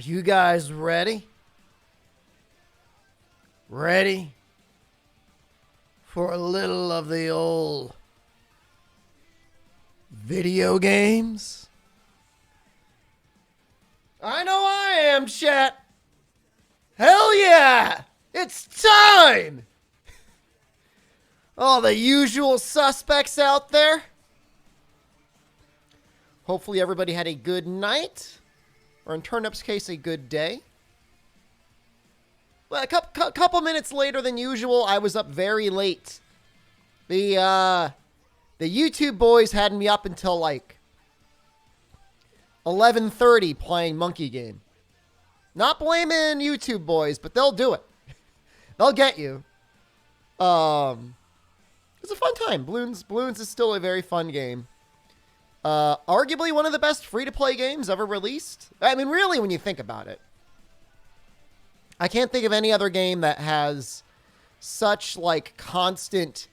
you guys ready? Ready for a little of the old video games? I know I am, chat. Hell yeah! It's time! All the usual suspects out there. Hopefully everybody had a good night. Or in Turnip's case, a good day. Well, a couple minutes later than usual, I was up very late. The YouTube boys had me up until like 11:30 playing Monkey Game. Not blaming YouTube boys, but they'll do it. They'll get you. It's a fun time. Bloons is still a very fun game. Arguably one of the best free-to-play games ever released. I mean, really, when you think about it. I can't think of any other game that has such, like, constant,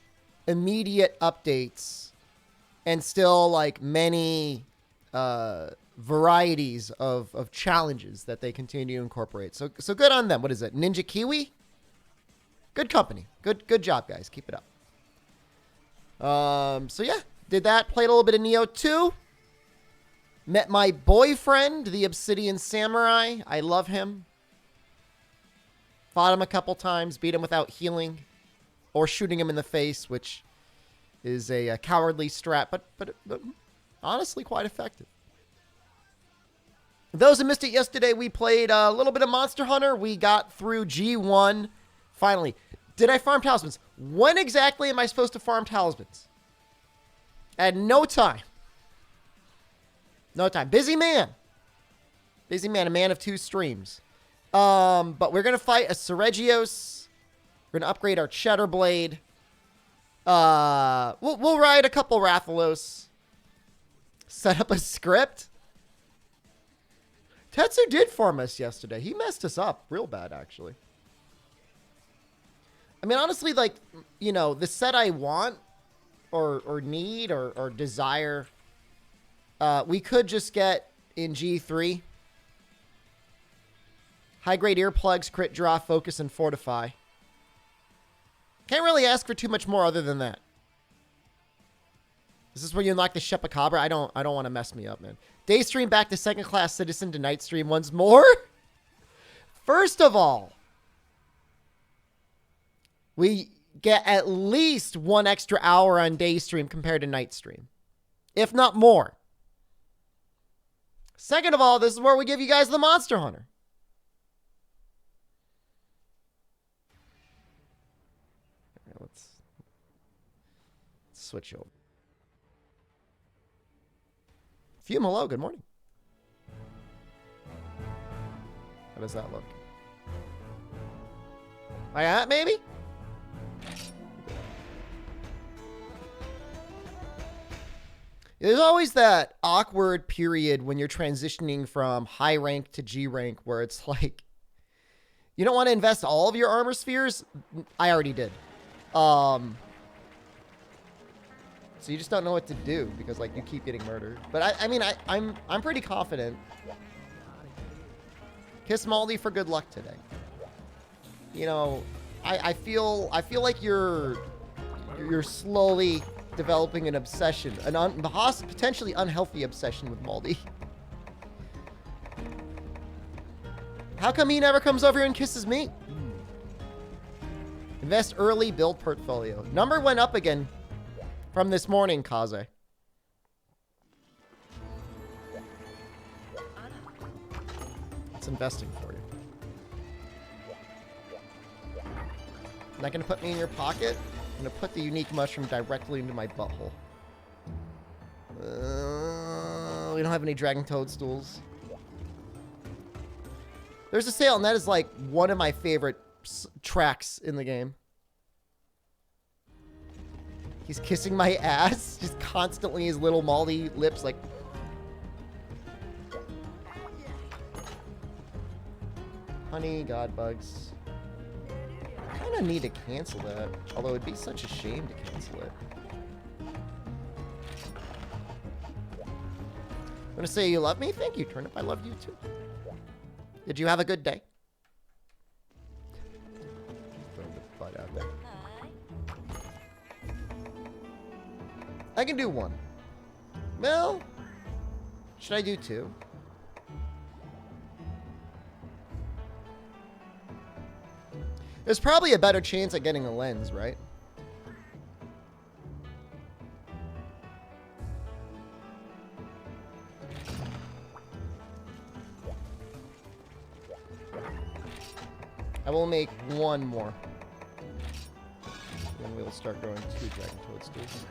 immediate updates and still, like, many varieties of challenges that they continue to incorporate. So good on them. What is it? Ninja Kiwi? Good company. Good job, guys. Keep it up. So yeah, did that. Played a little bit of Neo 2. Met my boyfriend, the Obsidian Samurai. I love him. Fought him a couple times, beat him without healing or shooting him in the face, which is a cowardly strat, but honestly quite effective. Those who missed it yesterday, we played a little bit of Monster Hunter. We got through G1. Finally. Did I farm talismans? When exactly am I supposed to farm talismans? At no time. No time. Busy man. Busy man. A man of two streams. But we're going to fight a Seregios. We're going to upgrade our Cheddar Blade. We'll ride a couple Rathalos. Set up a script. Tetsu did farm us yesterday. He messed us up real bad, actually. I mean, honestly, like, you know, the set I want or need or desire, we could just get in G3. High-grade earplugs, crit draw, focus, and fortify. Can't really ask for too much more other than that. Is this where you unlock the Shepacabra? I don't want to mess me up, man. Day stream back to second-class citizen to night stream once more. First of all, we get at least 1 extra hour on day stream compared to night stream, if not more. Second of all, this is where we give you guys the Monster Hunter. Let's switch over. Fume, hello, good morning. How does that look? Like that, maybe? There's always that awkward period when you're transitioning from high rank to G rank where it's like, you don't want to invest all of your armor spheres. I already did. So you just don't know what to do because like you keep getting murdered. But I mean, I'm pretty confident. Kiss Maldi for good luck today. You know, I feel like you're slowly developing an obsession, potentially unhealthy obsession with Maldi. How come he never comes over here and kisses me? Invest early, build portfolio. Number went up again from this morning, Kaze. It's investing for you. Not gonna put me in your pocket. I'm gonna put the unique mushroom directly into my butthole. We don't have any dragon toadstools. There's a sale, and that is like one of my favorite tracks in the game. He's kissing my ass, just constantly, his little Maldi lips like. Honey, god bugs. I kind of need to cancel that, although it'd be such a shame to cancel it. I'm gonna say you love me. Thank you, Turnip. I love you too. Did you have a good day? Throw the butt out there. I can do one. Well, should I do two? There's probably a better chance at getting a lens, right? I will make one more. Then we'll start growing 2 dragon toadstools.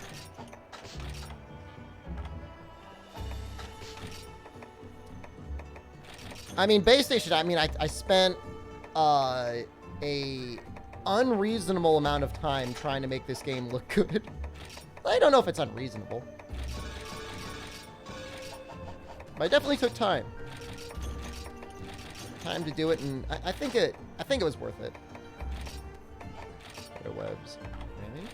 I mean, base station, I mean, I spent a unreasonable amount of time trying to make this game look good. I don't know if it's unreasonable. But I definitely took time. Time to do it, and I think it was worth it. Spider webs. Maybe?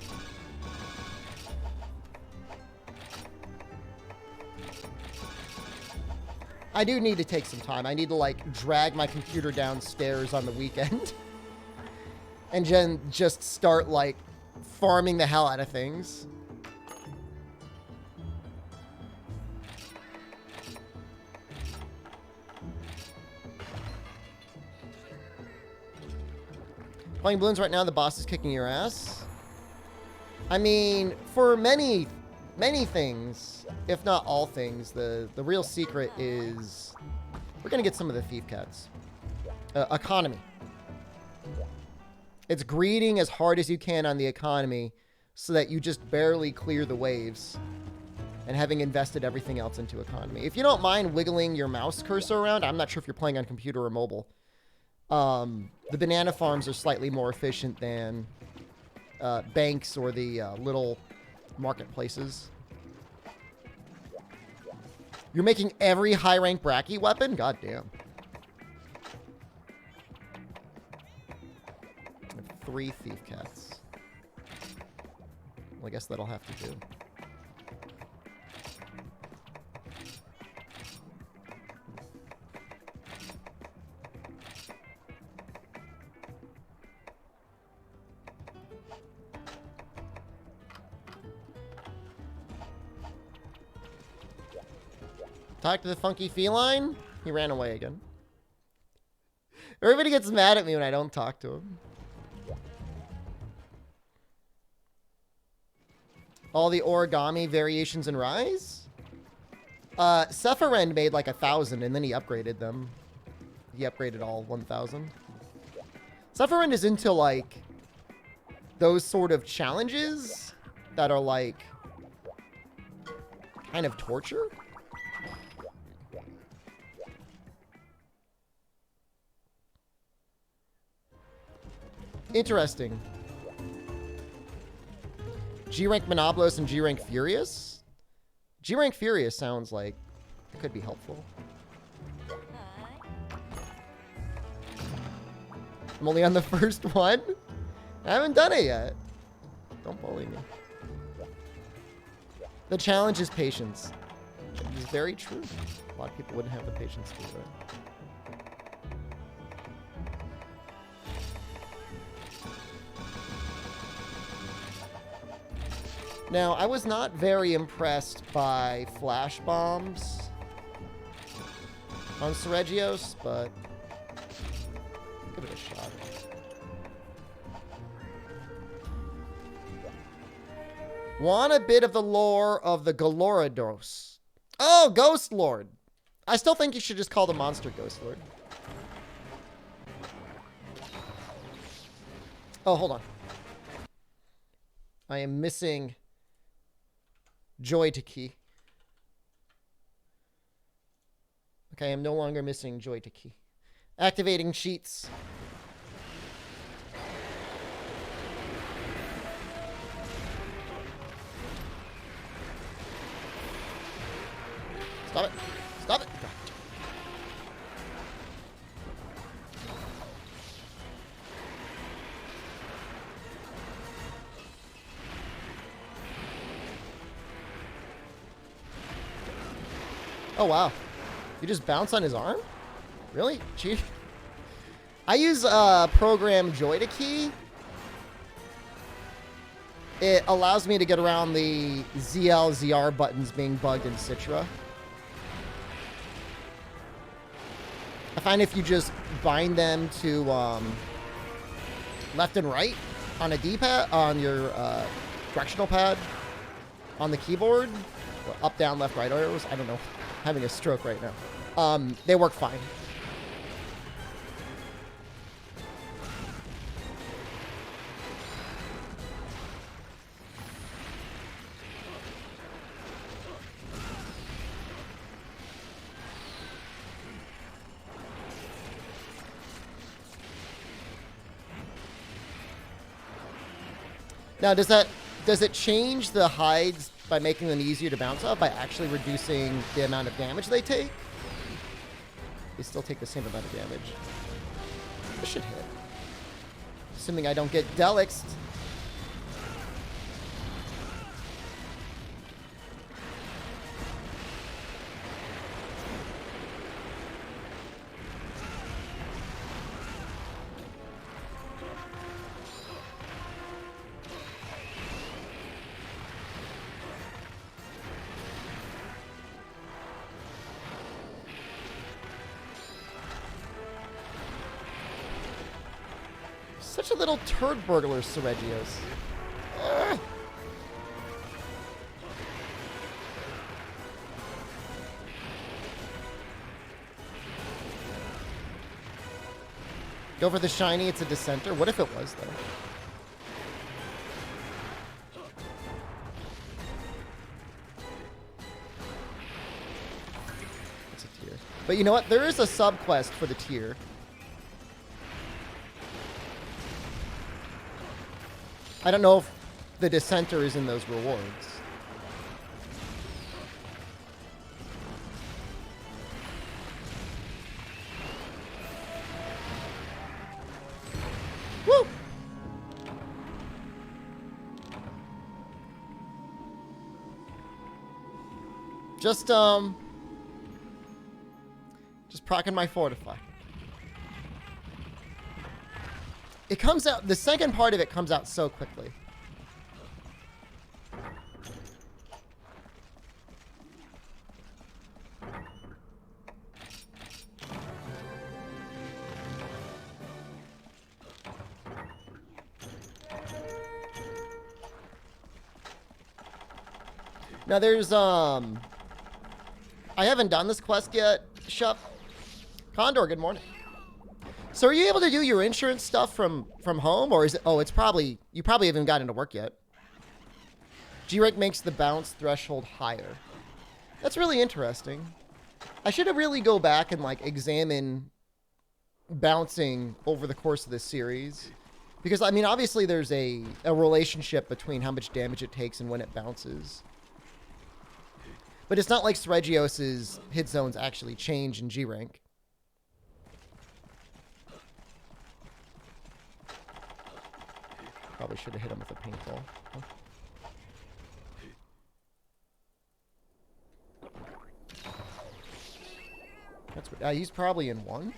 I do need to take some time. I need to, like, drag my computer downstairs on the weekend. And then just start, like, farming the hell out of things. Playing balloons right now, the boss is kicking your ass. I mean, for many things, if not all things, the real secret is we're going to get some of the thief cats. Economy. It's greeding as hard as you can on the economy so that you just barely clear the waves and having invested everything else into economy. If you don't mind wiggling your mouse cursor around, I'm not sure if you're playing on computer or mobile. The banana farms are slightly more efficient than banks or the little marketplaces. You're making every high-rank Bracky weapon? God damn. I have 3 thief cats. Well, I guess that'll have to do. Talk to the funky feline? He ran away again. Everybody gets mad at me when I don't talk to him. All the origami variations in Rise? Sephiroth made like 1,000 and then he upgraded them. He upgraded all 1,000. Sephiroth is into like those sort of challenges that are like kind of torture. Interesting. G-Rank Monoblos and G-Rank Furious? G-Rank Furious sounds like it could be helpful. I'm only on the first one? I haven't done it yet. Don't bully me. The challenge is patience. It is very true. A lot of people wouldn't have the patience to do it. Now, I was not very impressed by flash bombs on Seregios, but give it a shot. Want a bit of the lore of the Galoridos. Oh, Ghost Lord. I still think you should just call the monster Ghost Lord. Oh, hold on. I am missing Joy to key. Okay, I'm no longer missing Joy to key. Activating cheats. Stop it. Stop it. God. Oh, wow. You just bounce on his arm? Really? Gee. I use program Joy to Key. It allows me to get around the ZL, ZR buttons being bugged in Citra. I find if you just bind them to left and right on a D-pad, on your directional pad on the keyboard, or up, down, left, right arrows, I don't know, I'm having a stroke right now. They work fine. Now, does it change the hides by making them easier to bounce off by actually reducing the amount of damage they take? They still take the same amount of damage. This should hit. Assuming I don't get Delixed. Such a little turd burglar, Seregios. Ugh. Go for the shiny, it's a dissenter. What if it was, though? It's a tier. But you know what? There is a sub-quest for the tier. I don't know if the dissenter is in those rewards. Woo! Just procking my fortify. It comes out, the second part of it comes out so quickly. Now there's, I haven't done this quest yet, Shep. Condor, good morning. So are you able to do your insurance stuff from home, or is it, oh, it's probably, you probably haven't gotten to work yet. G-Rank makes the bounce threshold higher. That's really interesting. I should have really go back and like examine bouncing over the course of this series. Because I mean, obviously there's a relationship between how much damage it takes and when it bounces. But it's not like Seregios' hit zones actually change in G-Rank. Probably should have hit him with a paintball. That's what, he's probably in one.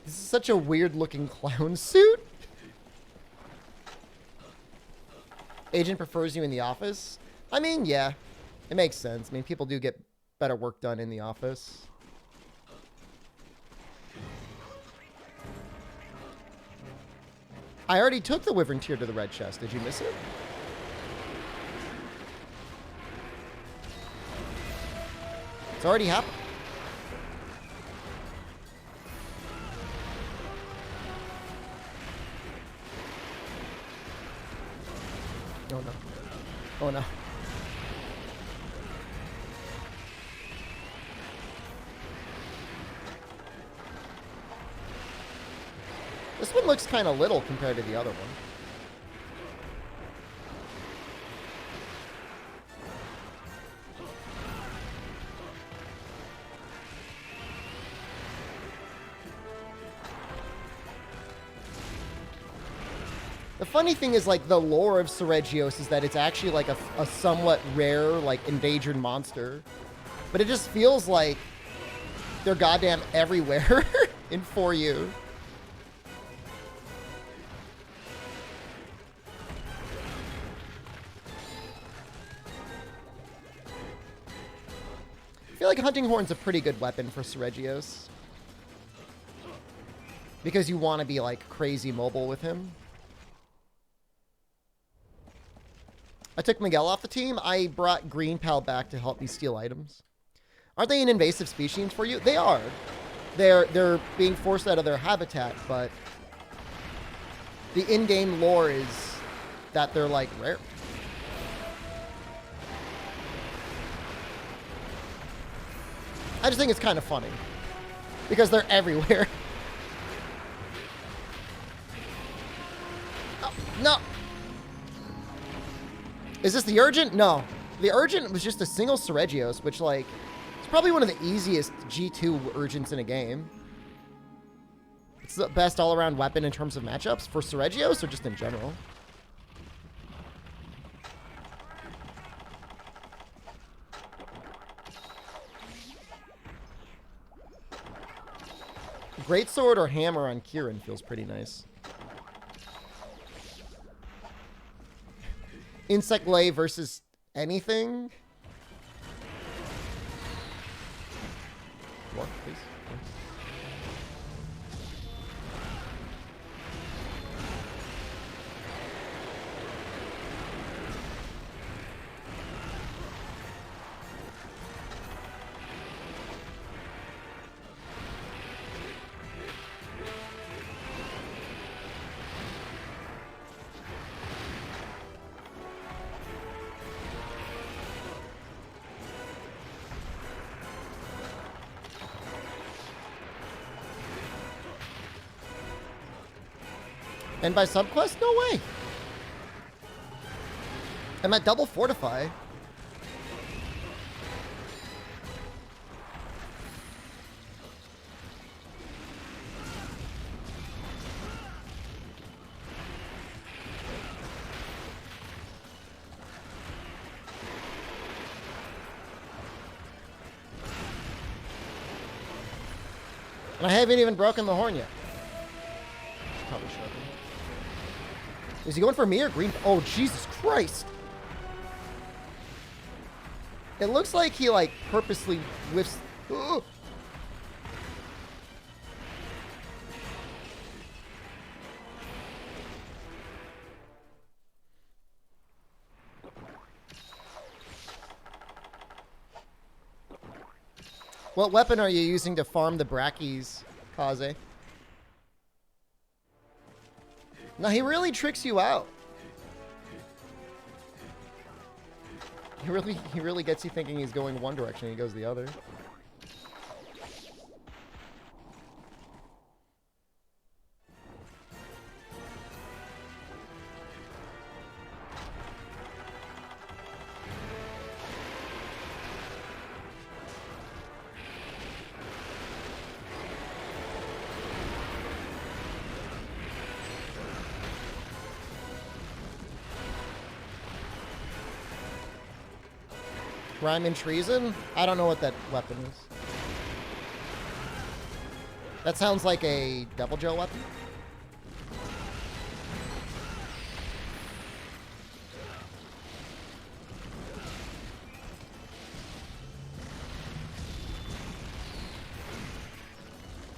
This is such a weird looking clown suit. Agent prefers you in the office. I mean, yeah. It makes sense. I mean, people do get better work done in the office. I already took the Wyvern tier to the red chest. Did you miss it? It's already happened. Oh no. Oh no. This one looks kind of little compared to the other one. The funny thing is, like, the lore of Seregios is that it's actually, like, a somewhat rare, like, endangered monster. But it just feels like they're goddamn everywhere in 4U. I feel like Hunting Horn's a pretty good weapon for Seregios. Because you want to be, like, crazy mobile with him. I took Miguel off the team. I brought Green Pal back to help me steal items. Aren't they an invasive species for you? They are. They're being forced out of their habitat, but the in-game lore is that they're, like, rare. I just think it's kind of funny. Because they're everywhere. Oh, no! Is this the Urgent? No. The Urgent was just a single Seregios, which, like, it's probably one of the easiest G2 Urgents in a game. It's the best all-around weapon in terms of matchups for Seregios or just in general. Greatsword or hammer on Kieran feels pretty nice. Insect Lay versus anything? What, please? And by subquest? No way. I'm at double fortify. And I haven't even broken the horn yet. Probably should have. Is he going for me or Green? Oh, Jesus Christ. It looks like he, like, purposely whiffs. Ugh. What weapon are you using to farm the Brackies, Kaze? No, he really tricks you out. He really gets you thinking he's going one direction and he goes the other. Rhyme and Treason? I don't know what that weapon is. That sounds like a Devil Joe weapon.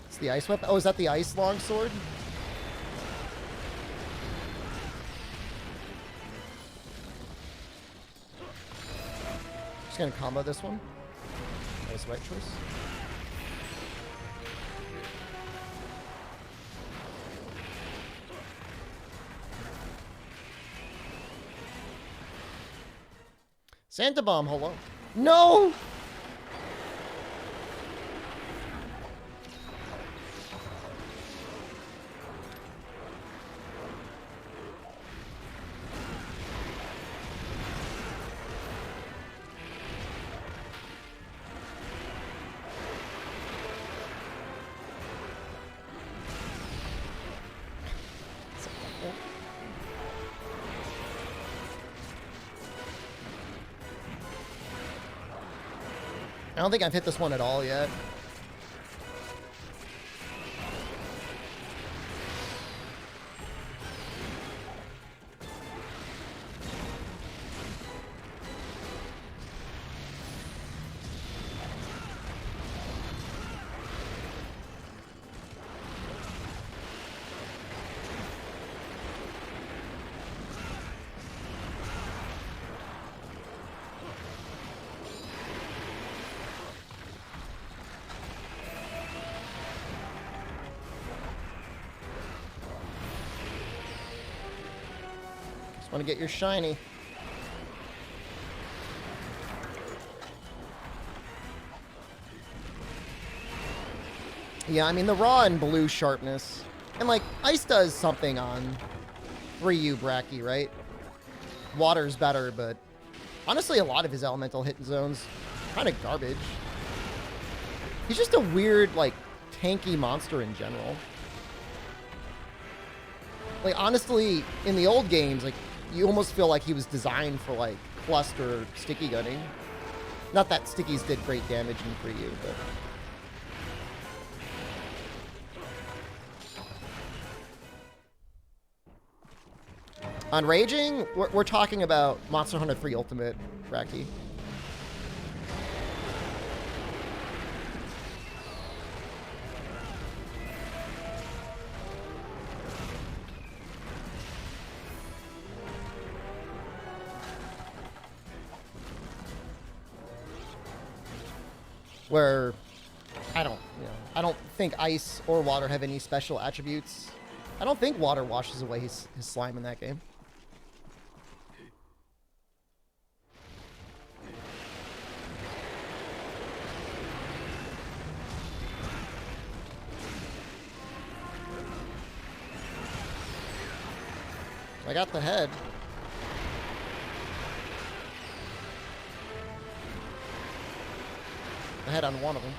It's the ice weapon? Oh, is that the ice longsword? Gonna combo this one. Nice right choice. Santa Bomb, hello. No! I don't think I've hit this one at all yet. Want to get your shiny. Yeah, I mean, the raw and blue sharpness. And, like, ice does something on 3U Bracky, right? Water's better, but honestly, a lot of his elemental hit zones kind of garbage. He's just a weird, like, tanky monster in general. Like, honestly, in the old games, like, you almost feel like he was designed for, like, cluster sticky gunning. Not that stickies did great damage in 3U, but... On Raging, we're talking about Monster Hunter 3 Ultimate, Bracky. Where I don't think ice or water have any special attributes. I don't think water washes away his slime in that game. I got the head. The head on one of them.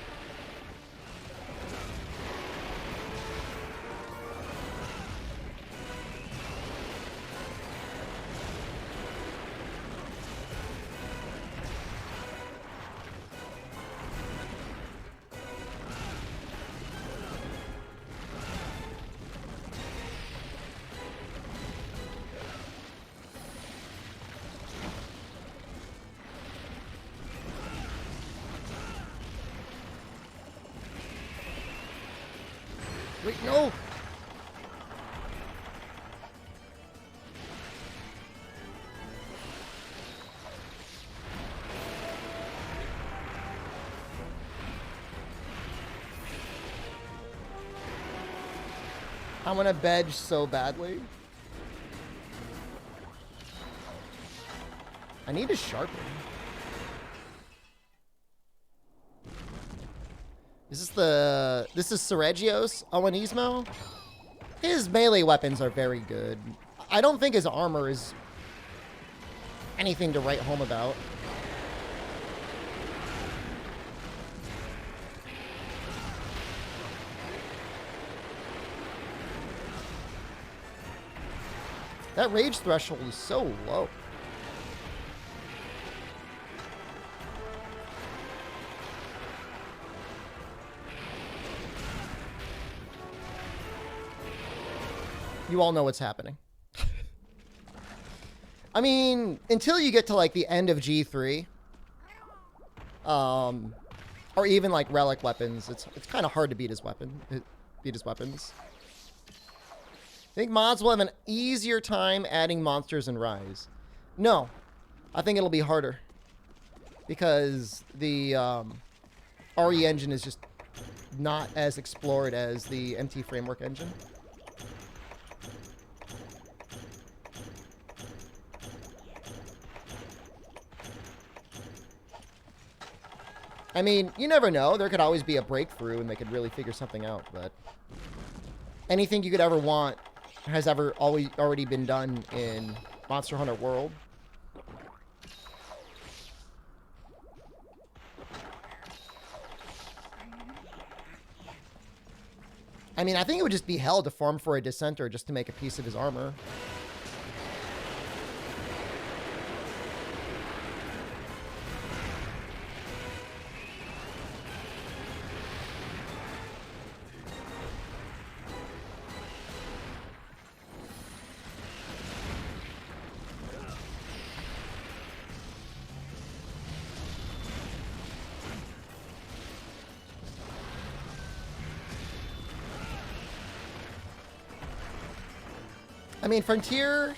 Wait, no! I want to bedge so badly. I need to sharpen. This is Seregios Owanismo. His melee weapons are very good. I don't think his armor is anything to write home about. That rage threshold is so low. You all know what's happening. I mean, until you get to like the end of G3, or even like relic weapons, it's kind of hard to beat his weapons. I think mods will have an easier time adding monsters in Rise. No, I think it'll be harder because the RE engine is just not as explored as the MT Framework engine. I mean, you never know. There could always be a breakthrough and they could really figure something out, but anything you could ever want has already been done in Monster Hunter World. I mean, I think it would just be hell to farm for a Dissenter just to make a piece of his armor. I mean, Frontier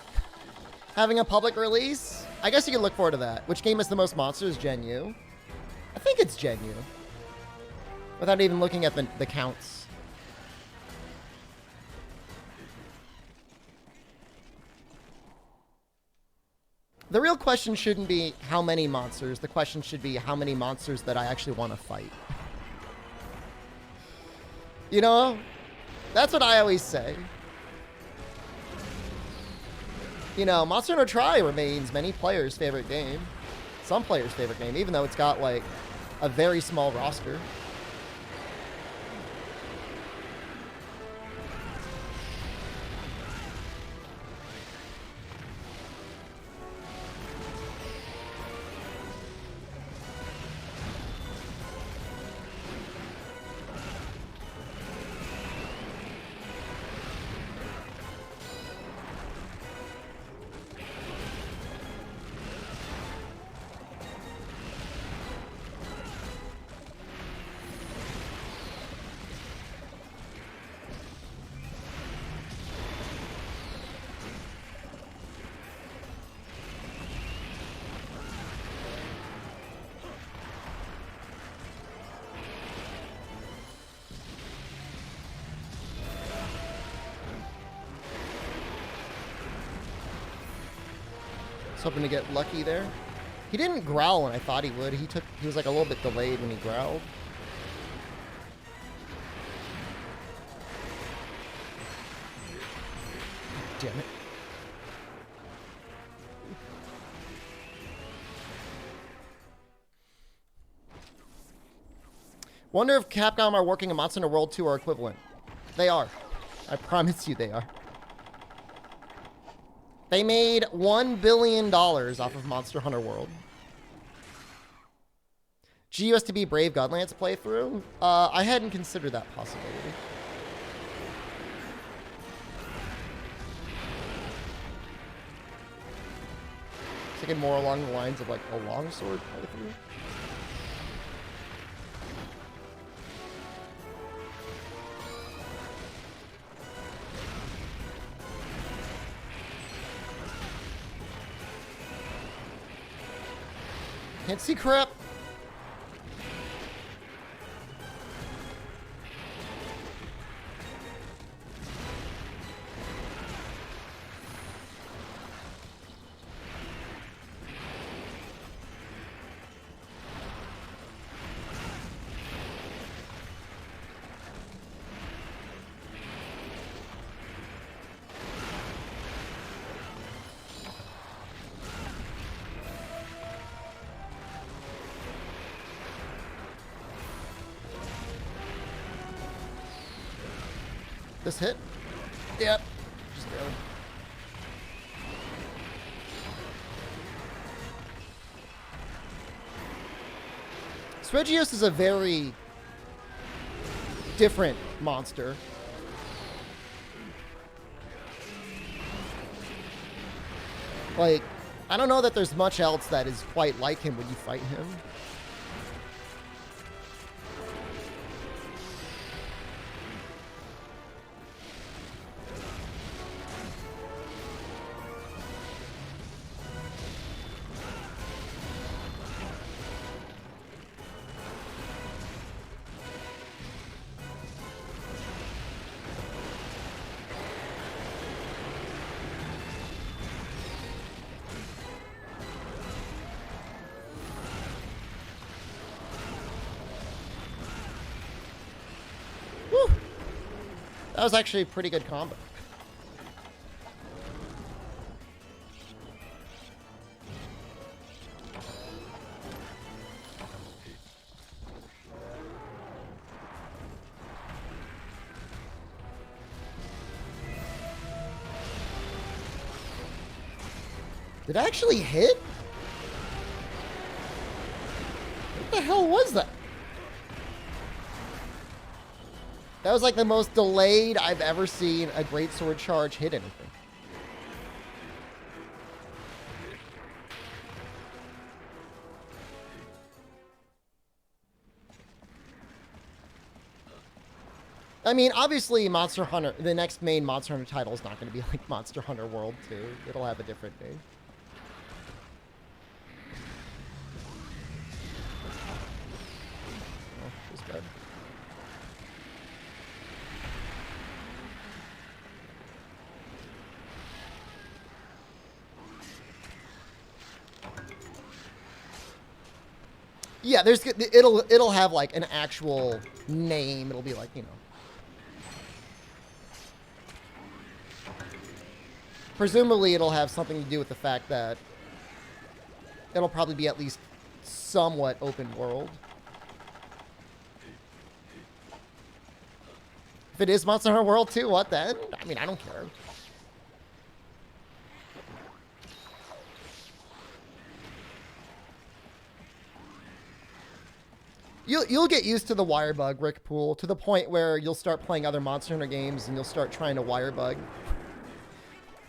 having a public release, I guess you can look forward to that. Which game has the most monsters? Gen U. I think it's Gen U. Without even looking at the counts. The real question shouldn't be how many monsters. The question should be how many monsters that I actually want to fight. You know? That's what I always say. You know, Monster Hunter Tri remains many players' favorite game. Some players' favorite game, even though it's got, like, a very small roster. Hoping to get lucky there. He didn't growl when I thought he would. He was like a little bit delayed when he growled. Damn it. Wonder if Capcom are working on Monster Hunter World 2 or equivalent. They are. I promise you they are. They made $1 billion off of Monster Hunter World. GUSTB Brave Godlance playthrough? I hadn't considered that possibility. Thinking more along the lines of like a longsword playthrough. Can't see crap. This hit? Yep. Just barely. Svegios is a very different monster. Like, I don't know that there's much else that is quite like him when you fight him. That was actually a pretty good combo. Did it actually hit? What the hell was that? That was like the most delayed I've ever seen a greatsword charge hit anything. I mean, obviously, Monster Hunter, the next main Monster Hunter title is not going to be like Monster Hunter World 2. It'll have a different name. Oh, she's good. Yeah, it'll have like an actual name. It'll be like, you know. Presumably it'll have something to do with the fact that it'll probably be at least somewhat open world. If it is Monster Hunter World 2, what then? I mean, I don't care. You'll get used to the wire bug, Rick Poole, to the point where you'll start playing other Monster Hunter games and you'll start trying to wire bug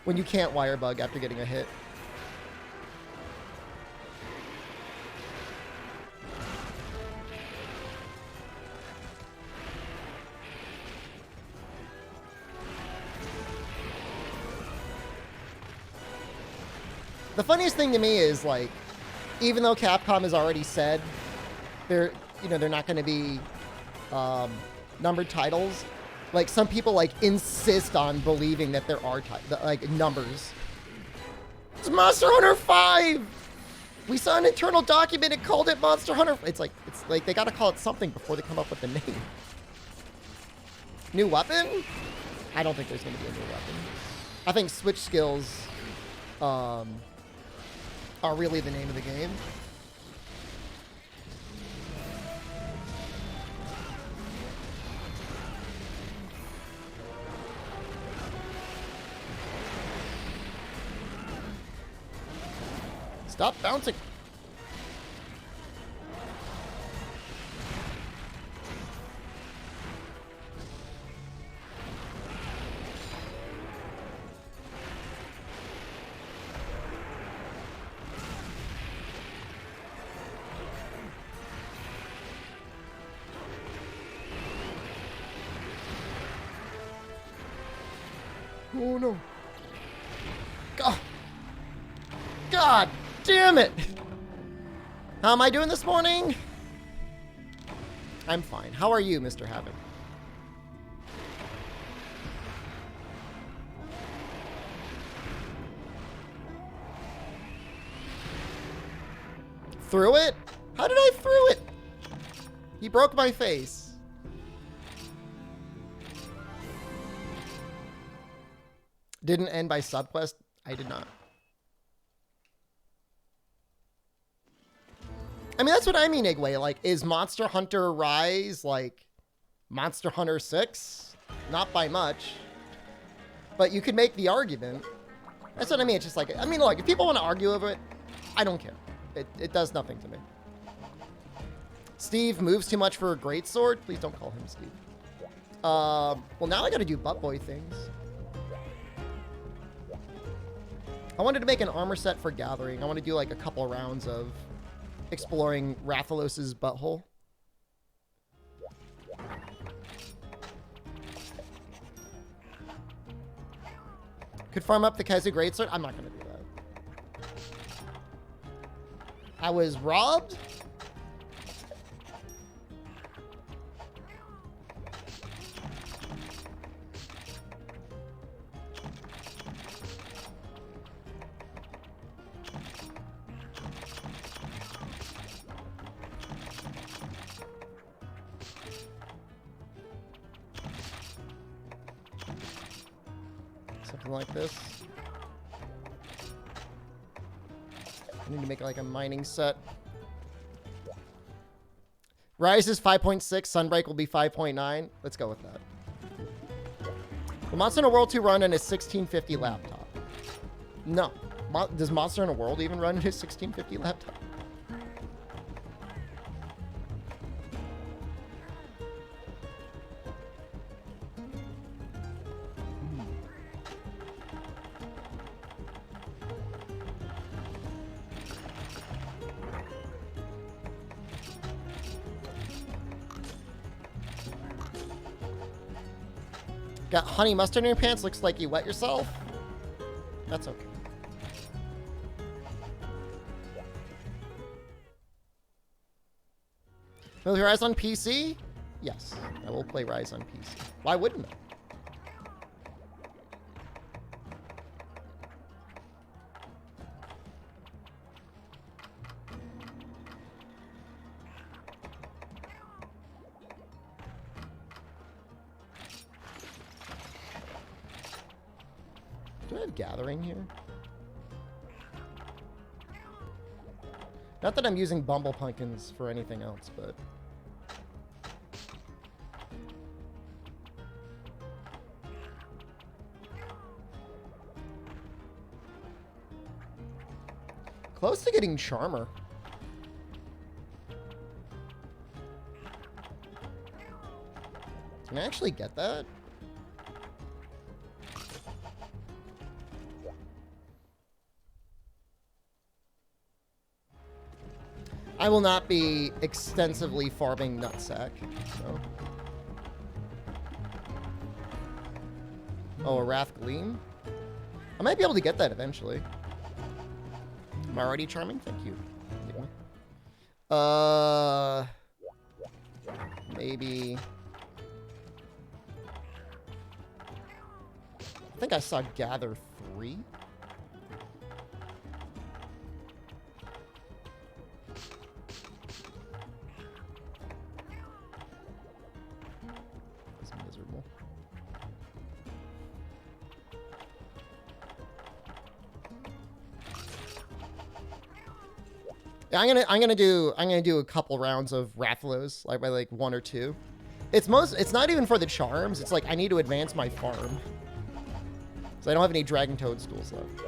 when you can't wire bug after getting a hit. The funniest thing to me is, like, even though Capcom has already said they're not going to be numbered titles, like, some people, like, insist on believing that there are, like, numbers. It's Monster Hunter 5! We saw an internal document, it called it Monster Hunter. It's like they gotta call it something before they come up with the name. New weapon? I don't think there's gonna be a new weapon. I think switch skills are really the name of the game. Stop bouncing. Oh no. God. God damn it. How am I doing this morning? I'm fine. How are you, Mr. Havoc? Threw it? How did I throw it? He broke my face. Didn't end by subquest? I did not. I mean, that's what I mean, Igwe. Like, is Monster Hunter Rise like Monster Hunter 6? Not by much. But you could make the argument. That's what I mean. It's just like, I mean, look, if people want to argue over it, I don't care. It does nothing to me. Steve moves too much for a greatsword. Please don't call him Steve. Well, now I got to do butt boy things. I wanted to make an armor set for gathering. I want to do like a couple rounds of exploring Rathalos's butthole. Could farm up the Kaiser Greatsword. I'm not going to do that. I was robbed? Something like this. I need to make like a mining set. Rise is 5.6. Sunbreak will be 5.9. Let's go with that. The Monster Hunter World 2 run on a 1650 laptop? No. Does Monster Hunter World even run on his 1650 laptop? Got honey mustard in your pants. Looks like you wet yourself. That's okay. Will you Rise on PC? Yes, I will play Rise on PC. Why wouldn't I? Do I have Gathering here? Not that I'm using Bumble Pumpkins for anything else, but... Close to getting Charmer. Can I actually get that? I will not be extensively farming Nutsack, so. Oh, a Wrath Gleam? I might be able to get that eventually. Am I already charming? Thank you. Maybe. I think I saw Gather 3. It's miserable. Yeah, I'm gonna do a couple rounds of Rathalos, like by like 1 or 2. It's not even for the charms. It's like I need to advance my farm. So I don't have any Dragon Toadstools left.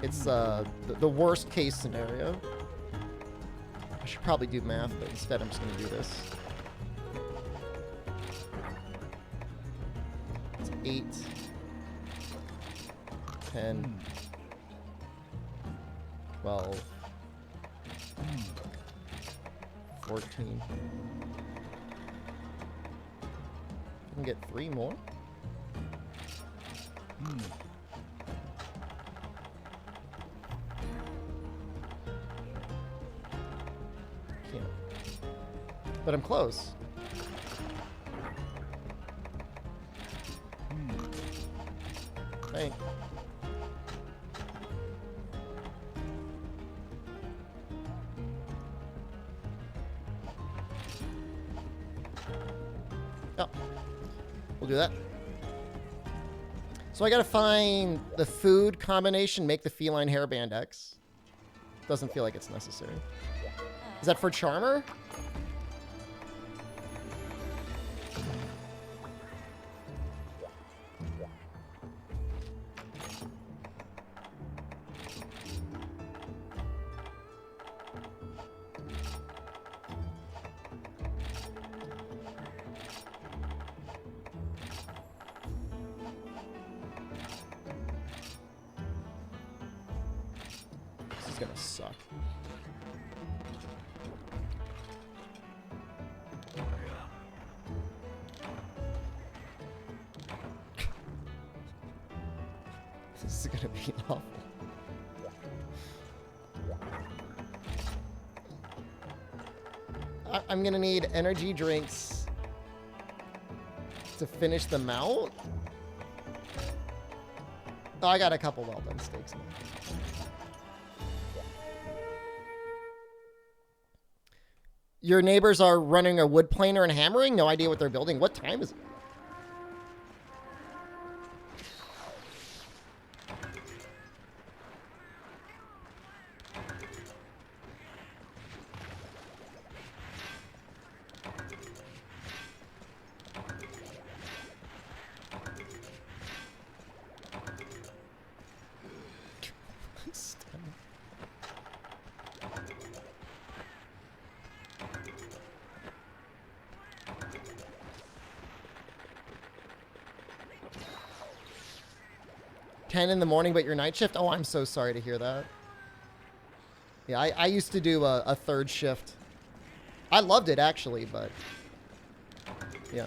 It's the worst case scenario. I should probably do math, but instead I'm just gonna do this. It's 8, 10, 12, 14. I can get 3 more. Can't. But I'm close. Thank. Oh. We'll do that. So I gotta find the food combination, make the feline hairband X. Doesn't feel like it's necessary. Is that for Charmer? This is gonna suck. This is gonna be awful. I'm gonna need energy drinks to finish them out. Oh, I got a couple well done steaks now. Your neighbors are running a wood planer and hammering? No idea what they're building. What time is it? In the morning, but your night shift? Oh, I'm so sorry to hear that. Yeah, I used to do a third shift. I loved it, actually, but... Yeah.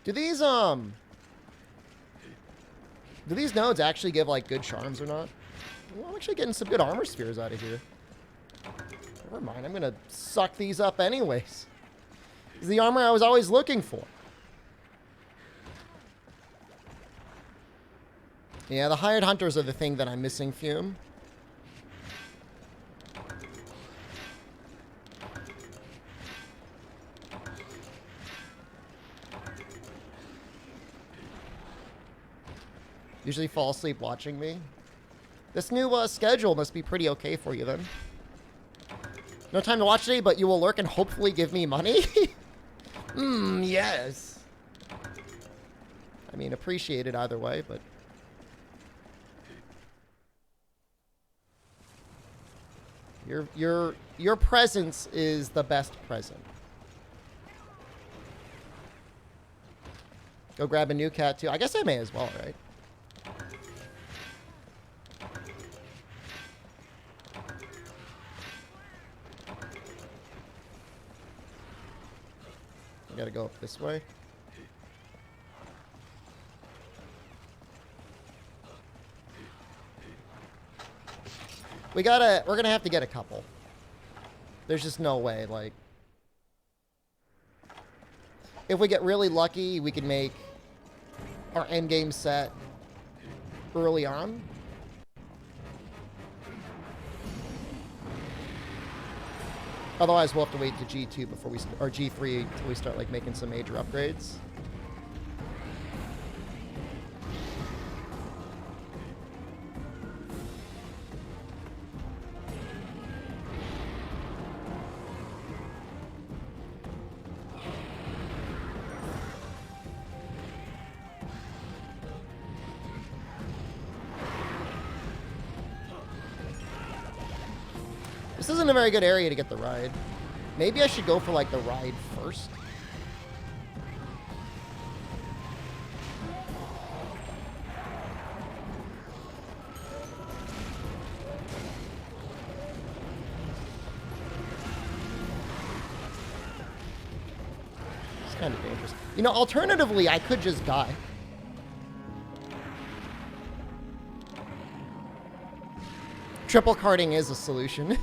Do these nodes actually give, like, good charms or not? Well, I'm actually getting some good armor spheres out of here. Never mind, I'm gonna suck these up anyways. This is the armor I was always looking for. Yeah, the hired hunters are the thing that I'm missing, Fume. Usually fall asleep watching me. This new schedule must be pretty okay for you then. No time to watch today, but you will lurk and hopefully give me money? Yes. I mean, appreciate it either way, but... Your presence is the best present. Go grab a new cat too. I guess I may as well, right? I gotta go up this way. We're gonna have to get a couple. There's just no way, like... If we get really lucky, we can make our endgame set early on. Otherwise, we'll have to wait to G2 before we... or G3 until we start, like, making some major upgrades. This isn't a very good area to get the ride. Maybe I should go for, like, the ride first. It's kind of dangerous. You know, alternatively, I could just die. Triple carding is a solution.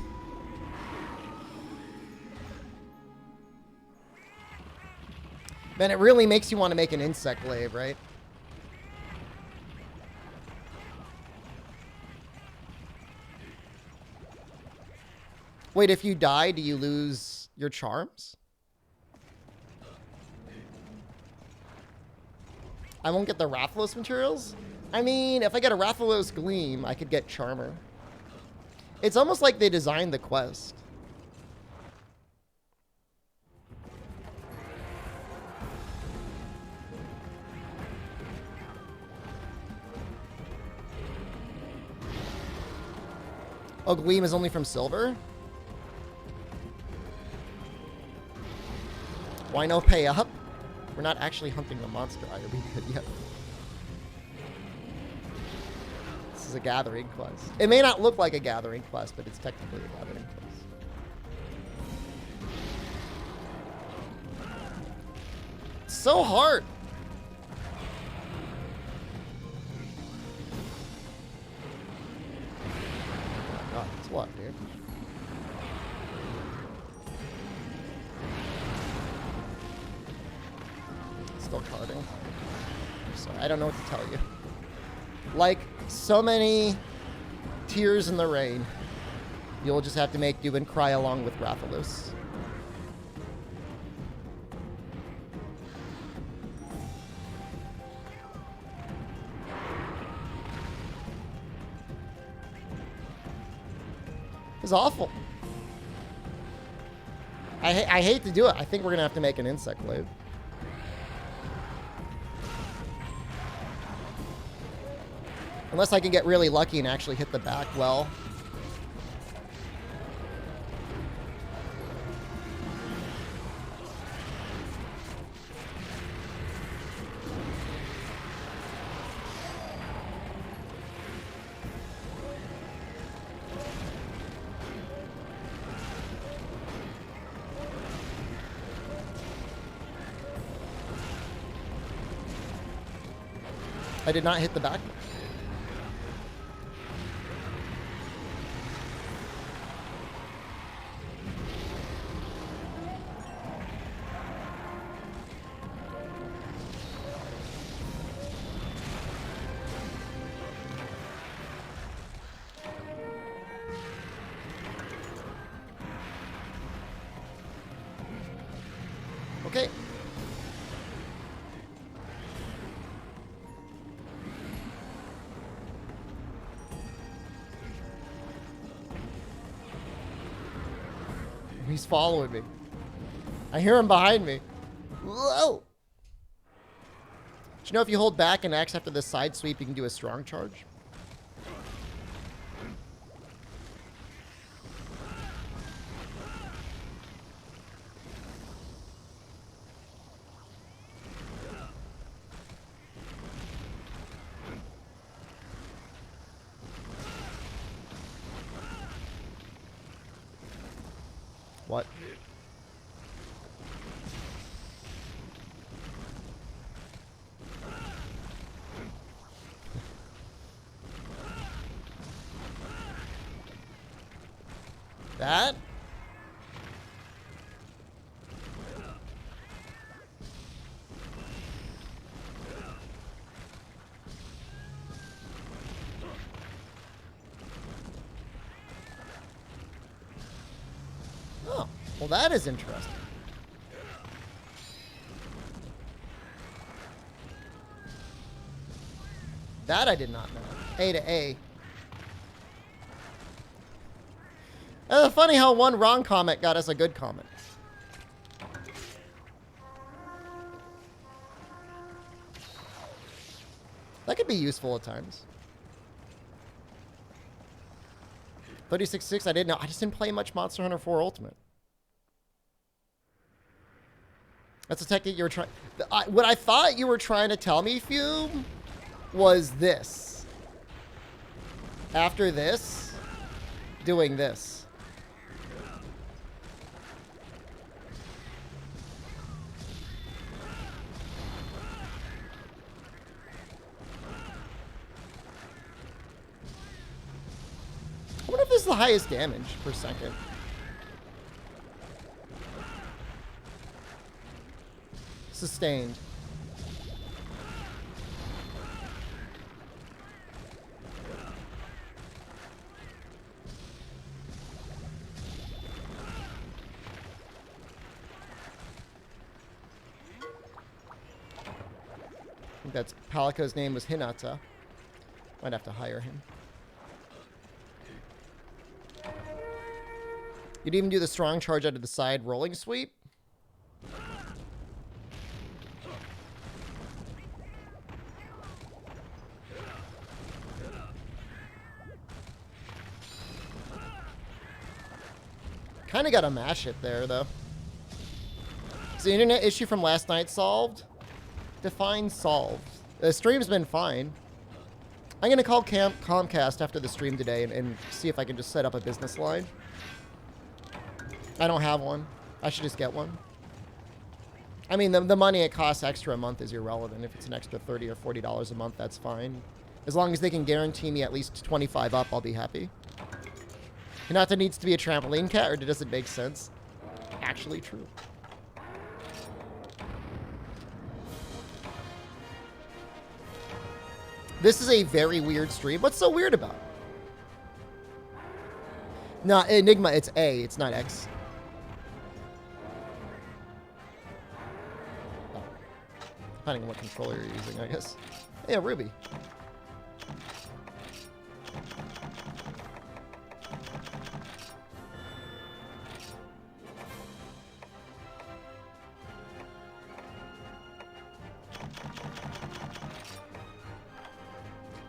Man, it really makes you want to make an insect glaive, right? Wait, if you die, do you lose your charms? I won't get the Rathalos materials? I mean, if I get a Rathalos Gleam, I could get Charmer. It's almost like they designed the quest. Oh, Gleam is only from silver? Why no pay up? We're not actually hunting the monster item yet. This is a gathering quest. It may not look like a gathering quest, but it's technically a gathering quest. It's so hard. Oh, it's what, dude? Still carding. Sorry, I don't know what to tell you. Like so many tears in the rain, you'll just have to make do and cry along with Rathalos. It's awful. I hate to do it. I think we're gonna have to make an insect glaive. Unless I can get really lucky and actually hit the back well. I did not hit the back. Okay. He's following me. I hear him behind me. Whoa! Did you know if you hold back and X after the side sweep, you can do a strong charge? What? That? Oh, well that is interesting. That I did not know. A to A. Funny how one wrong comment got us a good comment. That could be useful at times. 36.6, I didn't know. I just didn't play much Monster Hunter 4 Ultimate. That's a technique you were trying... What I thought you were trying to tell me, Fume, was this. After this, doing this. I wonder if this is the highest damage per second. Sustained. I think that's Palico's name was Hinata. Might have to hire him. You'd even do the strong charge out of the side rolling sweep. Kind of got to mash it there, though. Is the internet issue from last night solved? Define solved. The stream's been fine. I'm going to call Comcast after the stream today and see if I can just set up a business line. I don't have one. I should just get one. I mean, the money it costs extra a month is irrelevant. If it's an extra $30 or $40 a month, that's fine. As long as they can guarantee me at least 25 up, I'll be happy. Hinata needs to be a trampoline cat, or does it make sense? Actually true. This is a very weird stream. What's so weird about it? No, Enigma, it's A. It's not X. Oh. Depending on what controller you're using, I guess. Yeah, Ruby.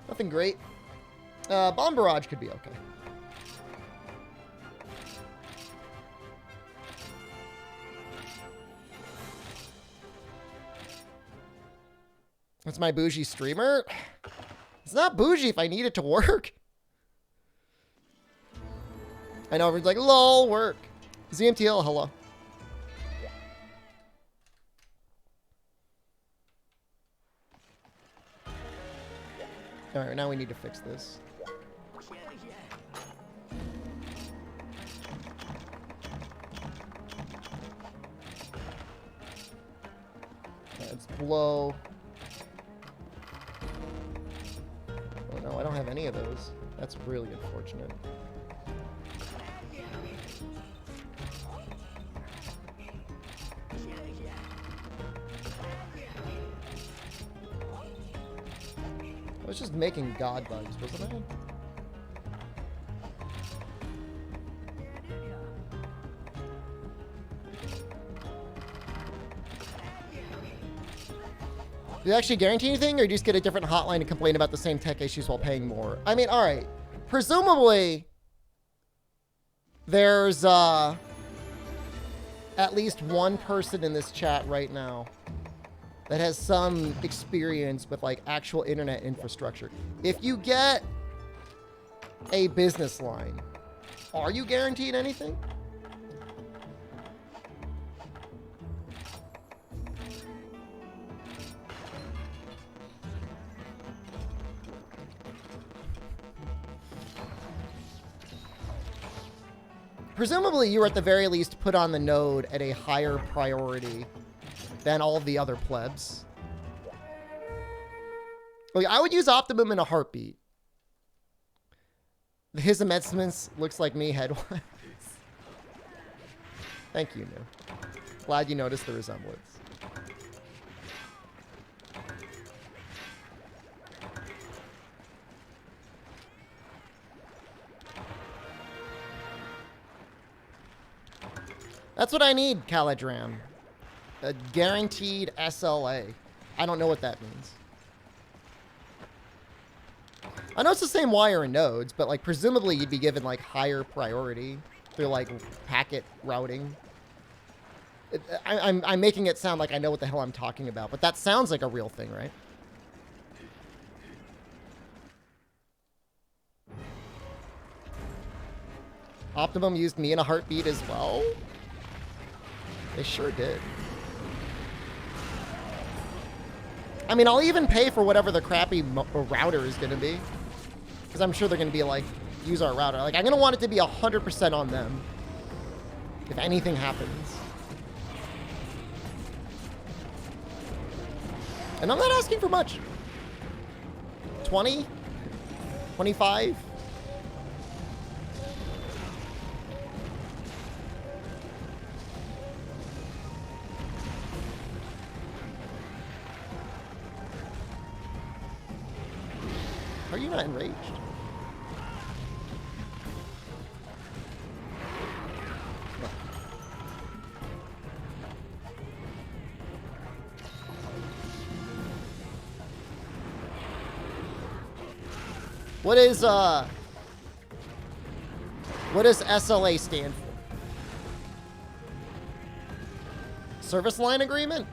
Nothing great. Bomb Barrage could be okay. That's my bougie streamer. It's not bougie if I need it to work. I know everyone's like, lol, work. ZMTL, hello. Alright, now we need to fix this. Let's blow. Oh no, I don't have any of those. That's really unfortunate. I was just making god bugs, wasn't I? Do you actually guarantee anything, or do you just get a different hotline to complain about the same tech issues while paying more? I mean, all right. Presumably, there's at least one person in this chat right now that has some experience with like actual internet infrastructure. If you get a business line, are you guaranteed anything? Presumably, you were at the very least put on the node at a higher priority than all of the other plebs. Like, I would use Optimum in a heartbeat. His amendments looks like me head-wise. Thank you, New. Glad you noticed the resemblance. That's what I need, Caladram. A guaranteed SLA. I don't know what that means. I know it's the same wire and nodes, but like presumably you'd be given like higher priority through like packet routing. I'm making it sound like I know what the hell I'm talking about, but that sounds like a real thing, right? Optimum used me in a heartbeat as well. They sure did. I mean, I'll even pay for whatever the crappy router is going to be. Because I'm sure they're going to be like, use our router. Like, I'm going to want it to be 100% on them. If anything happens. And I'm not asking for much. 20? 25? Are you not enraged? No. What does SLA stand for? Service line agreement?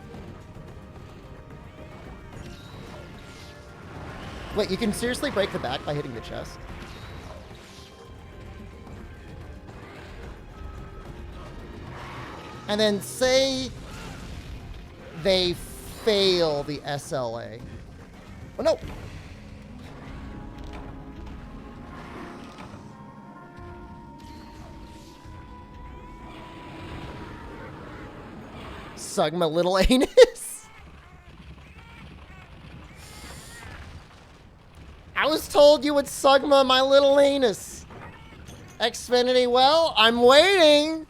Wait, you can seriously break the back by hitting the chest? And then say they fail the SLA. Oh, no. Sug my little anus. I was told you would sugma my little anus. Xfinity, well, I'm waiting.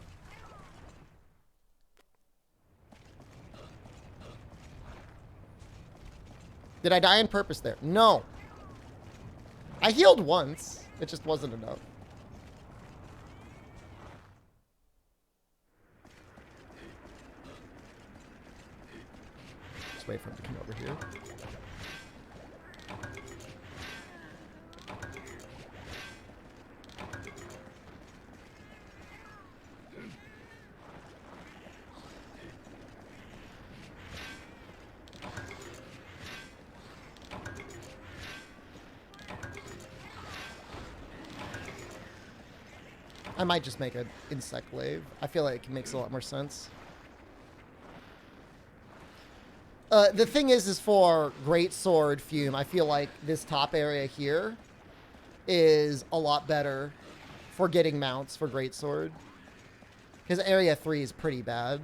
Did I die on purpose there? No. I healed once. It just wasn't enough. Just wait for him to come over here. I might just make an insect wave. I feel like it makes a lot more sense. The thing is for Great Sword Fume, I feel like this top area here is a lot better for getting mounts for Great Sword. Because Area 3 is pretty bad.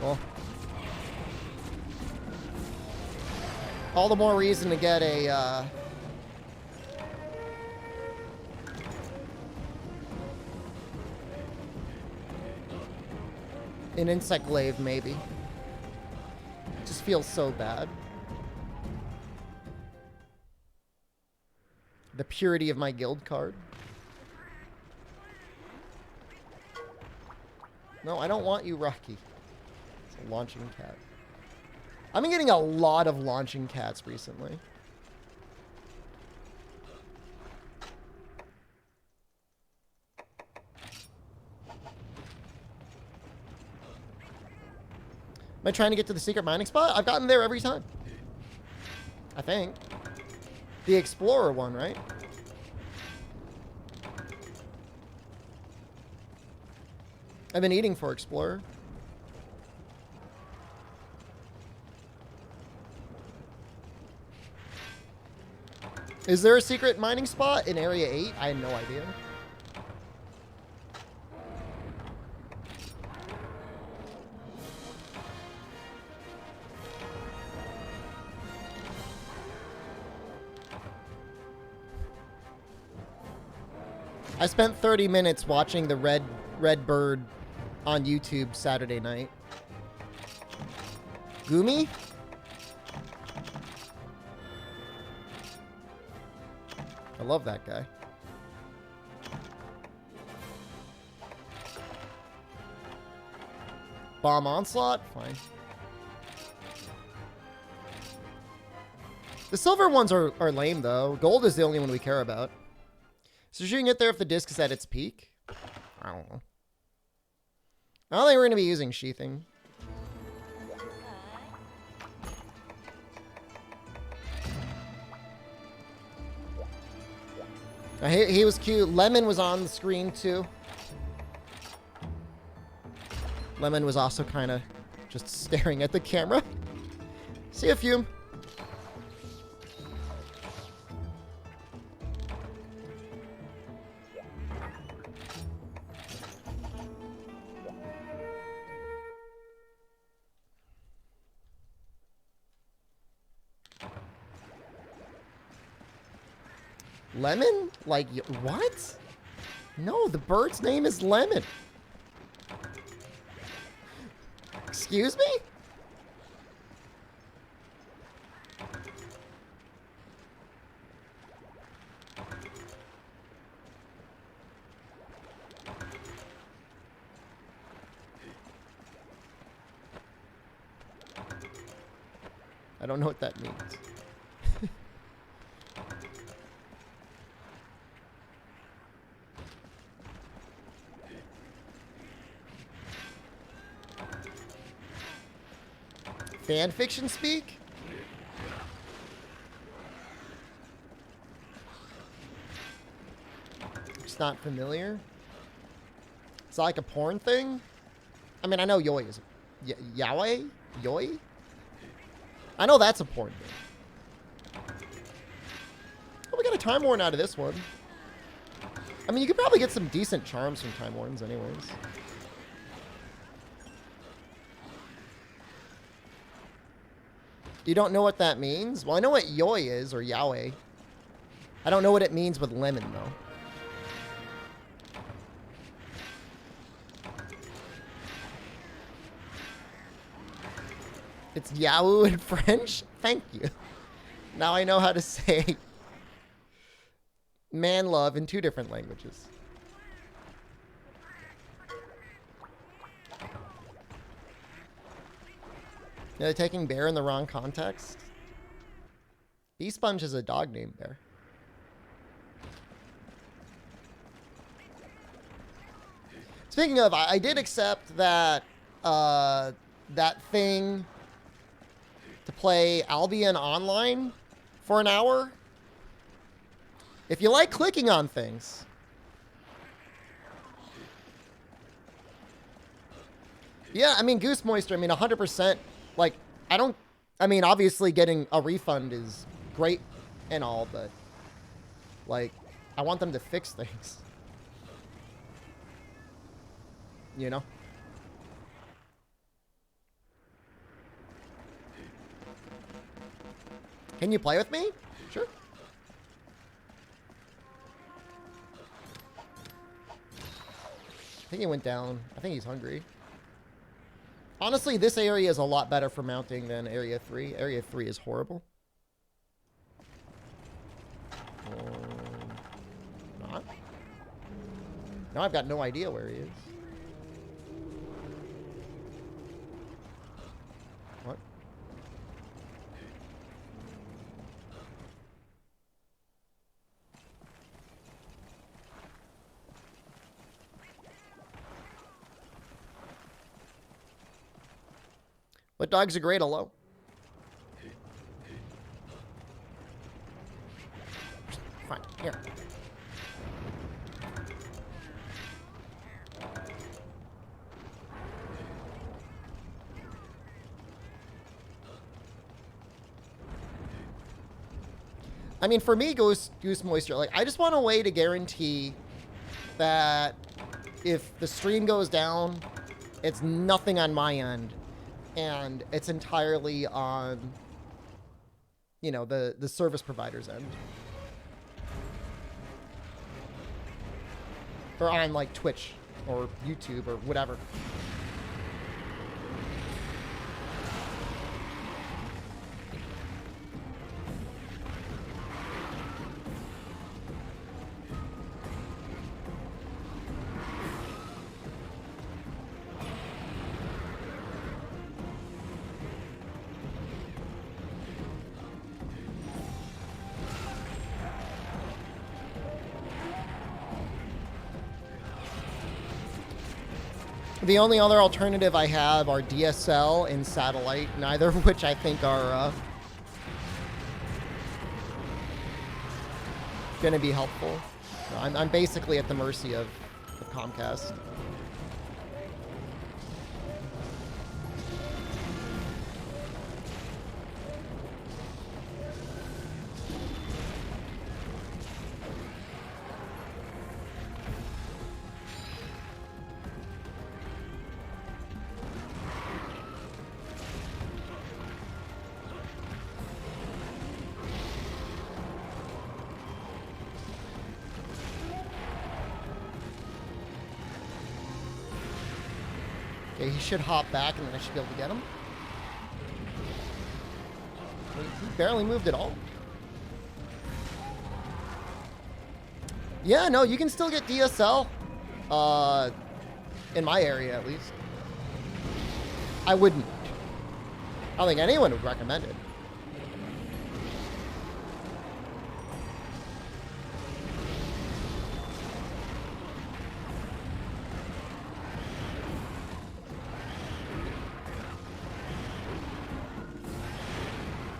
Well, all the more reason to get a, an insect glaive, maybe. Just feels so bad. The purity of my guild card. No, I don't want you, Rocky. Launching cat. I've been getting a lot of launching cats recently. Am I trying to get to the secret mining spot? I've gotten there every time. I think. The Explorer one, right? I've been eating for Explorer. Is there a secret mining spot in Area 8? I had no idea. I spent 30 minutes watching the Red Bird on YouTube Saturday night. Gumi? I love that guy. Bomb onslaught? Fine. The silver ones are lame, though. Gold is the only one we care about. So you can get there if the disc is at its peak? I don't know. I don't think we're going to be using sheathing. He was cute. Lemon was on the screen, too. Lemon was also kind of just staring at the camera. See you, Fume. Lemon? Like, what? No, the bird's name is Lemon. Excuse me? I don't know what that means. Fan fiction speak? It's not familiar. It's like a porn thing? I mean, I know Yoi is... Yahweh? Yoi? I know that's a porn thing. Oh, we got a Time Warden out of this one. I mean, you could probably get some decent charms from Time Wardens anyways. You don't know what that means? Well, I know what Yoi is, or Yahweh. I don't know what it means with lemon, though. It's Yahoo in French? Thank you. Now I know how to say man love in 2 different languages. Yeah, they're taking bear in the wrong context. E-Sponge is a dog named Bear. Speaking of, I did accept that that thing to play Albion online for an hour. If you like clicking on things. Yeah, I mean, Goose Moisture, I mean, 100%. Like, I mean, obviously getting a refund is great and all, but, like, I want them to fix things. You know? Can you play with me? Sure. I think he went down. I think he's hungry. Honestly, this area is a lot better for mounting than Area 3. Area 3 is horrible. Not. Now I've got no idea where he is. What? What dogs are great alone? Fine, here. I mean, for me, Goose Moisture, like, I just want a way to guarantee that if the stream goes down, it's nothing on my end. And it's entirely on, you know, the service provider's end. Or on, like, Twitch or YouTube or whatever. The only other alternative I have are DSL and satellite, neither of which I think are going to be helpful. I'm basically at the mercy of Comcast. Okay, he should hop back and then I should be able to get him. He barely moved at all. Yeah, no, you can still get DSL. In my area, at least. I wouldn't. I don't think anyone would recommend it.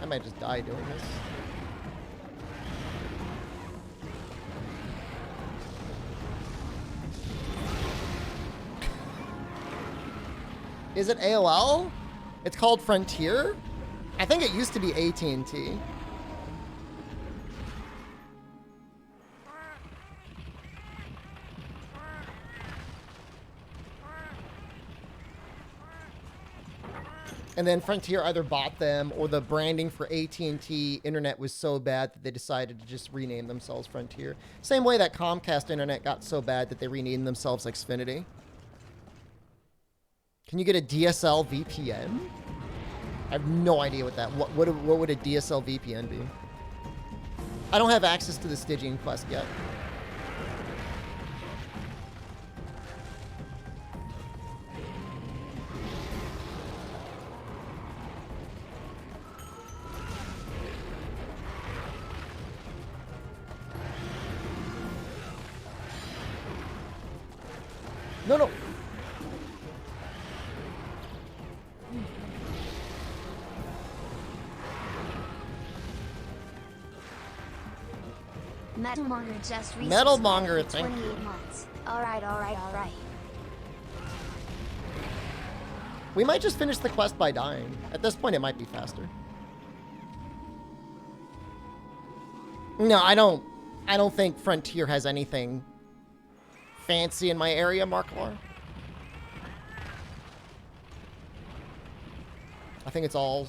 I might just die doing this. Is it AOL? It's called Frontier? I think it used to be AT&T. And then Frontier either bought them or the branding for AT&T internet was so bad that they decided to just rename themselves Frontier. Same way that Comcast internet got so bad that they renamed themselves Xfinity. Can you get a DSL VPN? I have no idea what that... What would a DSL VPN be? I don't have access to the Stygian quest yet. No, no. Metalmonger just recently. Metalmonger, thank 28 you. months. Alright. We might just finish the quest by dying. At this point, it might be faster. No, I don't think Frontier has anything fancy in my area, Marklar. I think it's all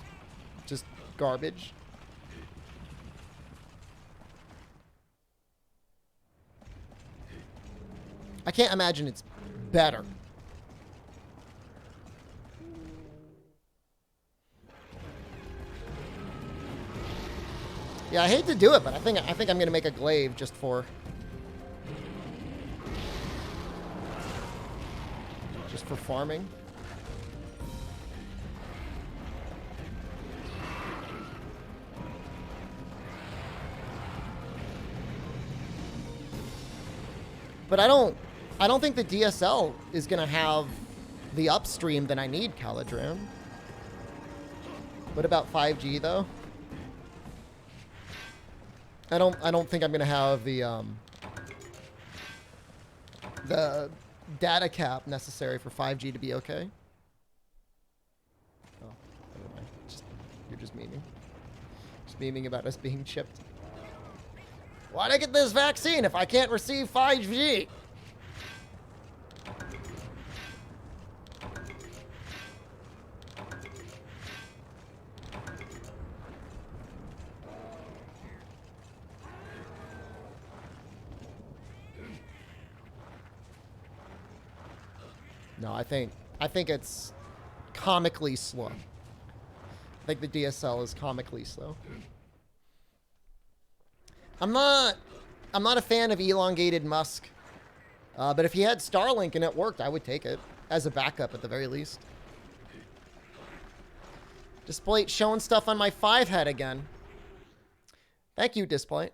just garbage. I can't imagine it's better. Yeah, I hate to do it, but I think I'm gonna make a glaive just for farming. But I don't think the DSL is gonna have the upstream that I need, Caladram. What about 5G though? I don't think I'm gonna have the data cap necessary for 5G to be okay. Oh, never mind. You're just memeing. Just memeing about us being chipped. Why'd I get this vaccine if I can't receive 5G? No, I think it's comically slow. I think the DSL is comically slow. I'm not a fan of elongated Musk. But if you had Starlink and it worked, I would take it as a backup at the very least. Displate showing stuff on my 5 head again. Thank you, Displate.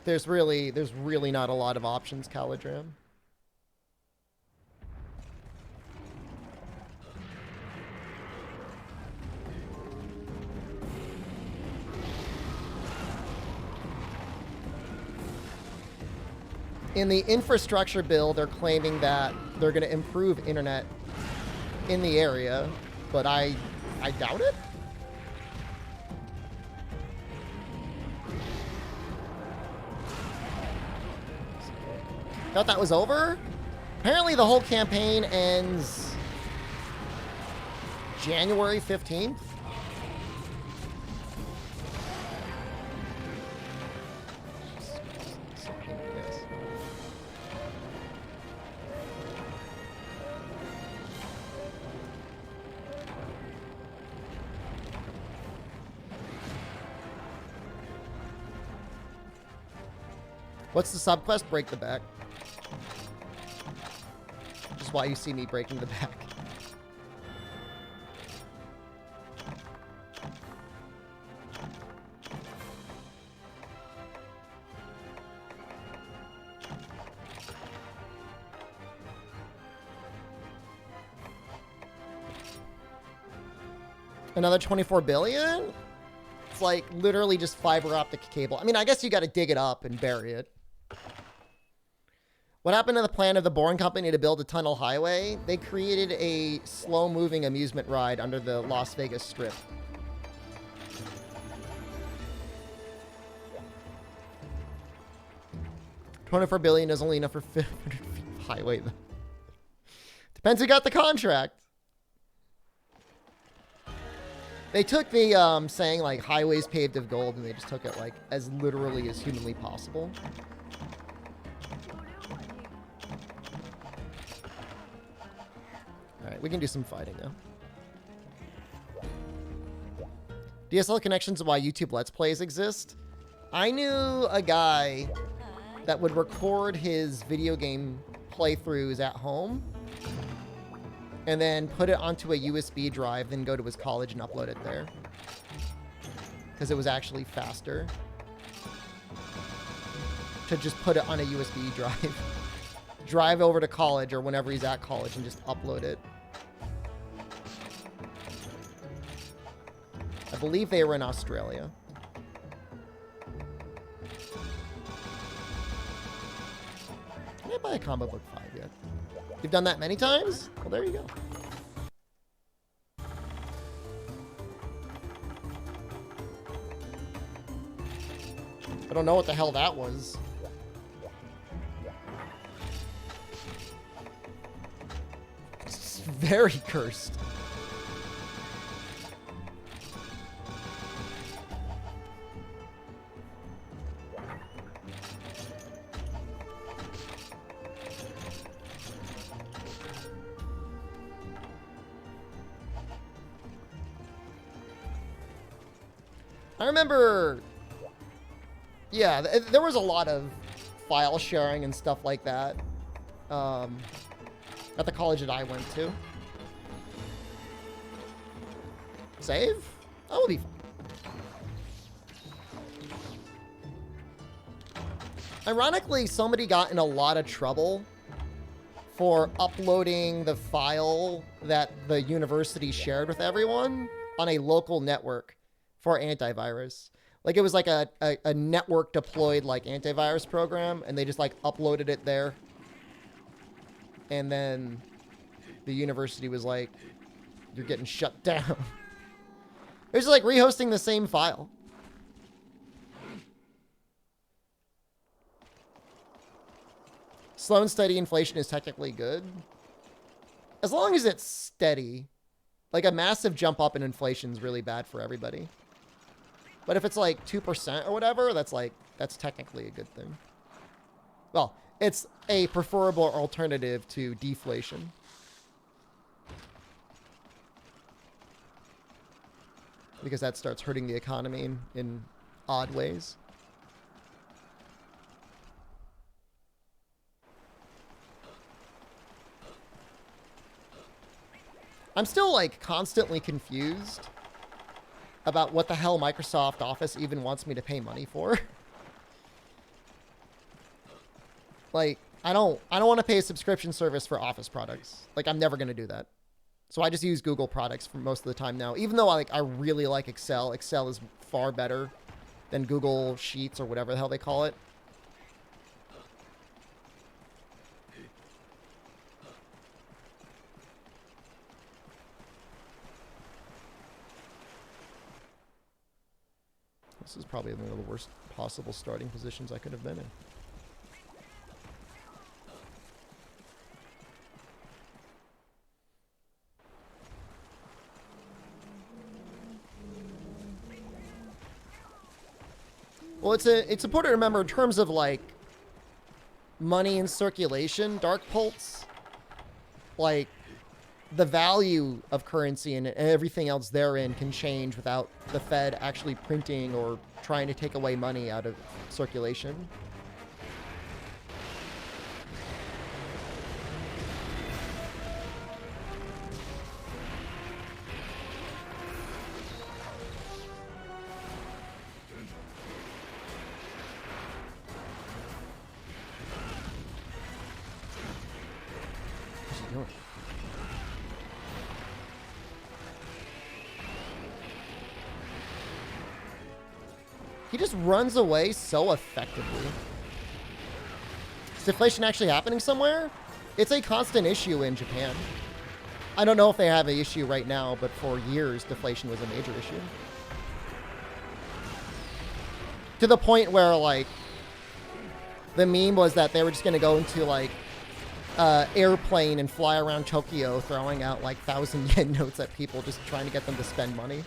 There's really not a lot of options, Caladram. In the infrastructure bill, they're claiming that they're going to improve internet in the area, but I doubt it. Thought that was over? Apparently the whole campaign ends January 15th. What's the subquest? Break the back. Which is why you see me breaking the back. Another 24 billion? It's like literally just fiber optic cable. I mean, I guess you got to dig it up and bury it. What happened to the plan of the Boring Company to build a tunnel highway? They created a slow-moving amusement ride under the Las Vegas Strip. $24 billion is only enough for 500 feet of highway, though. Depends who got the contract. They took the saying, like, highways paved of gold, and they just took it, like, as literally as humanly possible. Alright, we can do some fighting now. DSL connections and why YouTube Let's Plays exist. I knew a guy that would record his video game playthroughs at home and then put it onto a USB drive, then go to his college and upload it there. Because it was actually faster to just put it on a USB drive. Drive over to college or whenever he's at college and just upload it. I believe they were in Australia. I didn't buy a Combo Book 5 yet. You've done that many times? Well, there you go. I don't know what the hell that was. It's very cursed. I remember, yeah, there was a lot of file sharing and stuff like that at the college that I went to. Save? That will be fun. Ironically, somebody got in a lot of trouble for uploading the file that the university shared with everyone on a local network for antivirus. Like, it was like a network deployed like antivirus program, and they just like uploaded it there. And then the university was like, you're getting shut down. It was like rehosting the same file. Slow and steady inflation is technically good. As long as it's steady. Like, a massive jump up in inflation is really bad for everybody. But if it's like 2% or whatever, that's technically a good thing. Well, it's a preferable alternative to deflation. Because that starts hurting the economy in odd ways. I'm still like constantly confused about what the hell Microsoft Office even wants me to pay money for. Like, I don't want to pay a subscription service for Office products. Like, I'm never going to do that. So I just use Google products for most of the time now. Even though I really like Excel. Excel is far better than Google Sheets or whatever the hell they call it. This is probably one of the worst possible starting positions I could have been in. Well, it's important to remember in terms of like money in circulation, Dark Pulse, like the value of currency and everything else therein can change without the Fed actually printing or trying to take away money out of circulation. What's he doing? He just runs away so effectively. Is deflation actually happening somewhere? It's a constant issue in Japan. I don't know if they have an issue right now, but for years, deflation was a major issue. To the point where, like, the meme was that they were just going to go into, like, airplane and fly around Tokyo throwing out, like, 1,000 yen notes at people just trying to get them to spend money.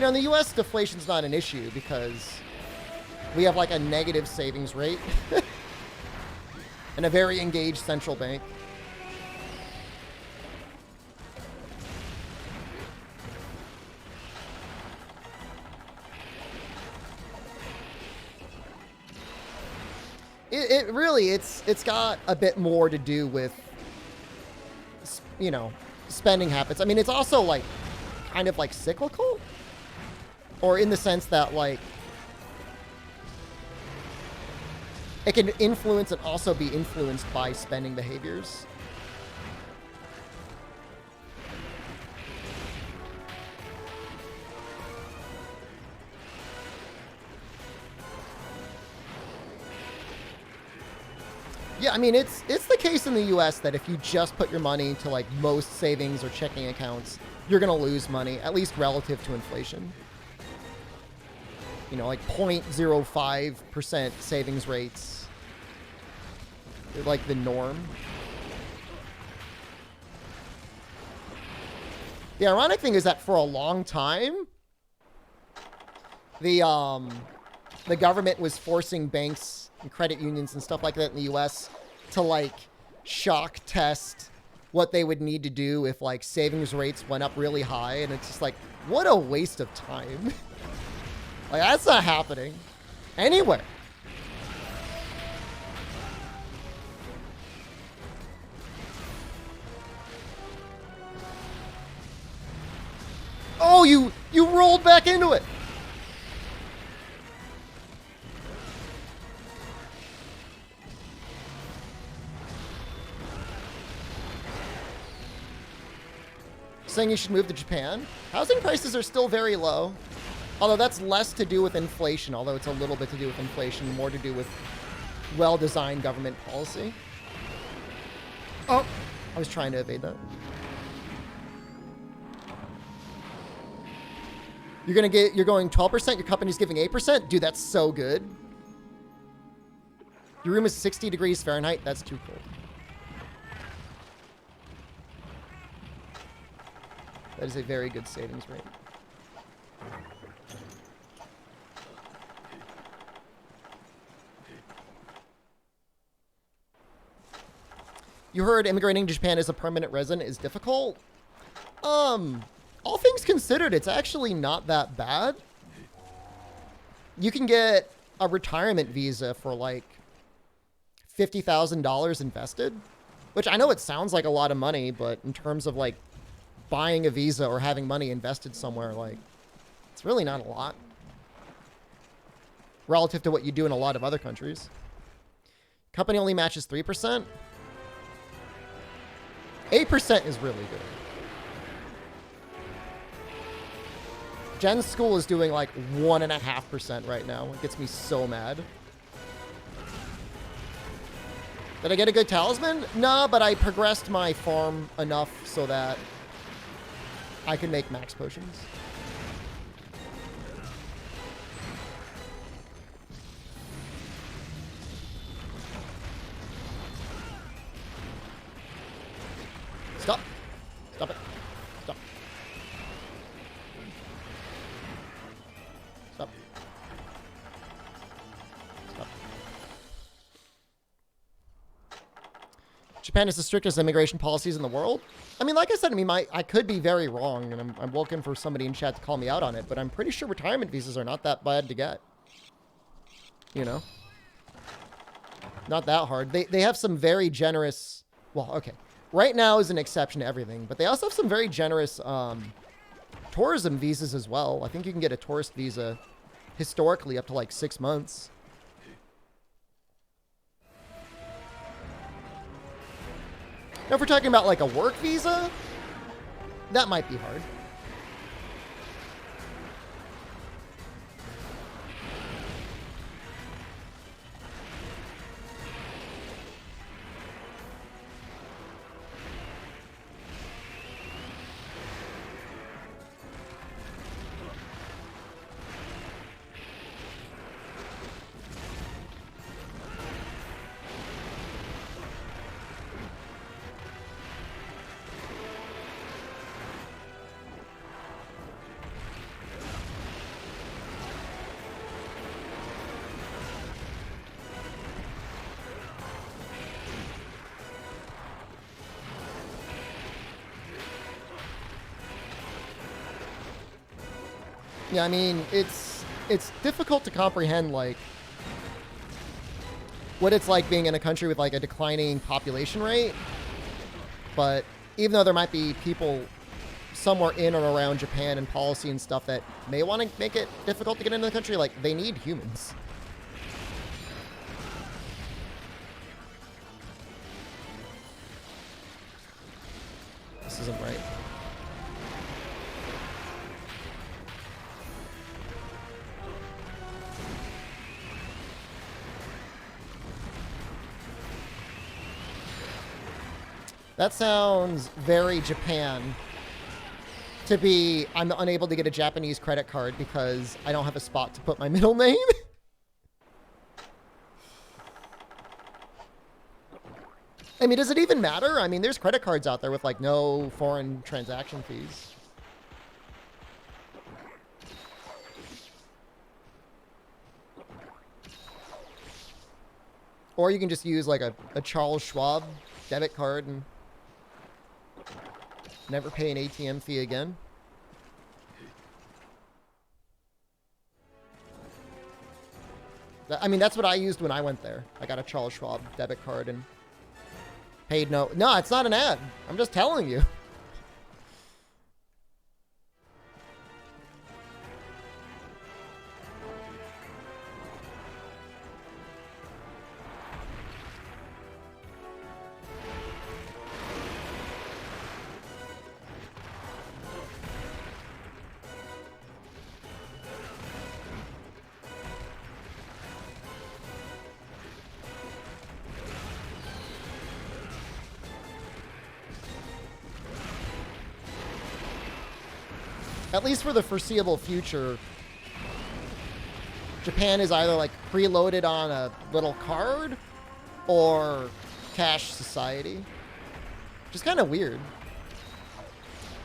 You know, in the US, deflation's not an issue because we have like a negative savings rate and a very engaged central bank. It really, it's got a bit more to do with, you know, spending habits. I mean, it's also like kind of like cyclical, or in the sense that like it can influence and also be influenced by spending behaviors. Yeah, I mean, it's the case in the US that if you just put your money into like most savings or checking accounts, you're going to lose money, at least relative to inflation. You know, like 0.05% savings rates. They're like the norm. The ironic thing is that for a long time, the government was forcing banks and credit unions and stuff like that in the US to like shock test what they would need to do if like savings rates went up really high. And it's just like, what a waste of time. Like, that's not happening anywhere. Oh, you rolled back into it. Saying you should move to Japan. Housing prices are still very low. Although that's less to do with inflation, although it's a little bit to do with inflation, more to do with well-designed government policy. Oh, I was trying to evade that. You're going 12%, your company's giving 8%? Dude, that's so good. Your room is 60 degrees Fahrenheit, that's too cold. That is a very good savings rate. You heard immigrating to Japan as a permanent resident is difficult? All things considered, it's actually not that bad. You can get a retirement visa for like $50,000 invested, which I know it sounds like a lot of money, but in terms of like buying a visa or having money invested somewhere, like, it's really not a lot relative to what you do in a lot of other countries. Company only matches 3%. 8% is really good. Jen's school is doing like 1.5% right now. It gets me so mad. Did I get a good talisman? No, but I progressed my farm enough so that I can make max potions. Stop. Stop it. Stop. Stop. Stop. Japan is the strictest immigration policies in the world. I mean, like I said, I could be very wrong, and I'm looking for somebody in chat to call me out on it, but I'm pretty sure retirement visas are not that bad to get. You know? Not that hard. They have some very generous... Well, okay. Right now is an exception to everything, but they also have some very generous tourism visas as well. I think you can get a tourist visa historically up to like 6 months. Now, if we're talking about like a work visa, that might be hard. Yeah, I mean, it's difficult to comprehend, like, what it's like being in a country with, like, a declining population rate. But even though there might be people somewhere in or around Japan and policy and stuff that may want to make it difficult to get into the country, like, they need humans. This isn't right. That sounds very Japan. To be, I'm unable to get a Japanese credit card because I don't have a spot to put my middle name. I mean, does it even matter? I mean, there's credit cards out there with, like, no foreign transaction fees. Or you can just use, like, a Charles Schwab debit card and never pay an ATM fee again. I mean, that's what I used when I went there. I got a Charles Schwab debit card and paid no... No, it's not an ad. I'm just telling you. At least for the foreseeable future, Japan is either, like, preloaded on a little card or cash society. Which is kind of weird.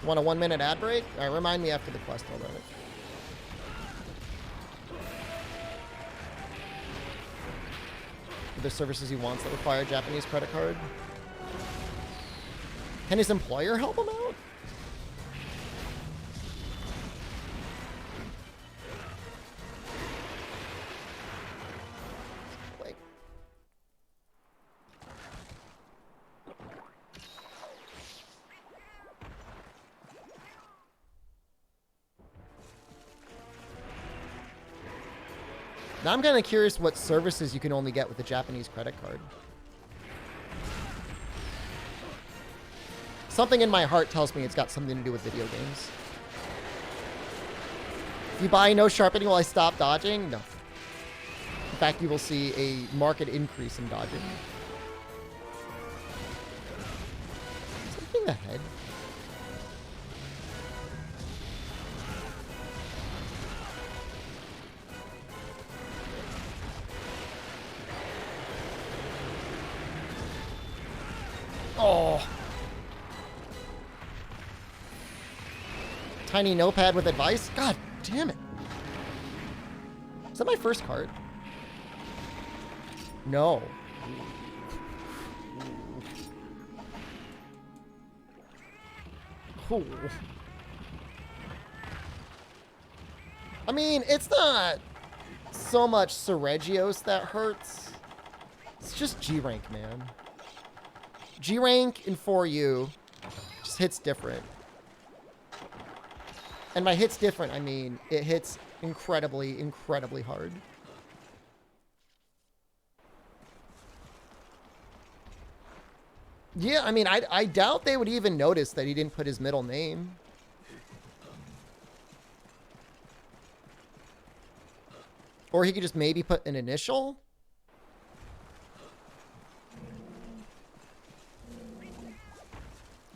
Want a 1-minute ad break? All right, remind me after the quest. Hold on. Are there services he wants that require a Japanese credit card? Can his employer help him out? Now I'm kind of curious what services you can only get with a Japanese credit card. Something in my heart tells me it's got something to do with video games. If you buy no sharpening while I stop dodging, no. In fact, you will see a marked increase in dodging. Something ahead. Oh. Tiny notepad with advice? God damn it. Is that my first card? No. Ooh. I mean, it's not so much Seregios that hurts. It's just G rank, man. G rank in 4U just hits different. And by hits different, I mean it hits incredibly, incredibly hard. Yeah, I mean, I doubt they would even notice that he didn't put his middle name. Or he could just maybe put an initial.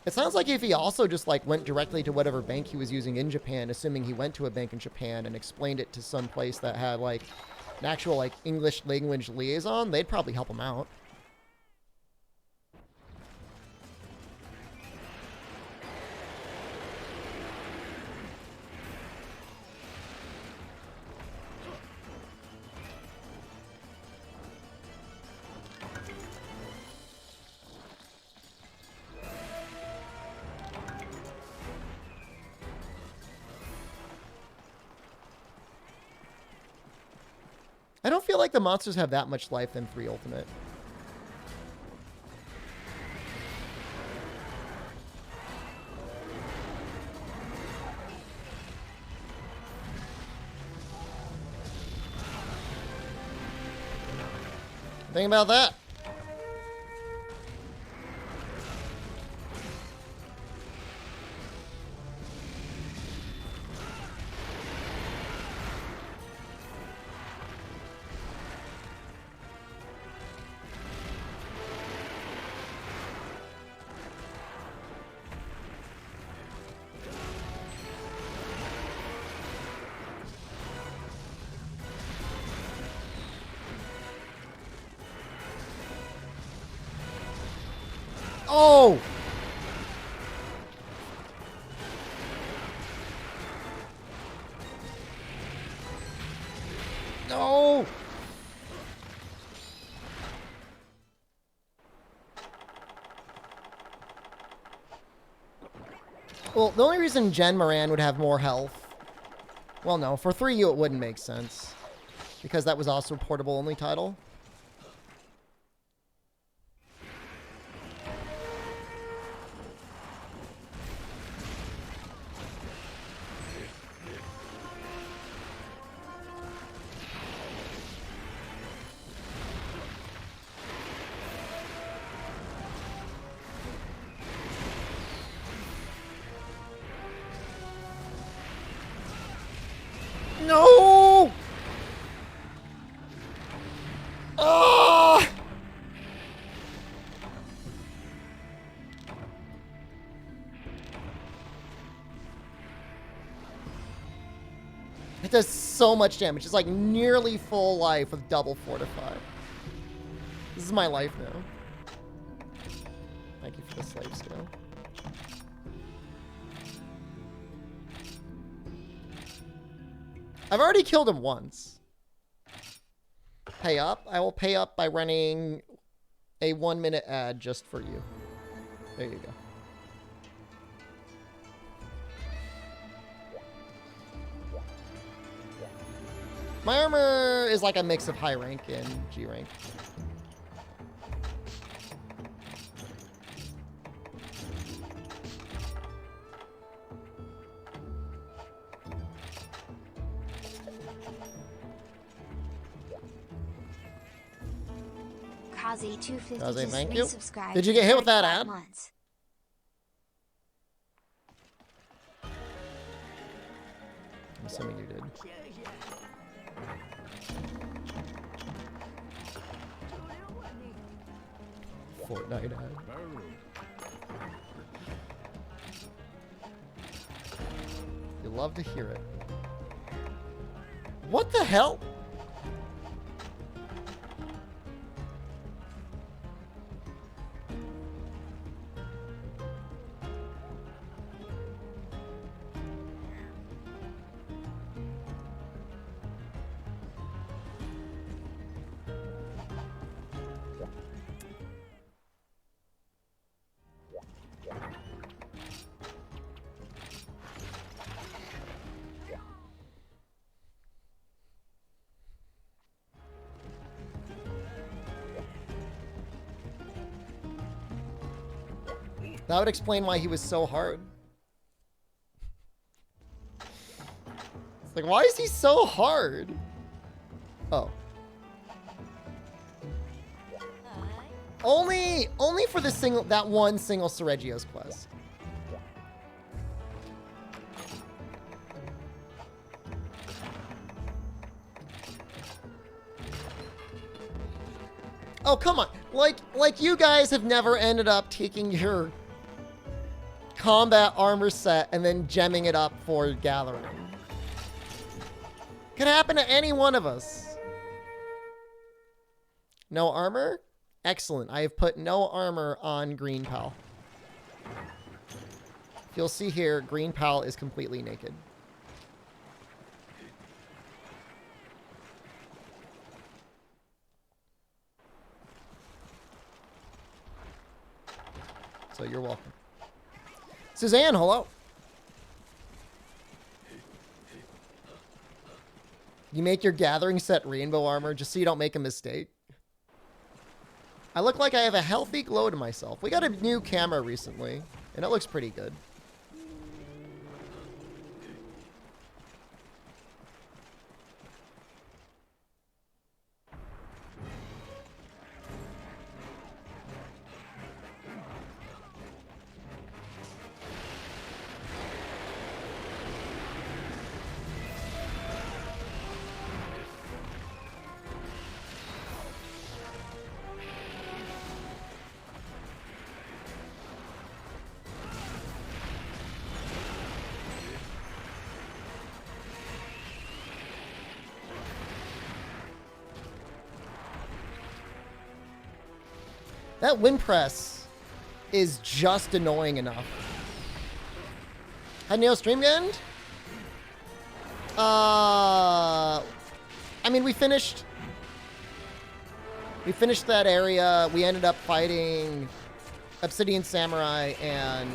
It sounds like if he also just, like, went directly to whatever bank he was using in Japan, assuming he went to a bank in Japan and explained it to some place that had, like, an actual, like, English language liaison, they'd probably help him out. don't feel like the monsters have that much life than 3 Ultimate. Think about that. Oh! No! Well, the only reason Jen Moran would have more health... Well, no. For 3U, it wouldn't make sense. Because that was also a portable-only title. No! Ah! It does so much damage. It's like nearly full life with double fortify. This is my life now. Thank you for the slave skill. I've already killed him once. Pay up? I will pay up by running a 1-minute ad just for you. There you go. My armor is like a mix of high rank and G rank. Kazi 250 Kazi, just thank you. resubscribed Did you get hit with that 35 ad? months. I'm assuming you did. Fortnite ad. You love to hear it. What the hell? That would explain why he was so hard. It's like, why is he so hard? Oh. Only for that one single Sergio's quest. Oh, come on. Like you guys have never ended up taking your combat armor set and then gemming it up for gathering. Could happen to any one of us. No armor? Excellent. I have put no armor on Green Pal. You'll see here, Green Pal is completely naked. So you're welcome. Suzanne, hello. You make your gathering set rainbow armor just so you don't make a mistake. I look like I have a healthy glow to myself. We got a new camera recently, and it looks pretty good. That wind press is just annoying enough. Had Neo stream end? I mean, we finished that area. We ended up fighting Obsidian Samurai and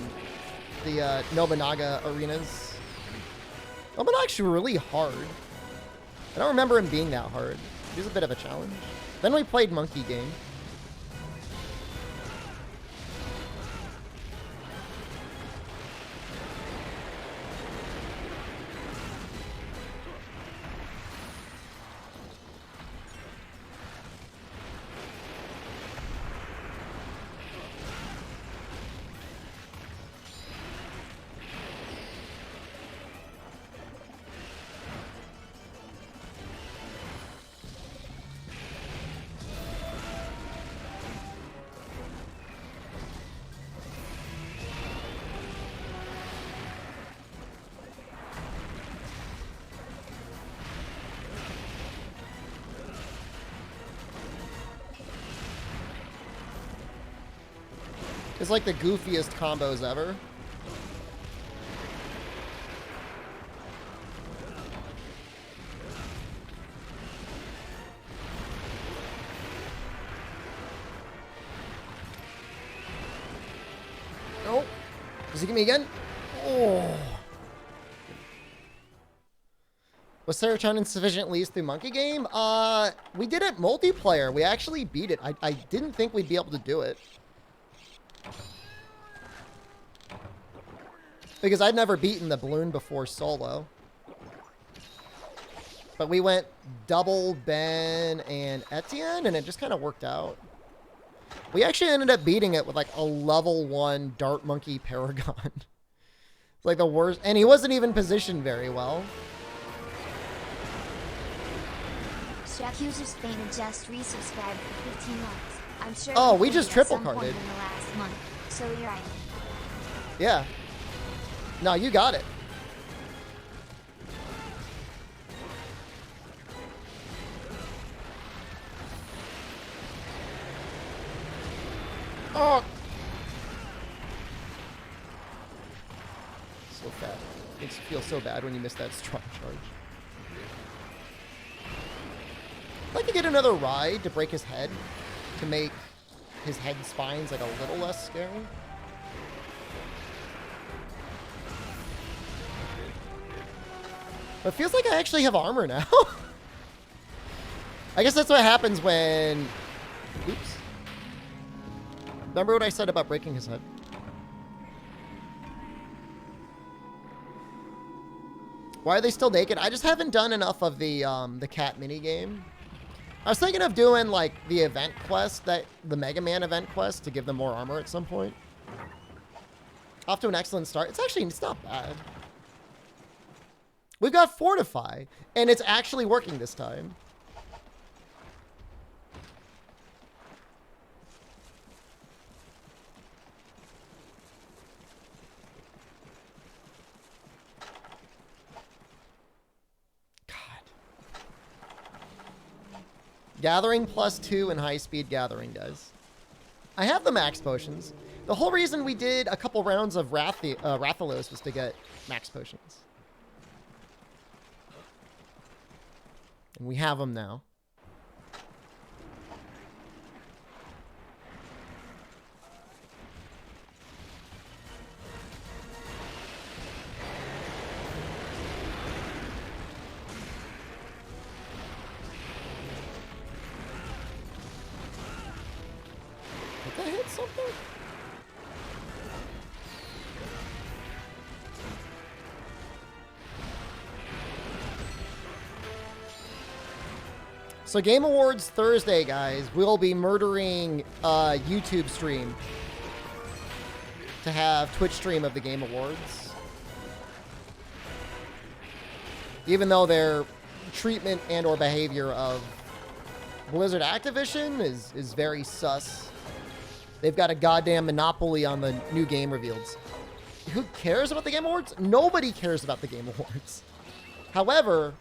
the Nobunaga arenas. Nobunaga's really hard. I don't remember him being that hard. He was a bit of a challenge. Then we played Monkey Game. It's like the goofiest combos ever. Oh, does he get me again? Oh. Was serotonin sufficient least through Monkey Game? We did it multiplayer. We actually beat it. I didn't think we'd be able to do it. Because I'd never beaten the balloon before solo. But we went double Ben and Etienne, and it just kind of worked out. We actually ended up beating it with like a level 1 Dart Monkey Paragon. It's like the worst, and he wasn't even positioned very well. Jack Users Spain and just resubscribed for 15 months. I'm sure. Oh, we just triple carded. In the last month, so you're right. Yeah. No, you got it. Oh. So fat. Makes you feel so bad when you miss that strong charge. I'd like to get another ride to break his head, to make his head spines like a little less scary. But it feels like I actually have armor now. I guess that's what happens when... Oops. Remember what I said about breaking his head? Why are they still naked? I just haven't done enough of the cat minigame. I was thinking of doing, like, the event quest, the Mega Man event quest, to give them more armor at some point. Off to an excellent start. It's not bad. We've got Fortify, and it's actually working this time. God. Gathering +2 and high-speed gathering, guys. I have the max potions. The whole reason we did a couple rounds of Rathalos was to get max potions. And we have them now. Did that hit something? So Game Awards Thursday, guys. We'll be murdering a YouTube stream to have Twitch stream of the Game Awards. Even though their treatment and or behavior of Blizzard Activision is very sus. They've got a goddamn monopoly on the new game reveals. Who cares about the Game Awards? Nobody cares about the Game Awards. However,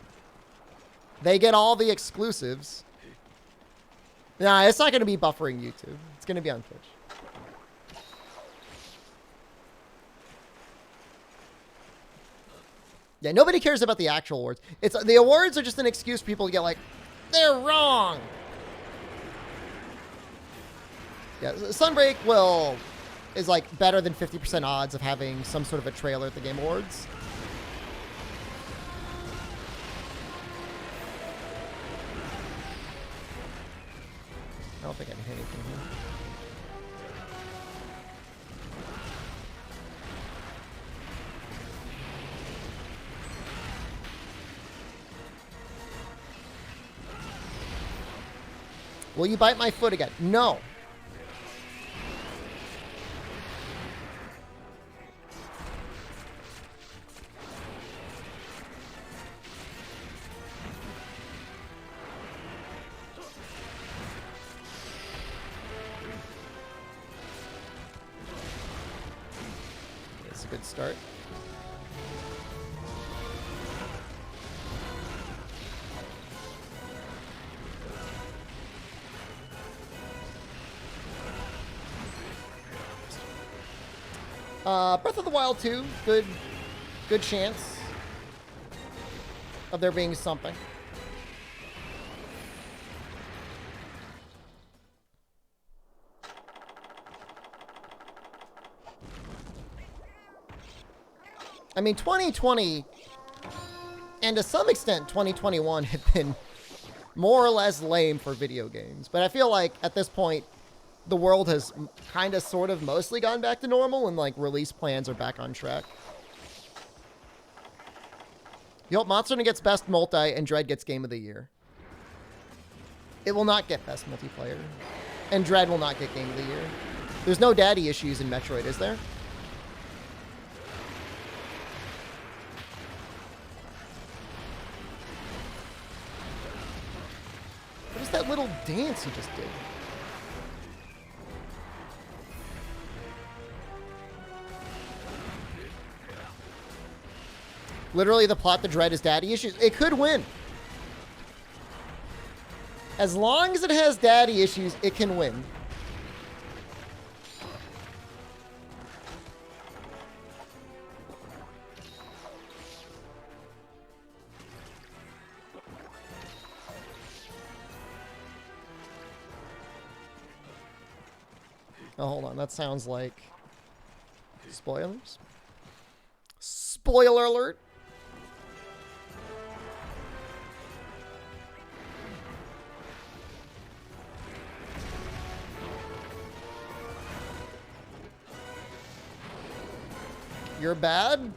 they get all the exclusives. Nah, it's not going to be buffering YouTube. It's going to be on Twitch. Yeah, nobody cares about the actual awards. It's the awards are just an excuse for people to get like, they're wrong. Yeah, Sunbreak is like better than 50% odds of having some sort of a trailer at the Game Awards. I don't think I can hit anything here. Will you bite my foot again? No. That's a good start. Breath of the Wild 2, good chance of there being something. I mean, 2020, and to some extent 2021 have been more or less lame for video games. But I feel like at this point, the world has kind of sort of mostly gone back to normal and like release plans are back on track. You hope Monster Hunter gets best multi and Dread gets game of the year. It will not get best multiplayer. And Dread will not get game of the year. There's no daddy issues in Metroid, is there? What is that little dance he just did? Literally, the plot, the Dread is daddy issues. It could win. As long as it has daddy issues, it can win. Oh, hold on. That sounds like spoilers. Spoiler alert. You're bad?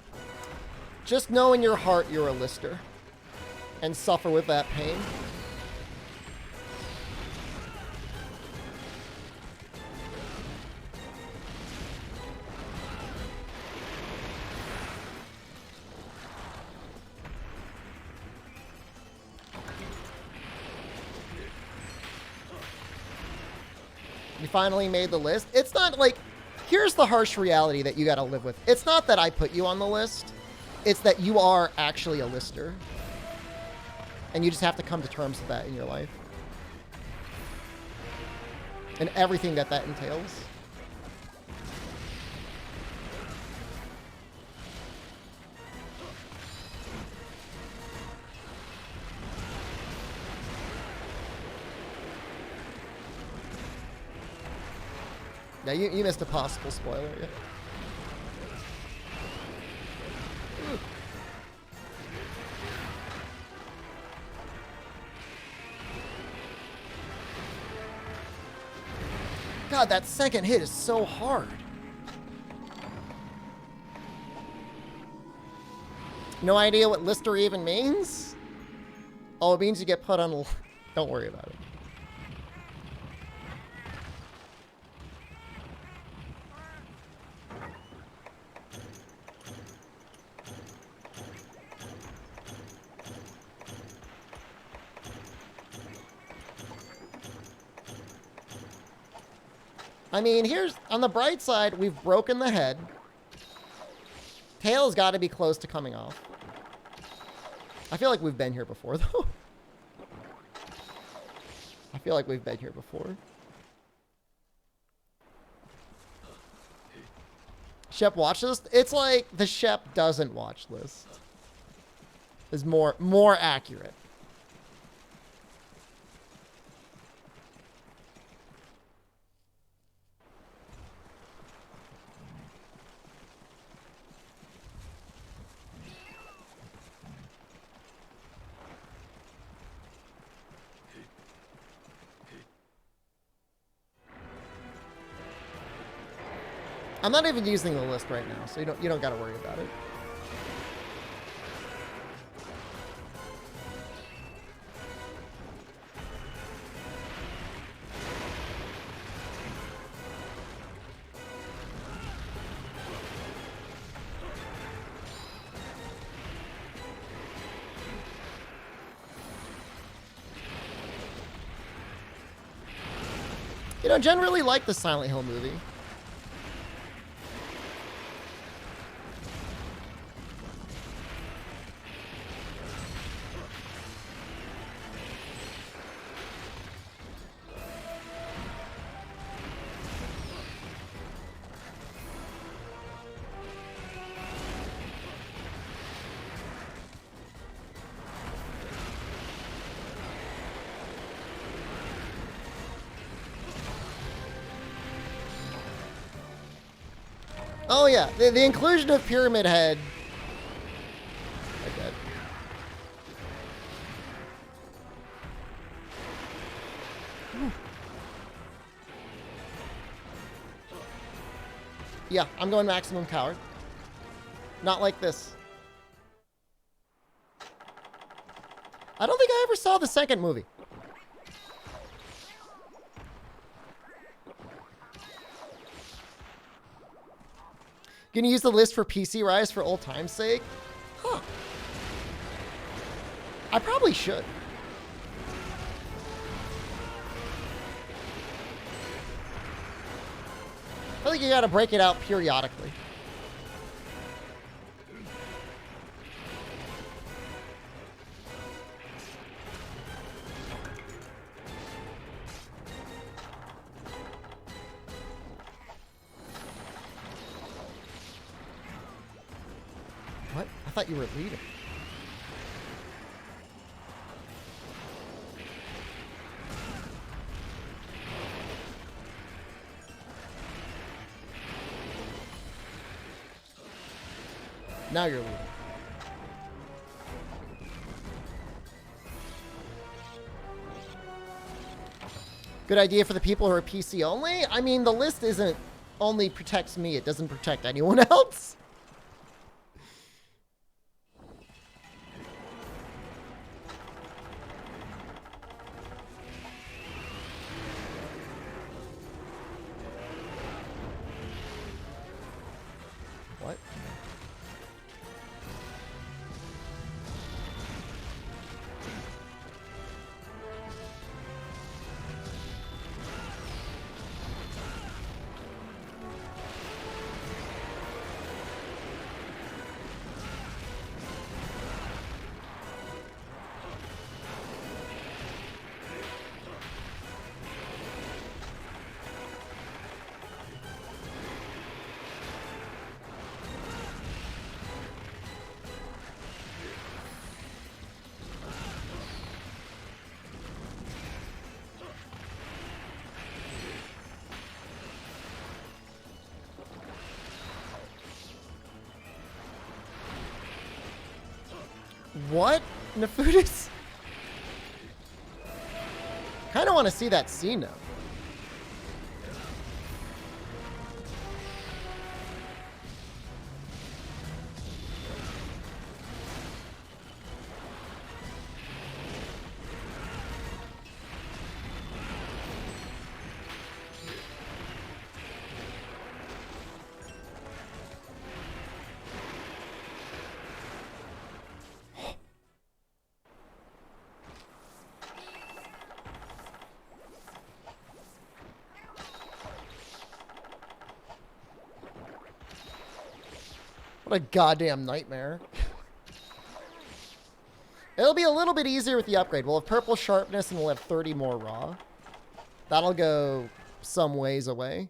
Just know in your heart you're a lister. And suffer with that pain. You finally made the list. It's not like... Here's the harsh reality that you gotta live with. It's not that I put you on the list. It's that you are actually a lister. And you just have to come to terms with that in your life. And everything that that entails. Yeah, you missed a possible spoiler, yeah. God, that second hit is so hard. No idea what Lister even means? Oh, it means you get put on... Don't worry about it. I mean, here's... On the bright side, we've broken the head. Tail's got to be close to coming off. I feel like we've been here before, though. I feel like we've been here before. Shep watch list? It's like the Shep doesn't watch list. Is more accurate. I'm not even using the list right now, so you don't got to worry about it. You know, Jen really liked the Silent Hill movie. Oh yeah, the inclusion of Pyramid Head. Like that. Yeah, I'm going maximum coward. Not like this. I don't think I ever saw the second movie. Gonna use the list for PC Rise for old time's sake? Huh. I probably should. I feel like you gotta break it out periodically. What? I thought you were leading. Now you're leading. Good idea for the people who are PC only? I mean, the list isn't only protects me, it doesn't protect anyone else. What? What? Nefudis? Kind of want to see that scene now. What a goddamn nightmare. It'll be a little bit easier with the upgrade. We'll have purple sharpness and we'll have 30 more raw. That'll go some ways away.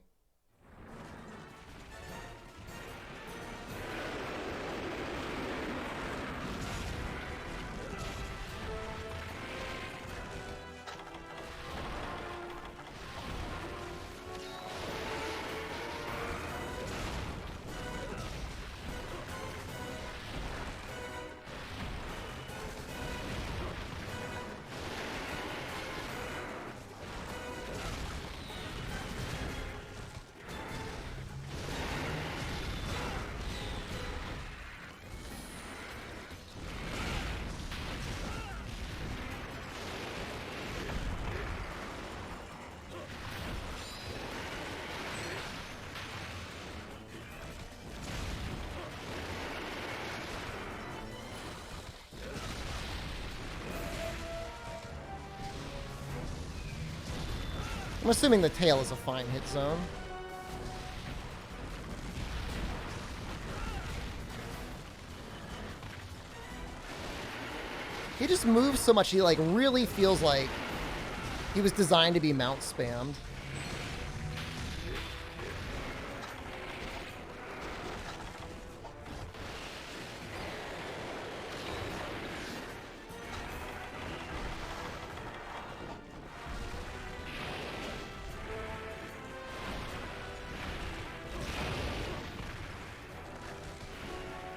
I'm assuming the tail is a fine hit zone. He just moves so much, he like really feels like he was designed to be mount spammed.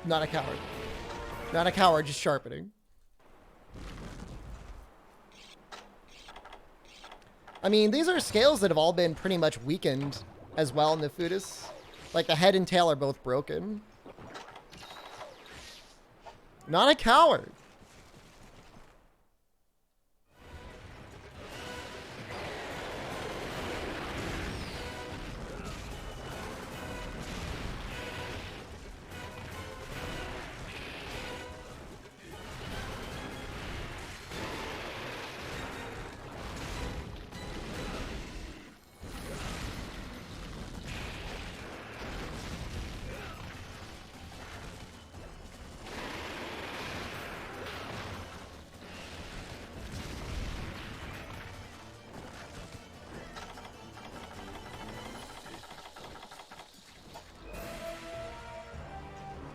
Not a coward. Not a coward, just sharpening. I mean, these are scales that have all been pretty much weakened as well in the Foodus. Like, the head and tail are both broken. Not a coward.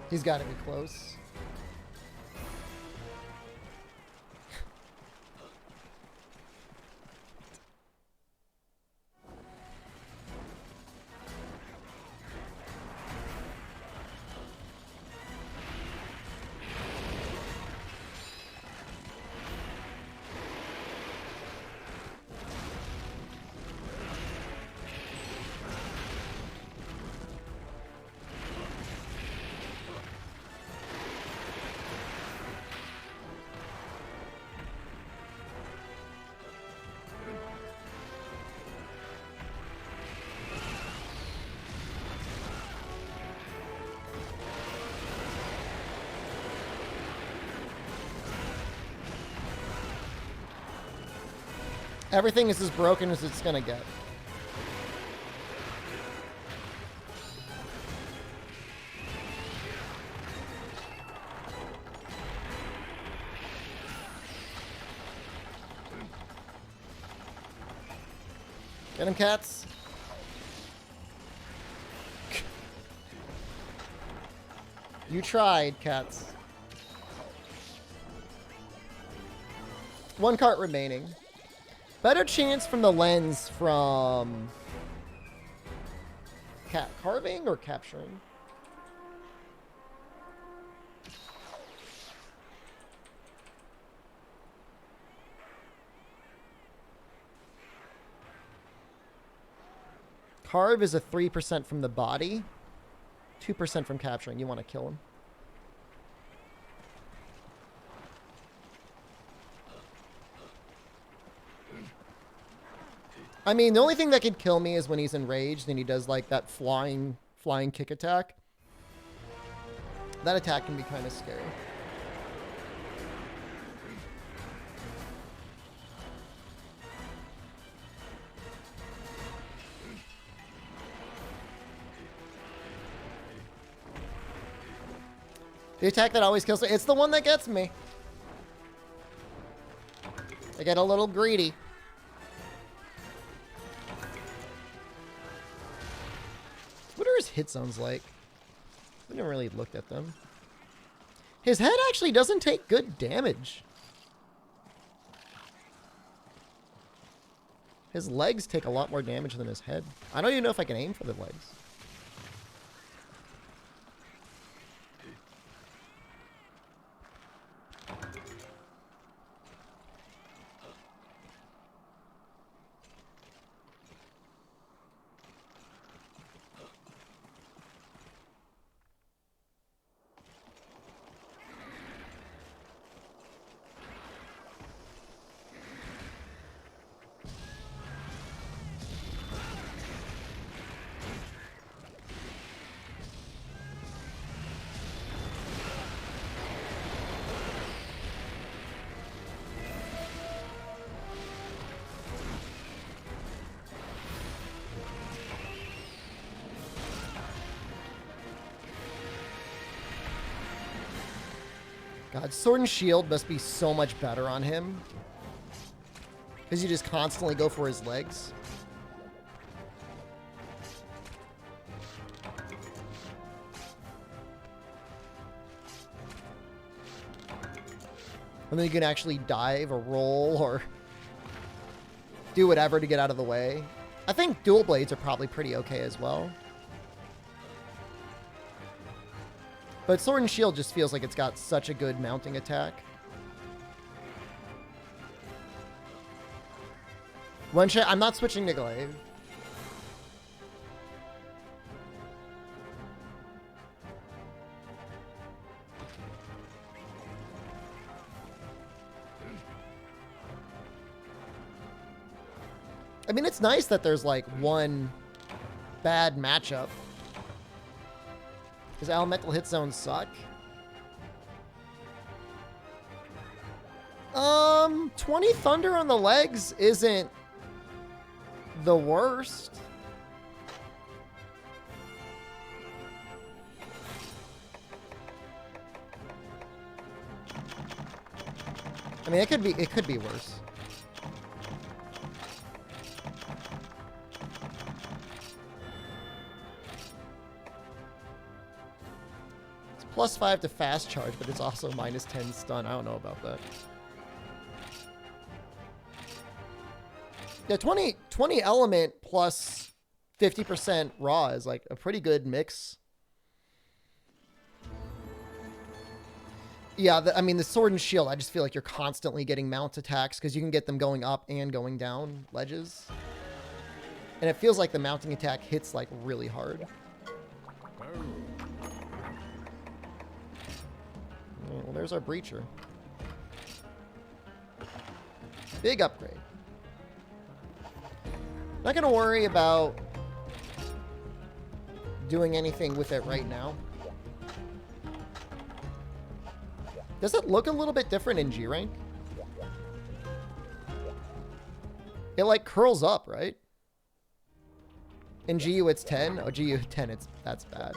He's got to be close. Everything is as broken as it's gonna get. Get him, cats. You tried, cats. One cart remaining. Better chance from the lens from carving or capturing? Carve is a 3% from the body, 2% from capturing. You want to kill him. I mean, the only thing that could kill me is when he's enraged and he does like that flying kick attack. That attack can be kind of scary. The attack that always kills me. It's the one that gets me. I get a little greedy. What are his hit zones like? I never really looked at them. His head actually doesn't take good damage. His legs take a lot more damage than his head. I don't even know if I can aim for the legs. God, Sword and Shield must be so much better on him. Because you just constantly go for his legs. And then you can actually dive or roll or do whatever to get out of the way. I think dual blades are probably pretty okay as well. But Sword and Shield just feels like it's got such a good mounting attack. One shot. I'm not switching to Glaive. I mean, it's nice that there's like one bad matchup. Because elemental hit zones suck. 20 thunder on the legs isn't the worst. I mean, it could be worse. +5 to fast charge, but it's also -10 stun. I don't know about that. Yeah, 20 element plus 50% raw is like a pretty good mix. Yeah, I mean, the Sword and Shield, I just feel like you're constantly getting mount attacks because you can get them going up and going down ledges. And it feels like the mounting attack hits like really hard. Well, there's our breacher. Big upgrade. Not gonna worry about doing anything with it right now. Does it look a little bit different in G rank? It like curls up, right? In GU it's 10. Oh, GU 10, that's bad.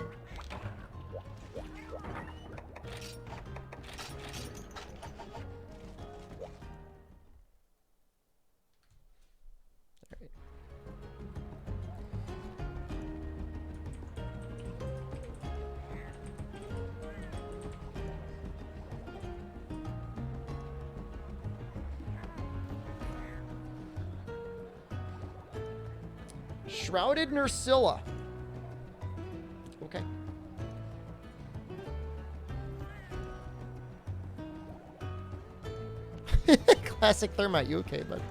Shrouded Nursilla. Okay. Classic Thermite. You okay, bud?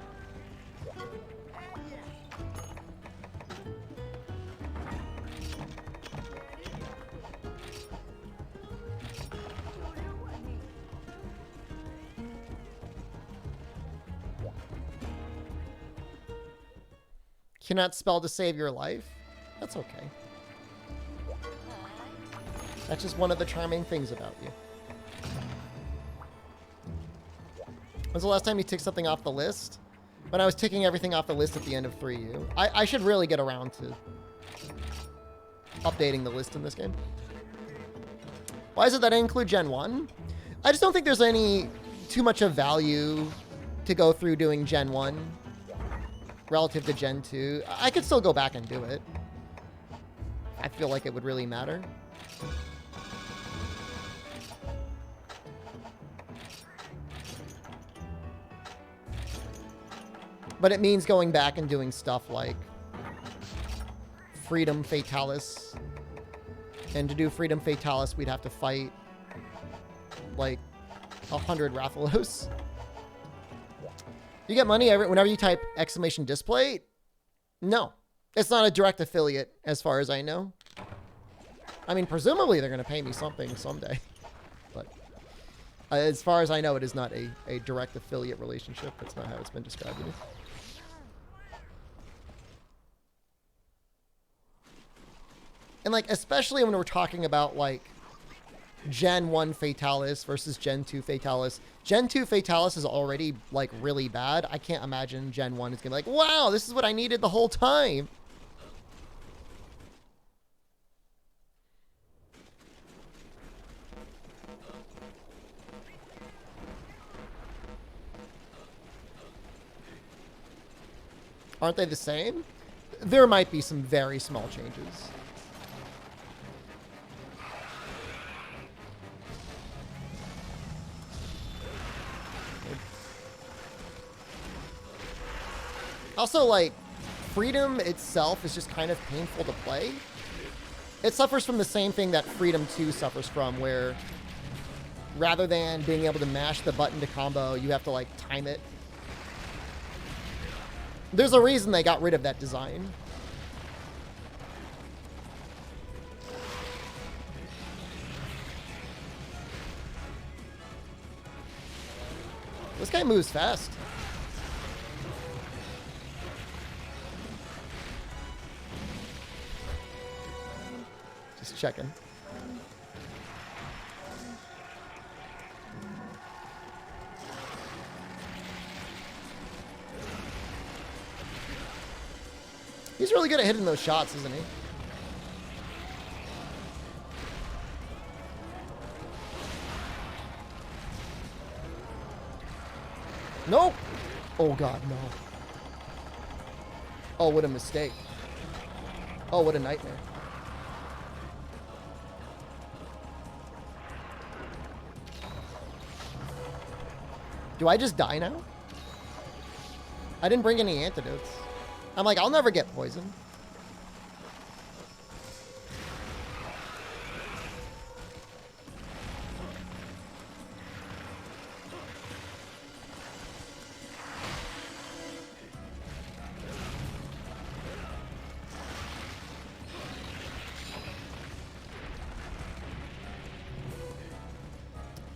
Cannot spell to save your life? That's okay. That's just one of the charming things about you. When's the last time you ticked something off the list? When I was ticking everything off the list at the end of 3U. I should really get around to updating the list in this game. Why is it that I include Gen 1? I just don't think there's any too much of value to go through doing Gen 1 relative to Gen 2. I could still go back and do it. I feel like it would really matter. But it means going back and doing stuff like Freedom Fatalis. And to do Freedom Fatalis, we'd have to fight like 100 Rathalos. You get money whenever you type exclamation display? No. It's not a direct affiliate as far as I know. I mean, presumably they're going to pay me something someday. But as far as I know, it is not a direct affiliate relationship. That's not how it's been described to me. And like, especially when we're talking about like Gen 1 Fatalis versus Gen 2 Fatalis. Gen 2 Fatalis is already like really bad. I can't imagine Gen 1 is going to be like, wow, this is what I needed the whole time. Aren't they the same? There might be some very small changes. Also, like, Freedom itself is just kind of painful to play. It suffers from the same thing that Freedom 2 suffers from, where rather than being able to mash the button to combo, you have to, like, time it. There's a reason they got rid of that design. This guy moves fast. Just checking. He's really good at hitting those shots, isn't he? Nope. Oh, God, no. Oh, what a mistake. Oh, what a nightmare. Do I just die now? I didn't bring any antidotes. I'm like, I'll never get poisoned.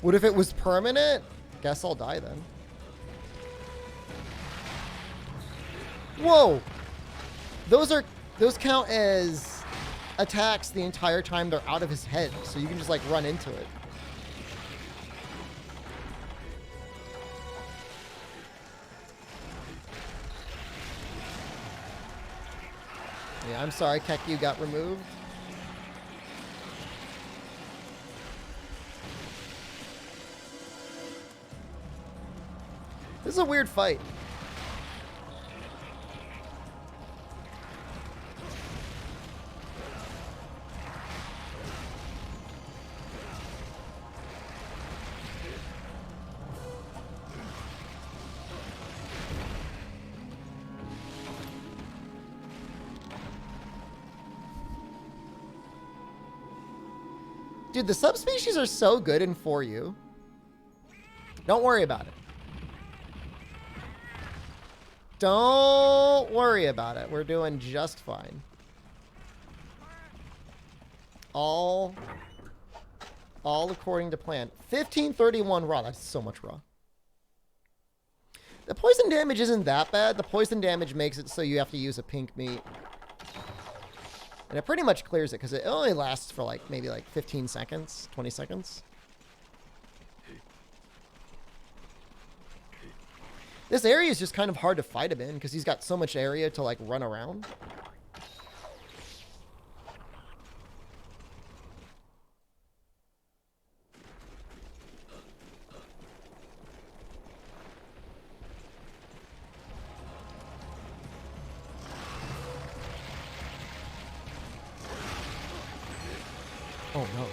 What if it was permanent? Guess I'll die then. Whoa! Those count as attacks the entire time they're out of his head, so you can just like run into it. Yeah, I'm sorry, Kekyu got removed. This is a weird fight. Dude, the subspecies are so good in 4U. Don't worry about it. Don't worry about it. We're doing just fine. All according to plan. 1531 raw. That's so much raw. The poison damage isn't that bad. The poison damage makes it so you have to use a pink meat. And it pretty much clears it because it only lasts for like maybe like 15 seconds, 20 seconds. This area is just kind of hard to fight him in because he's got so much area to like run around. Oh no.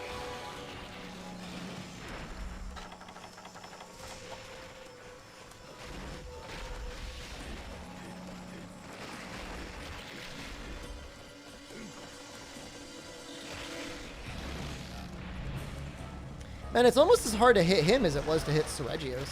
Man, it's almost as hard to hit him as it was to hit Seregios.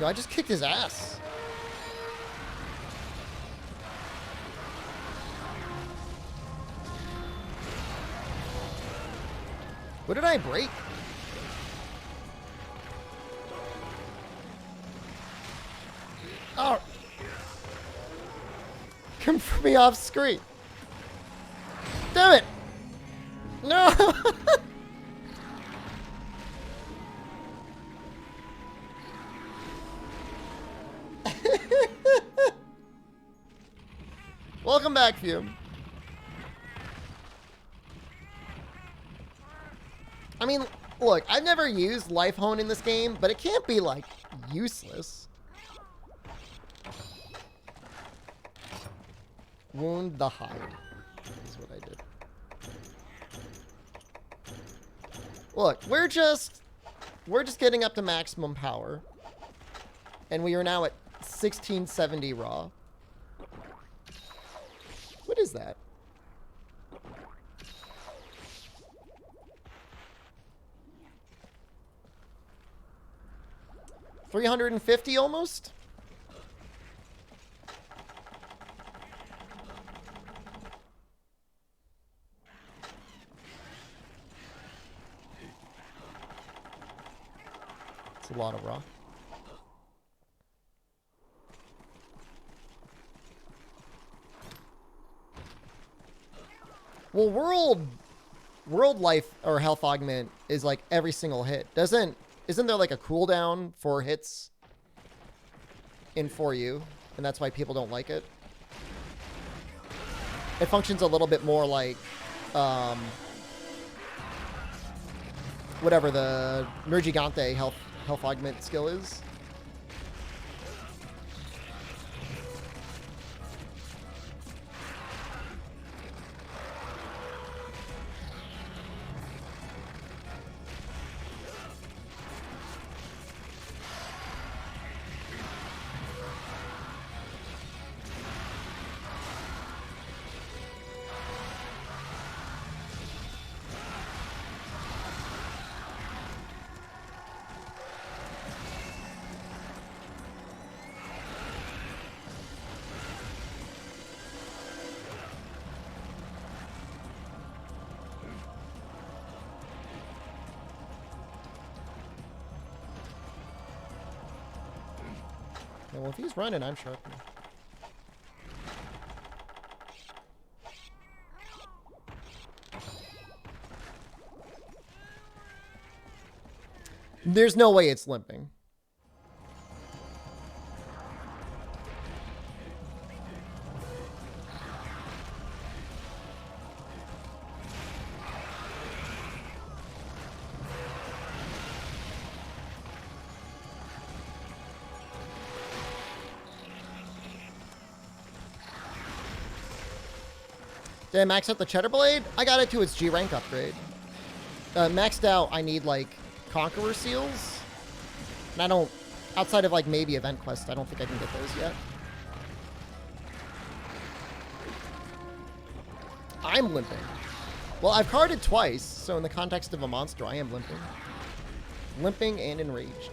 Yo, I just kicked his ass. What did I break? Oh. Come for me off screen. Damn it. No. Welcome back, Fume. I mean, look, I've never used Life Hone in this game, but it can't be, like, useless. Wound the hide. Is what I did. Look, we're just getting up to maximum power. And we are now at 1670 raw. What is that? $350 almost? It's a lot of raw. Well, world life or health augment is like every single hit. Isn't there like a cooldown for hits in 4U? And that's why people don't like it. It functions a little bit more like whatever the Mergigante health augment skill is. Well, if he's running, I'm sharpening. There's no way it's limping. Did I max out the Cheddar Blade? I got it to its G rank upgrade. Maxed out, I need like Conqueror Seals. And I don't, outside of like maybe Event Quest, I don't think I can get those yet. I'm limping. Well, I've carded twice, so in the context of a monster, I am limping. Limping and enraged.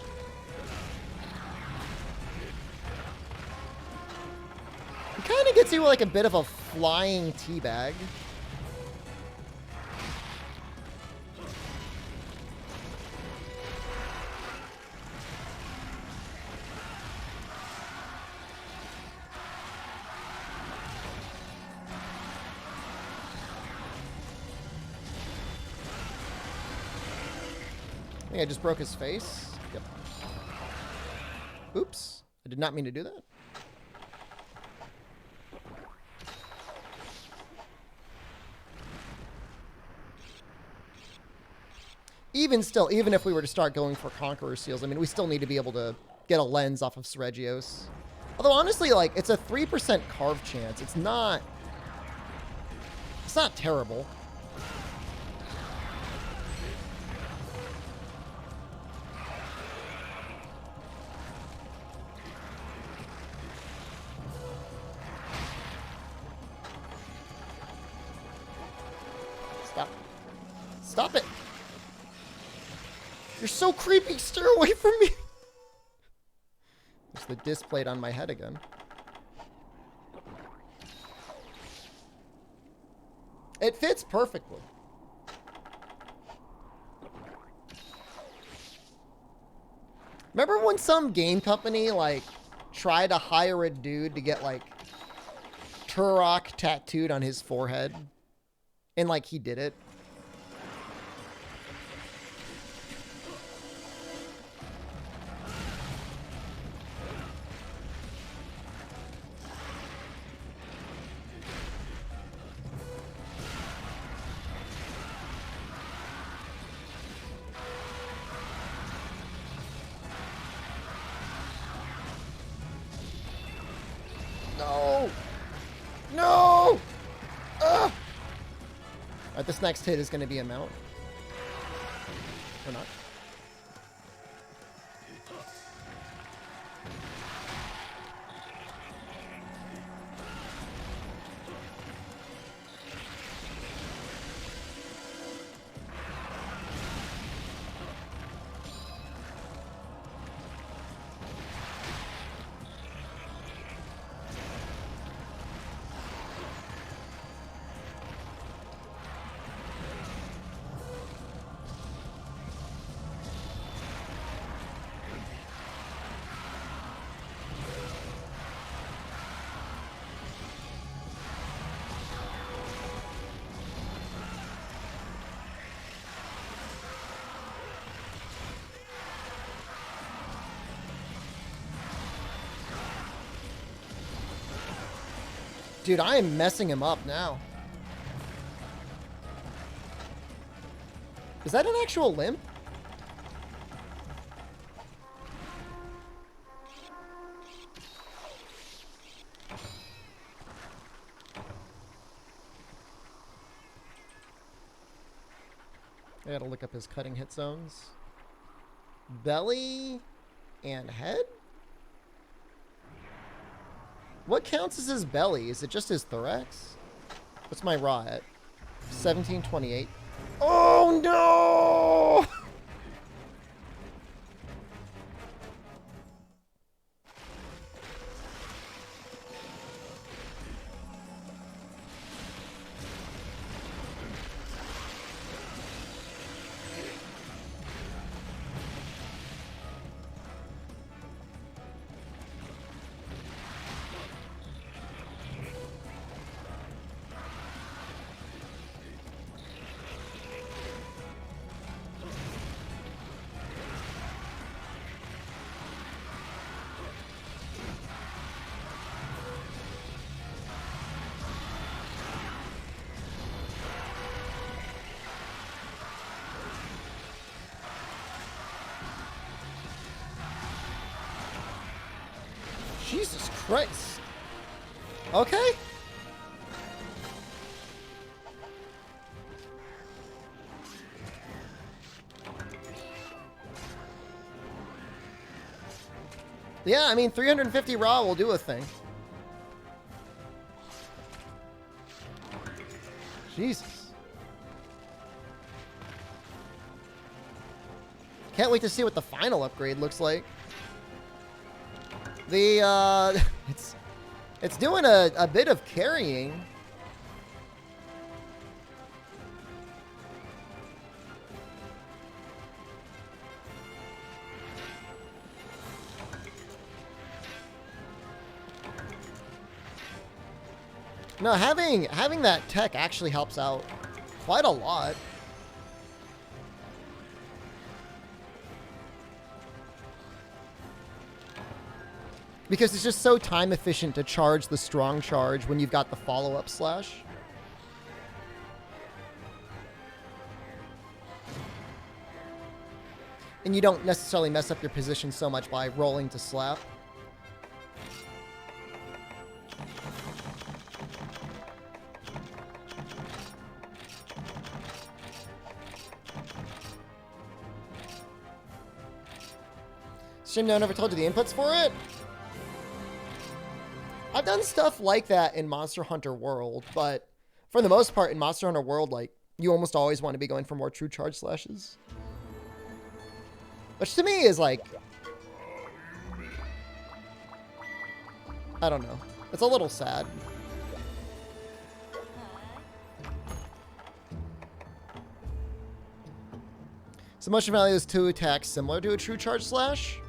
kind of gets you like a bit of a flying teabag. I think I just broke his face. Yep. Oops. I did not mean to do that. Even still, even if we were to start going for Conqueror Seals, I mean, we still need to be able to get a lens off of Seregios. Although, honestly, like, it's a 3% carve chance. It's not terrible. Stop. Stop it. You're so creepy. Steer away from me. There's the disc plate on my head again. It fits perfectly. Remember when some game company, like, tried to hire a dude to get, like, Turok tattooed on his forehead? And, like, he did it? No! No! Ugh! Alright, this next hit is going to be a mount. Or not. Dude, I am messing him up now. Is that an actual limp? I gotta look up his cutting hit zones. Belly and head? What counts as his belly? Is it just his thorax? What's my raw at? 1728. Oh no! Jesus Christ. Okay. Yeah, I mean, 350 raw will do a thing. Jesus. Can't wait to see what the final upgrade looks like. The, It's doing a bit of carrying. No, having that tech actually helps out quite a lot. Because it's just so time efficient to charge the strong charge when you've got the follow-up slash. And you don't necessarily mess up your position so much by rolling to slap. Shame no one ever told you the inputs for it? I've done stuff like that in Monster Hunter World, but for the most part in Monster Hunter World, like, you almost always want to be going for more true charge slashes. Which to me is like, I don't know. It's a little sad. So motion value is 2 attacks similar to a true charge slash?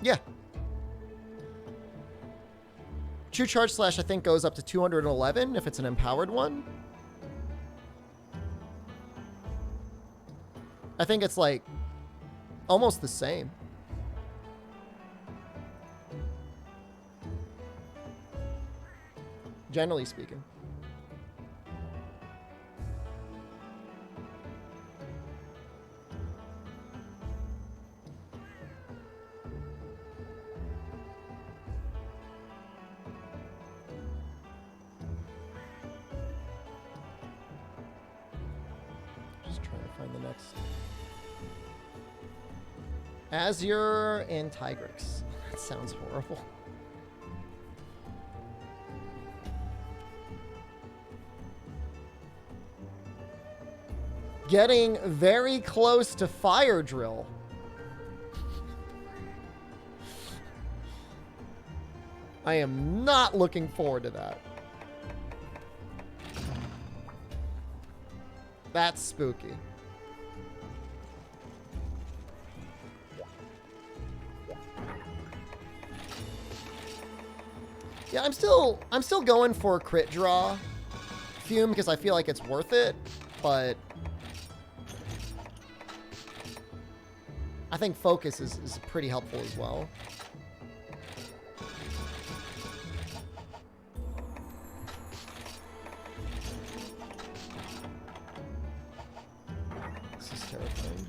Yeah. True charge slash, I think, goes up to 211 if it's an empowered one. I think it's like almost the same. Generally speaking. Azure and Tigrix. That sounds horrible. Getting very close to Fire Drill. I am not looking forward to that. That's spooky. Yeah, I'm still going for crit draw Fume because I feel like it's worth it, but I think focus is pretty helpful as well. This is terrifying.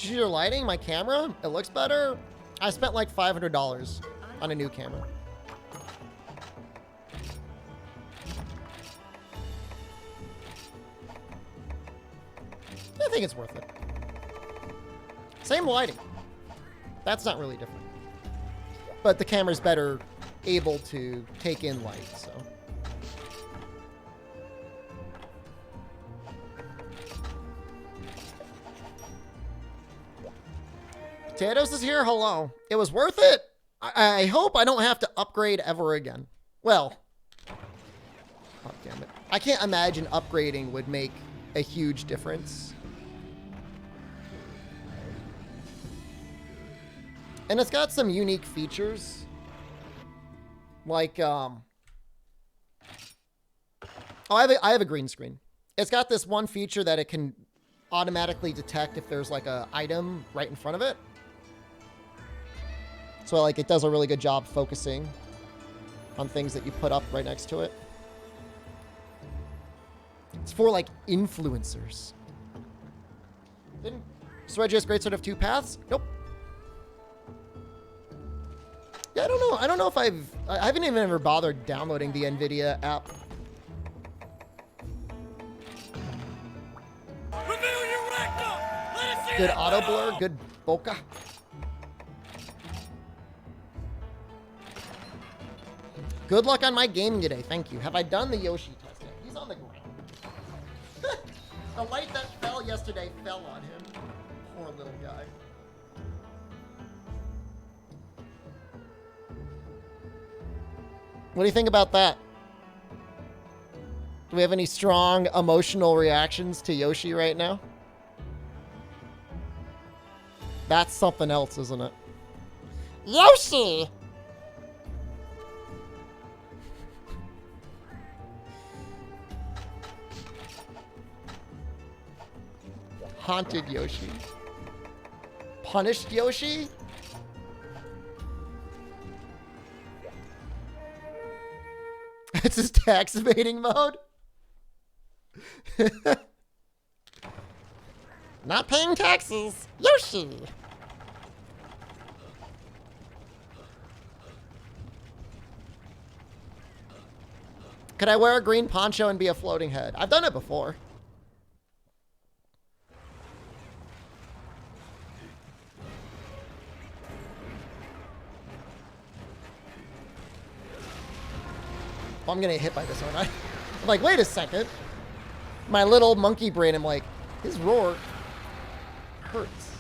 Your lighting, my camera, it looks better. I spent like $500 on a new camera. I think it's worth it. Same lighting. That's not really different. But the camera's better able to take in light, so. Potatoes is here. Hello. It was worth it. I hope I don't have to upgrade ever again. Well, oh, damn it. I can't imagine upgrading would make a huge difference. And it's got some unique features. Like, oh, I have a green screen. It's got this one feature that it can automatically detect if there's like a item right in front of it. So, like, it does a really good job focusing on things that you put up right next to it. It's for, like, influencers. Didn't Swedge Great Sword have 2 paths? Nope. Yeah, I don't know. I don't know if I haven't even ever bothered downloading the NVIDIA app. Reveal your rectum! Good auto blur. Good bokeh. Good luck on my game today. Thank you. Have I done the Yoshi test yet? He's on the ground. The light that fell yesterday fell on him. Poor little guy. What do you think about that? Do we have any strong emotional reactions to Yoshi right now? That's something else, isn't it? Yoshi! Haunted Yoshi. Punished Yoshi? It's his tax evading mode? Not paying taxes. Yoshi! Could I wear a green poncho and be a floating head? I've done it before. Oh, I'm gonna get hit by this, aren't I? I'm like, wait a second. My little monkey brain, I'm like, his roar hurts.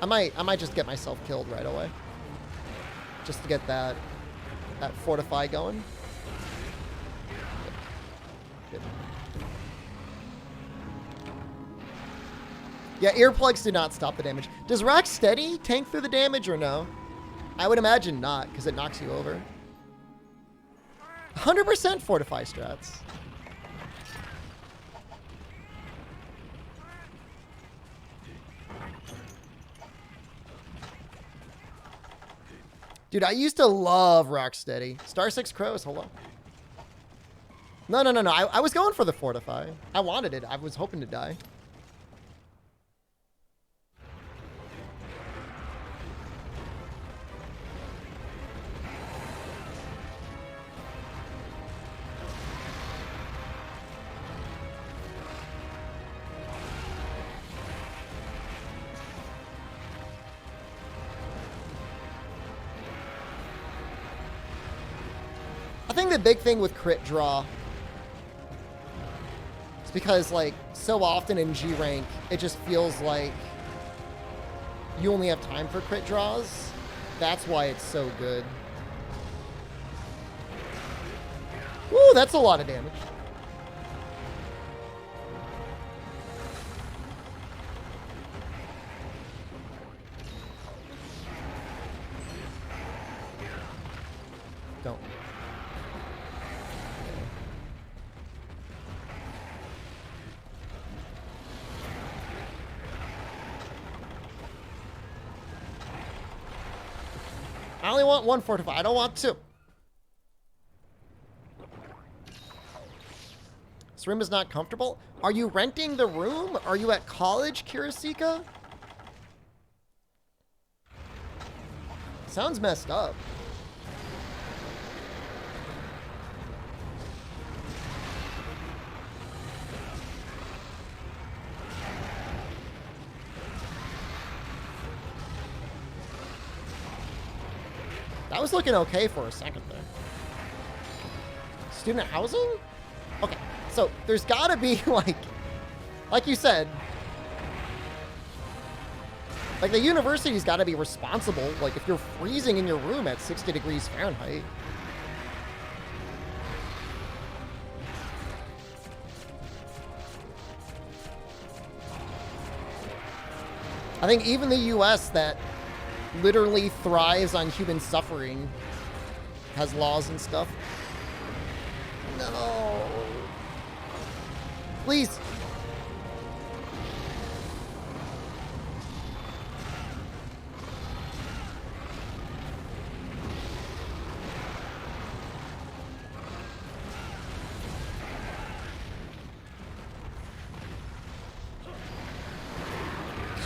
I might just get myself killed right away. Just to get that fortify going. Good. Yeah, earplugs do not stop the damage. Does Rocksteady tank through the damage or no? I would imagine not, because it knocks you over. 100% fortify strats. Dude, I used to love Rocksteady. Star 6 Crows, hello. No. I was going for the fortify. I wanted it. I was hoping to die. I think the big thing with crit draw is because, like, so often in G rank, it just feels like you only have time for crit draws. That's why it's so good. Woo, that's a lot of damage. Don't. I only want one fortify. I don't want two. This room is not comfortable. Are you renting the room? Are you at college, Kirasika? Sounds messed up. That was looking okay for a second there. Student housing? Okay, so there's gotta be like you said, like the university's gotta be responsible. Like if you're freezing in your room at 60 degrees Fahrenheit. I think even the US that literally thrives on human suffering has laws and stuff. No. Please.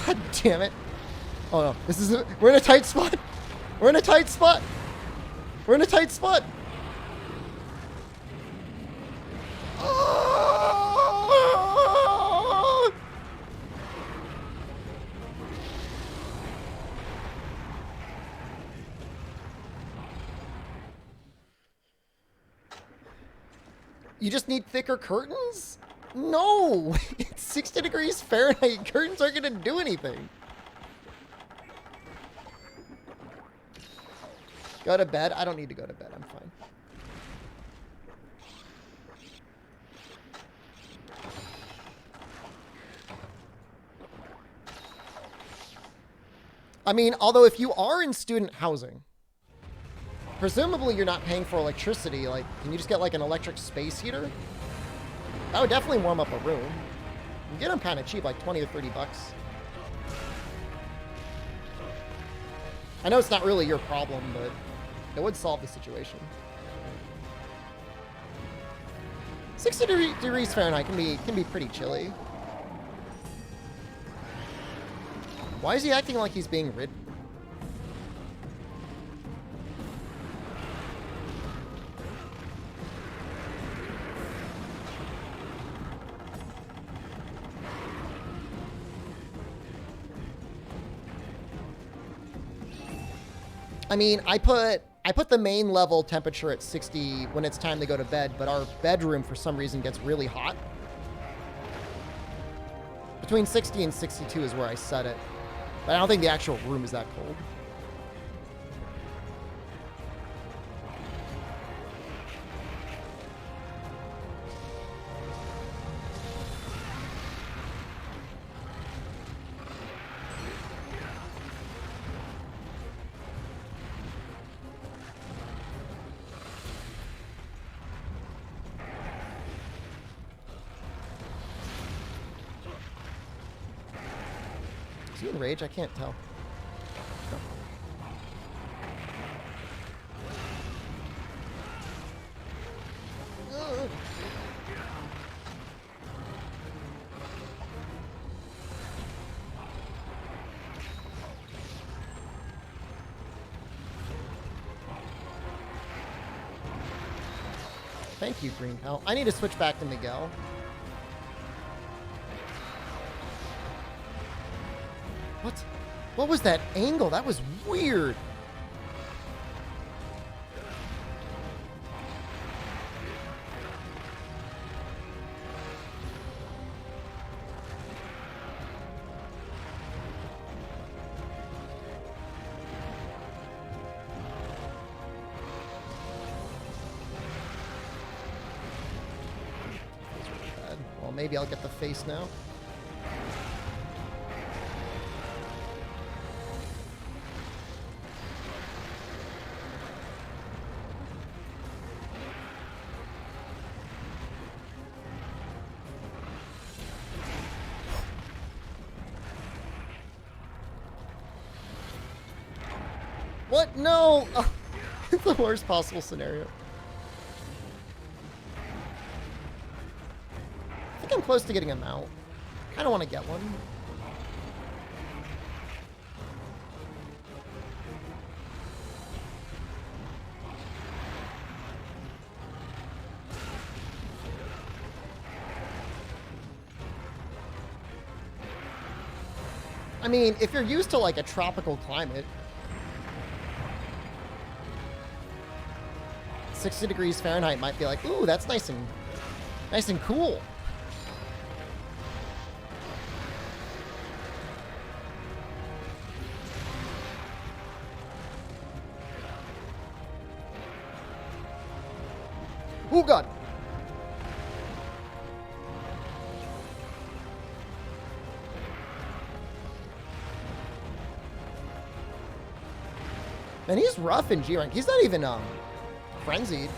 God damn it. Oh no, we're in a tight spot. We're in a tight spot. We're in a tight spot. You just need thicker curtains? No! It's 60 degrees Fahrenheit. Curtains aren't going to do anything. Go to bed? I don't need to go to bed. I'm fine. I mean, although if you are in student housing, presumably you're not paying for electricity. Like, can you just get like an electric space heater? That would definitely warm up a room. You can get them kind of cheap, like 20 or 30 bucks. I know it's not really your problem, but it would solve the situation. 60 degrees Fahrenheit can be pretty chilly. Why is he acting like he's being ridden? I mean, I put the main level temperature at 60 when it's time to go to bed, but our bedroom for some reason gets really hot. Between 60 and 62 is where I set it. But I don't think the actual room is that cold. Is he in rage? I can't tell. No. Thank you, Green Pal. I need to switch back to Miguel. What was that angle? That was weird. Feels really bad. Well, maybe I'll get the face now. What? No! Oh, it's the worst possible scenario. I think I'm close to getting a mount. I don't want to get one. I mean, if you're used to like a tropical climate, 60 degrees Fahrenheit might be like, ooh, that's nice and cool. Oh God. Man, he's rough in G rank. He's not even frenzied.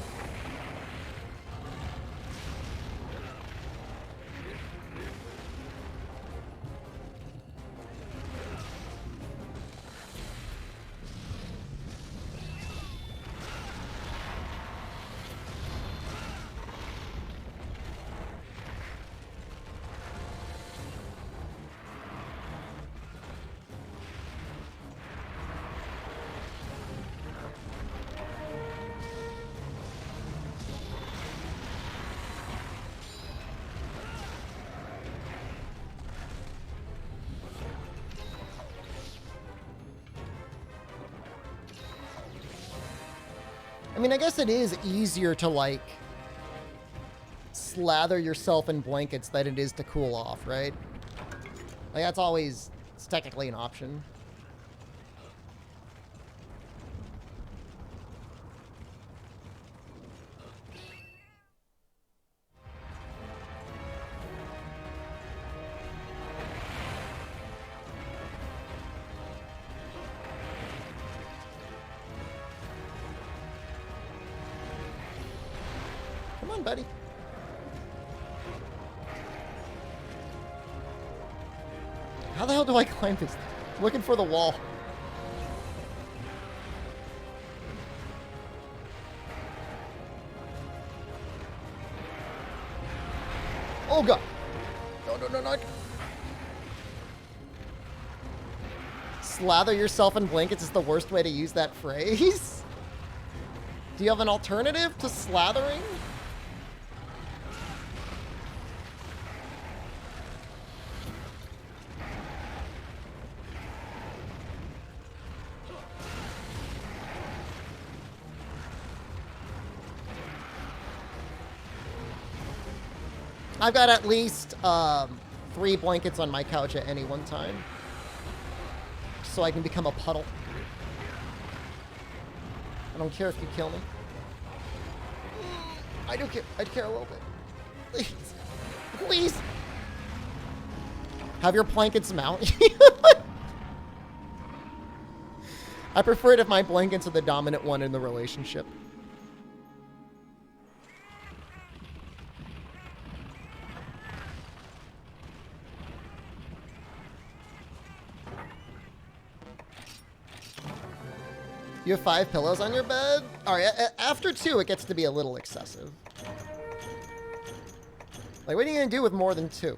I mean, I guess it is easier to, like, slather yourself in blankets than it is to cool off, right? Like, that's always, it's technically an option. Come on, buddy. How the hell do I climb this? Looking for the wall. Oh god. No. Slather yourself in blankets is the worst way to use that phrase. Do you have an alternative to slathering? I've got at least 3 blankets on my couch at any one time, so I can become a puddle. I don't care if you kill me. I do care. I'd care a little bit. Please. Please. Have your blankets mount. I prefer it if my blankets are the dominant one in the relationship. You have 5 pillows on your bed? Alright, after 2, it gets to be a little excessive. Like, what are you going to do with more than 2?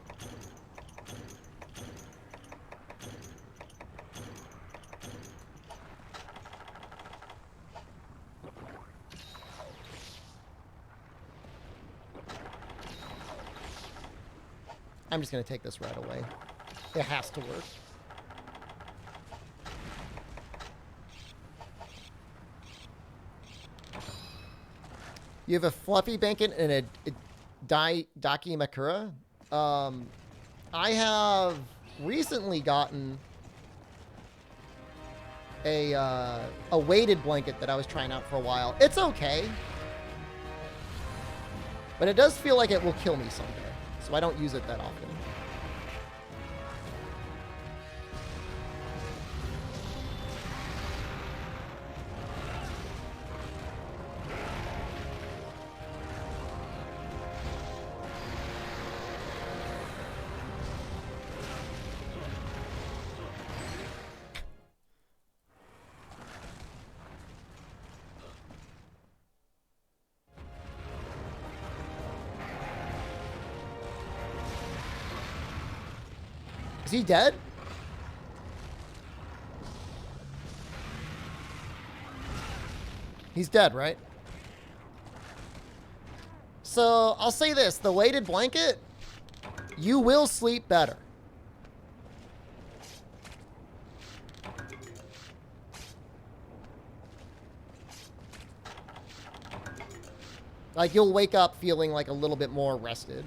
I'm just going to take this right away. It has to work. You have a fluffy blanket and a Dakimakura. I have recently gotten a weighted blanket that I was trying out for a while. It's okay, but it does feel like it will kill me someday, so I don't use it that often. Is he dead? He's dead, right? So, I'll say this. The weighted blanket, you will sleep better. Like, you'll wake up feeling like a little bit more rested.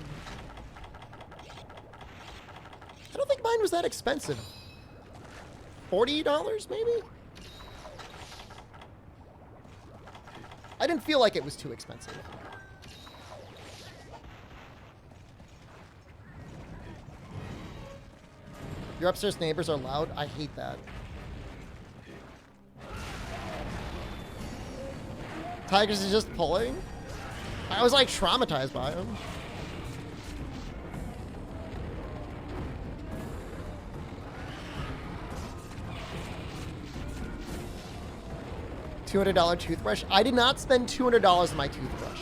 I don't think mine was that expensive. $40 maybe? I didn't feel like it was too expensive. Your upstairs neighbors are loud? I hate that. Tigers is just pulling? I was like traumatized by him. $200 toothbrush? I did not spend $200 on my toothbrush.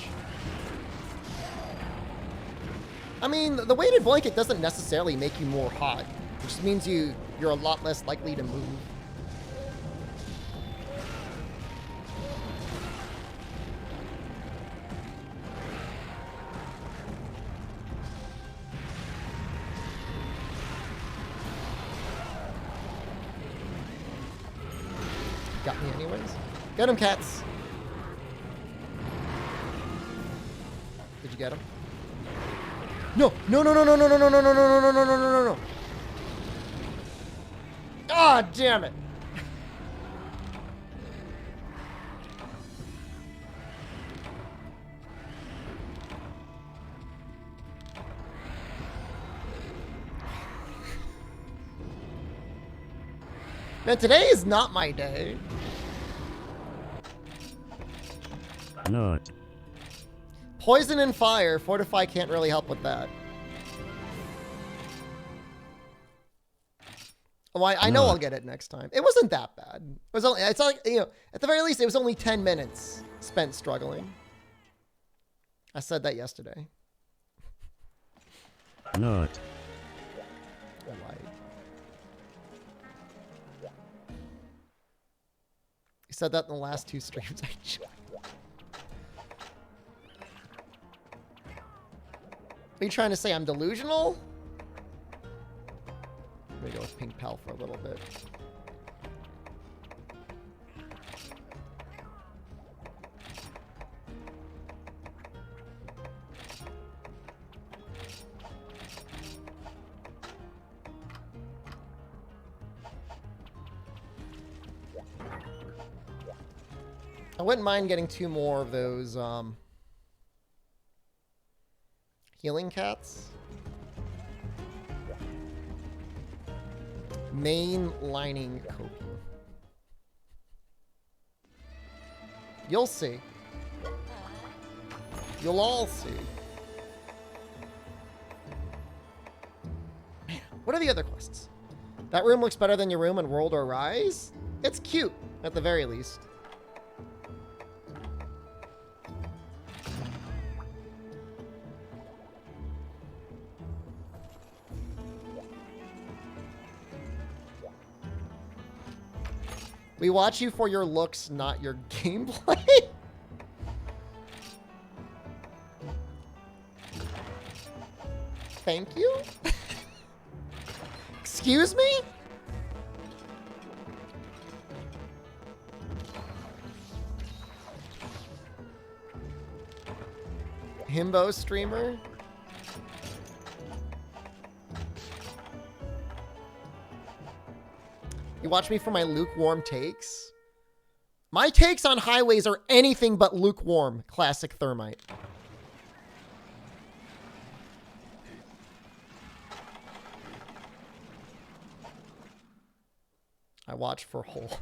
I mean, the weighted blanket doesn't necessarily make you more hot. It just means you're a lot less likely to move. Got me anyways. Get him, cats. Did you get him? No, no, no, no, no, no, no, no, no, no, no, no, no, no, no, no. God damn it. Man, today is not my day. Not. Poison and fire. Fortify can't really help with that. Oh, I know I'll get it next time. It wasn't that bad. It was only, it's like, you know, at the very least, it was only 10 minutes spent struggling. I said that yesterday. Not. I lied. You said that in the last 2 streams. Are you trying to say I'm delusional? I'm gonna go with Pink Pal for a little bit. I wouldn't mind getting 2 more of those healing cats. Mainlining coping. You'll see. You'll all see. Man, what are the other quests? That room looks better than your room in World or Rise? It's cute, at the very least. We watch you for your looks, not your gameplay. Thank you? Excuse me? Himbo streamer? You watch me for my lukewarm takes? My takes on highways are anything but lukewarm. Classic Thermite. I watch for hole.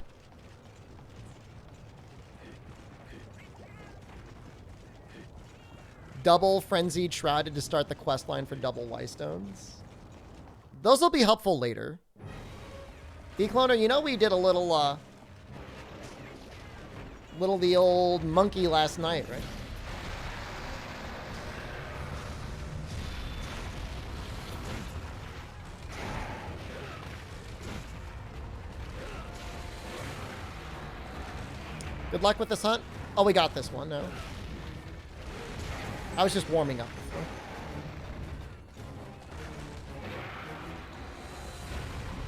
Double Frenzied Shrouded to start the quest line for double Y-Stones. Those will be helpful later. D-Cloner, you know we did a little, the old monkey last night, right? Good luck with this hunt. Oh, we got this one, no. I was just warming up before.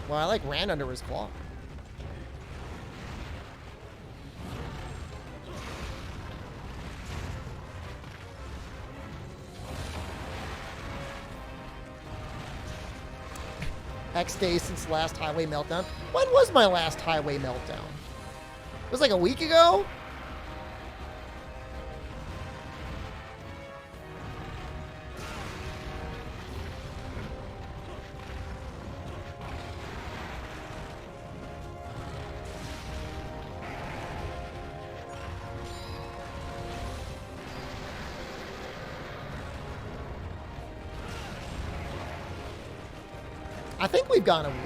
Well, I like ran under his claw. X days since last highway meltdown. When was my last highway meltdown? It was like a week ago? I think we've gone a week.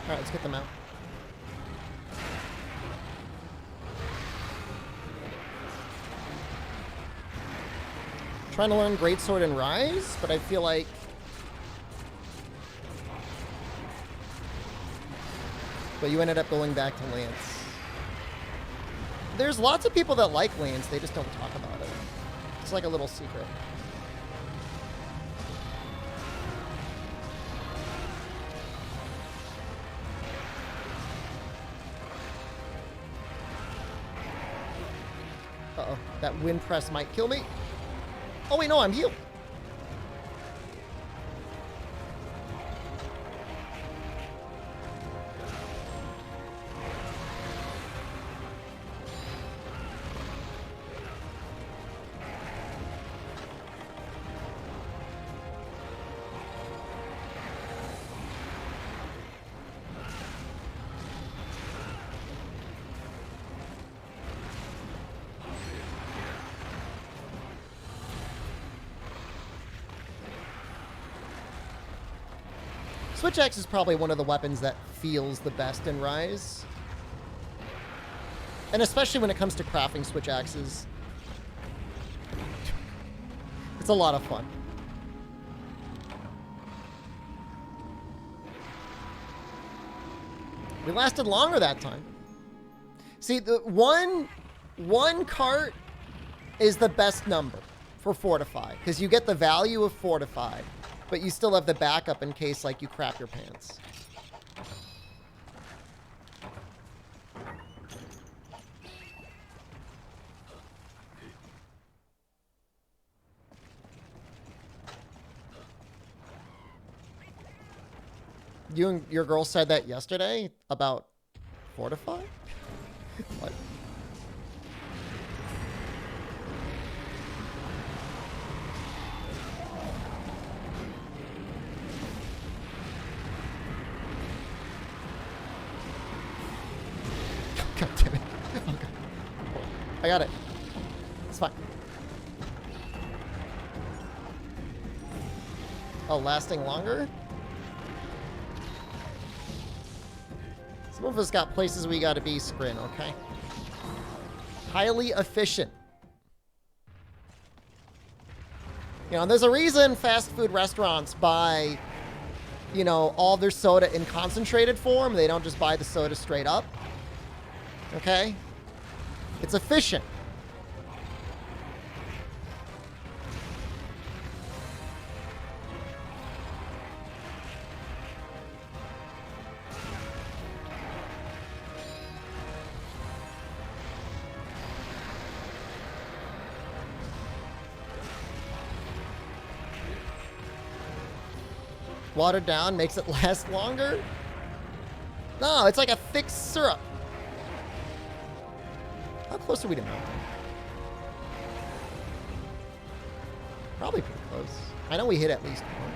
All right, let's get them out. Trying to learn Greatsword and Rise, but I feel like But you ended up going back to Lance. There's lots of people that like Lance. They just don't talk about it. It's like a little secret. Uh-oh. That wind press might kill me. Oh, wait, no, I'm healed. Switch Axe is probably one of the weapons that feels the best in Rise. And especially when it comes to crafting Switch Axes. It's a lot of fun. We lasted longer that time. See, the one cart is the best number for Fortify, because you get the value of Fortify, but you still have the backup in case, like, you crap your pants. You and your girl said that yesterday about Fortify? What? God damn it. Okay. I got it. It's fine. Oh, lasting longer? Some of us got places we gotta be, Scrin, okay? Highly efficient. You know, there's a reason fast food restaurants buy, you know, all their soda in concentrated form. They don't just buy the soda straight up. Okay? It's efficient. Watered down makes it last longer? No, it's like a thick syrup. How close are we to mountain? Probably pretty close. I know we hit at least one.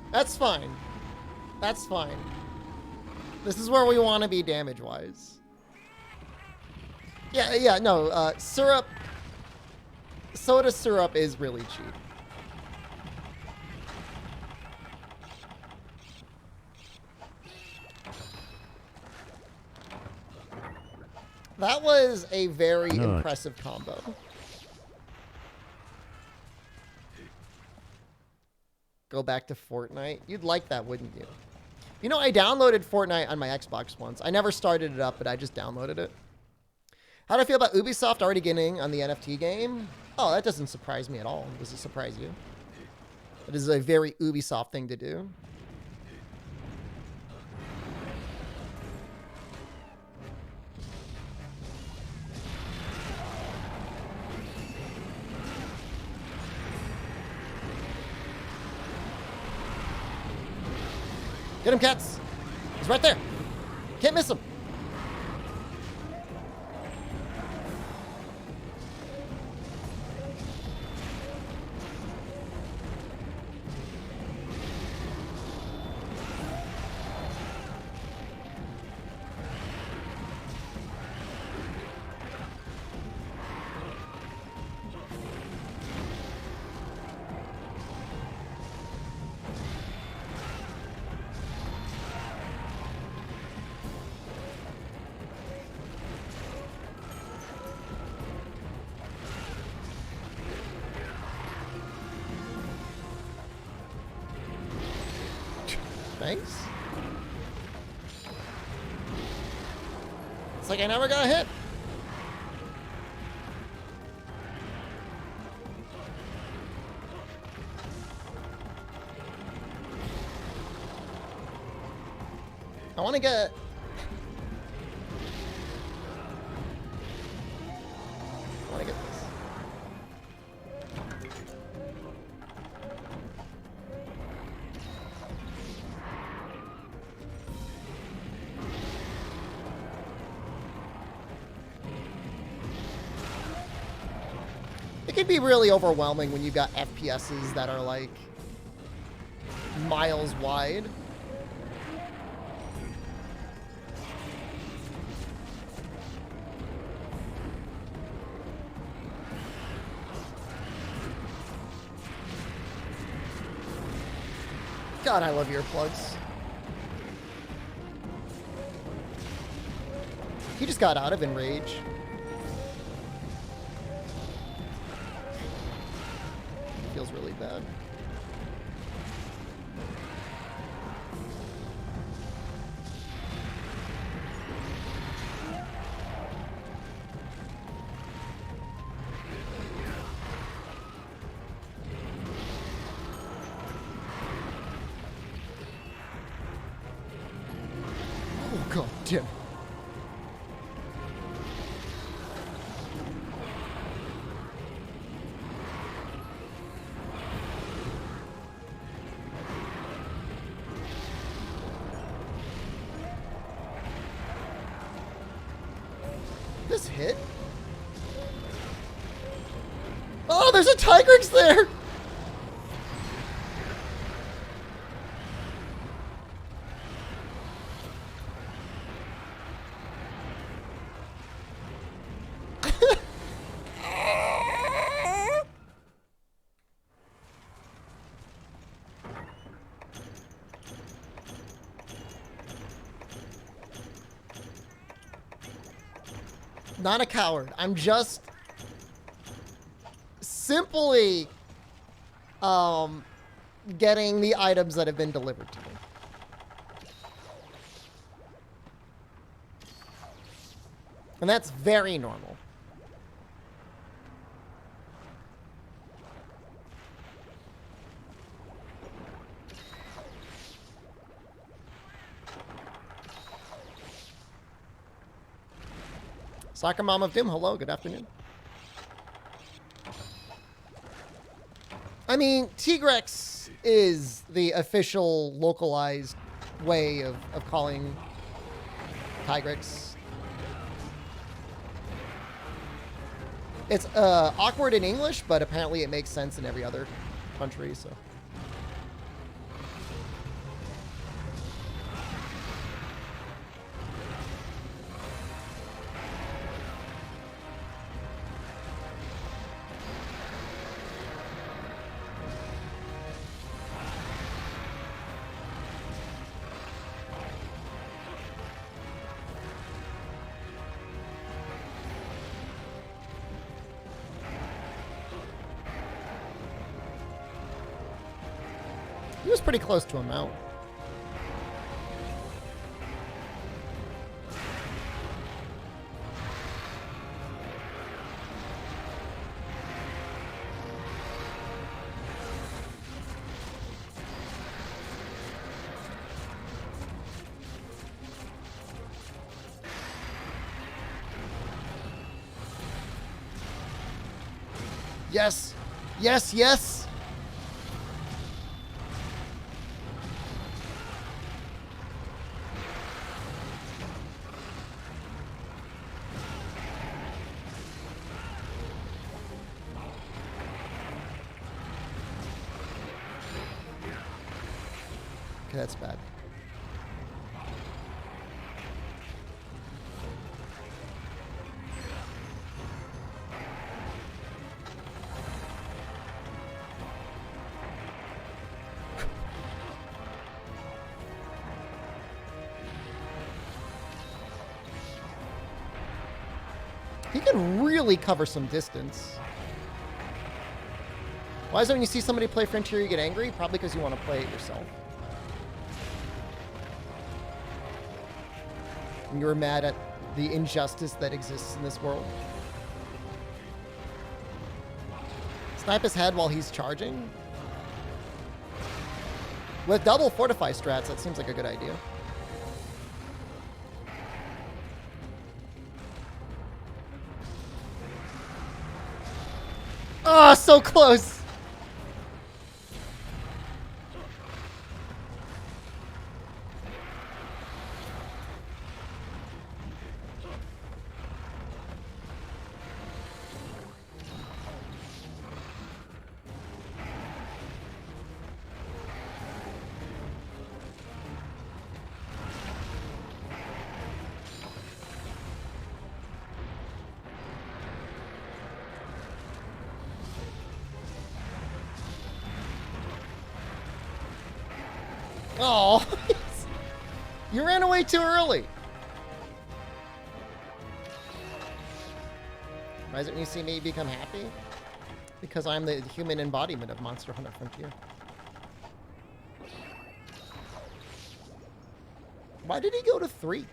That's fine. That's fine. This is where we want to be damage-wise. Yeah, no, syrup... Soda syrup is really cheap. That was a very impressive combo. Go back to Fortnite. You'd like that, wouldn't you? You know, I downloaded Fortnite on my Xbox once. I never started it up, but I just downloaded it. How do I feel about Ubisoft already getting on the NFT game? Oh, that doesn't surprise me at all. Does it surprise you? It is a very Ubisoft thing to do. Get him, cats. He's right there. Can't miss him. Nice. It's like I never got a hit. I want to get... I want to get this. It can be really overwhelming when you've got FPSs that are like miles wide. God, I love earplugs. He just got out of Enrage. Feels really bad. Oh, God damn. This hit? Oh, there's a Tigrex there! Not a coward. I'm just simply getting the items that have been delivered to me. And that's very normal. Soccer Mom of Doom, hello, good afternoon. I mean, Tigrex is the official localized way of calling Tigrex. It's awkward in English, but apparently it makes sense in every other country, so. He was pretty close to a mount. Yes! Yes, yes! Okay, that's bad. He can really cover some distance. Why is it when you see somebody play Frontier you get angry? Probably because you want to play it yourself. And you were mad at the injustice that exists in this world. Snipe his head while he's charging? With double fortify strats, that seems like a good idea. Oh, so close! Oh, you ran away too early. Why is it when you see me become happy? Because I'm the human embodiment of Monster Hunter Frontier. Why did he go to 3?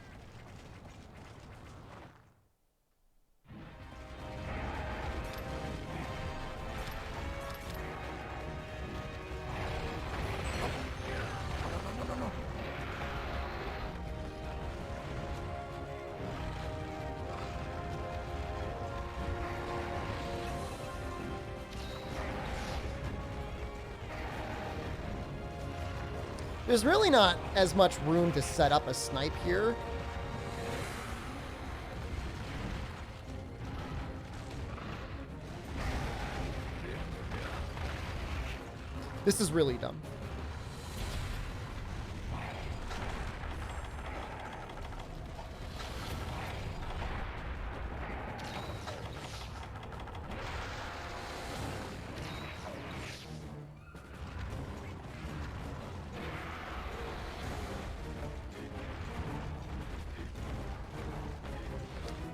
There's really not as much room to set up a snipe here. This is really dumb.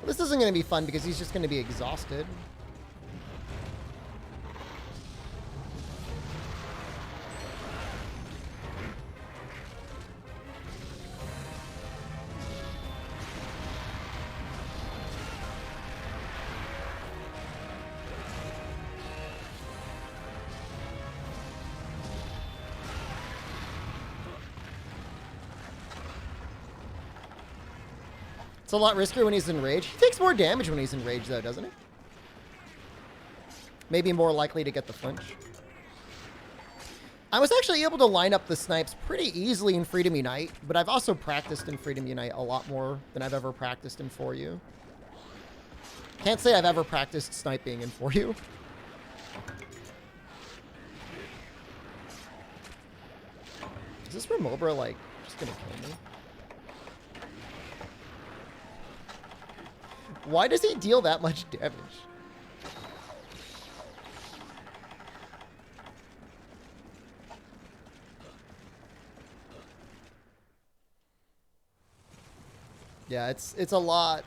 This isn't going to be fun because he's just going to be exhausted. It's a lot riskier when he's in rage. He takes more damage when he's in rage, though, doesn't he? Maybe more likely to get the flinch. I was actually able to line up the snipes pretty easily in Freedom Unite, but I've also practiced in Freedom Unite a lot more than I've ever practiced in 4U. Can't say I've ever practiced sniping in 4U. Is this Remobra, like, just gonna kill me? Why does he deal that much damage? Yeah, it's a lot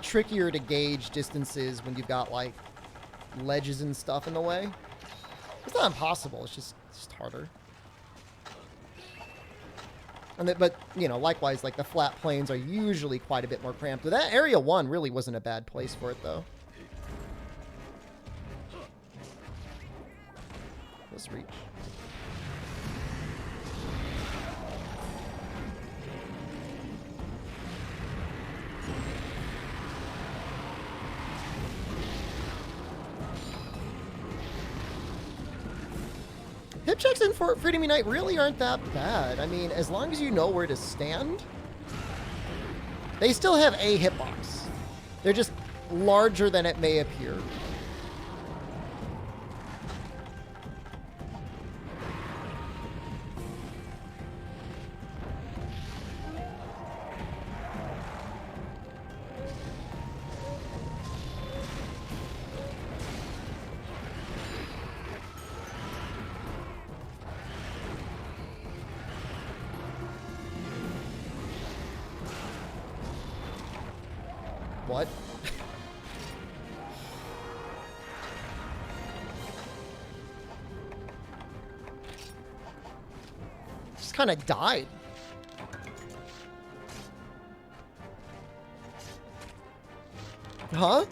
trickier to gauge distances when you've got like ledges and stuff in the way. It's not impossible, it's just harder. And but, you know, likewise, like the flat plains are usually quite a bit more cramped. But that Area 1 really wasn't a bad place for it, though. Let's reach. Hip checks in Freedom Unite really aren't that bad. I mean, as long as you know where to stand. They still have a hitbox. They're just larger than it may appear. What? Just kind of died. Huh?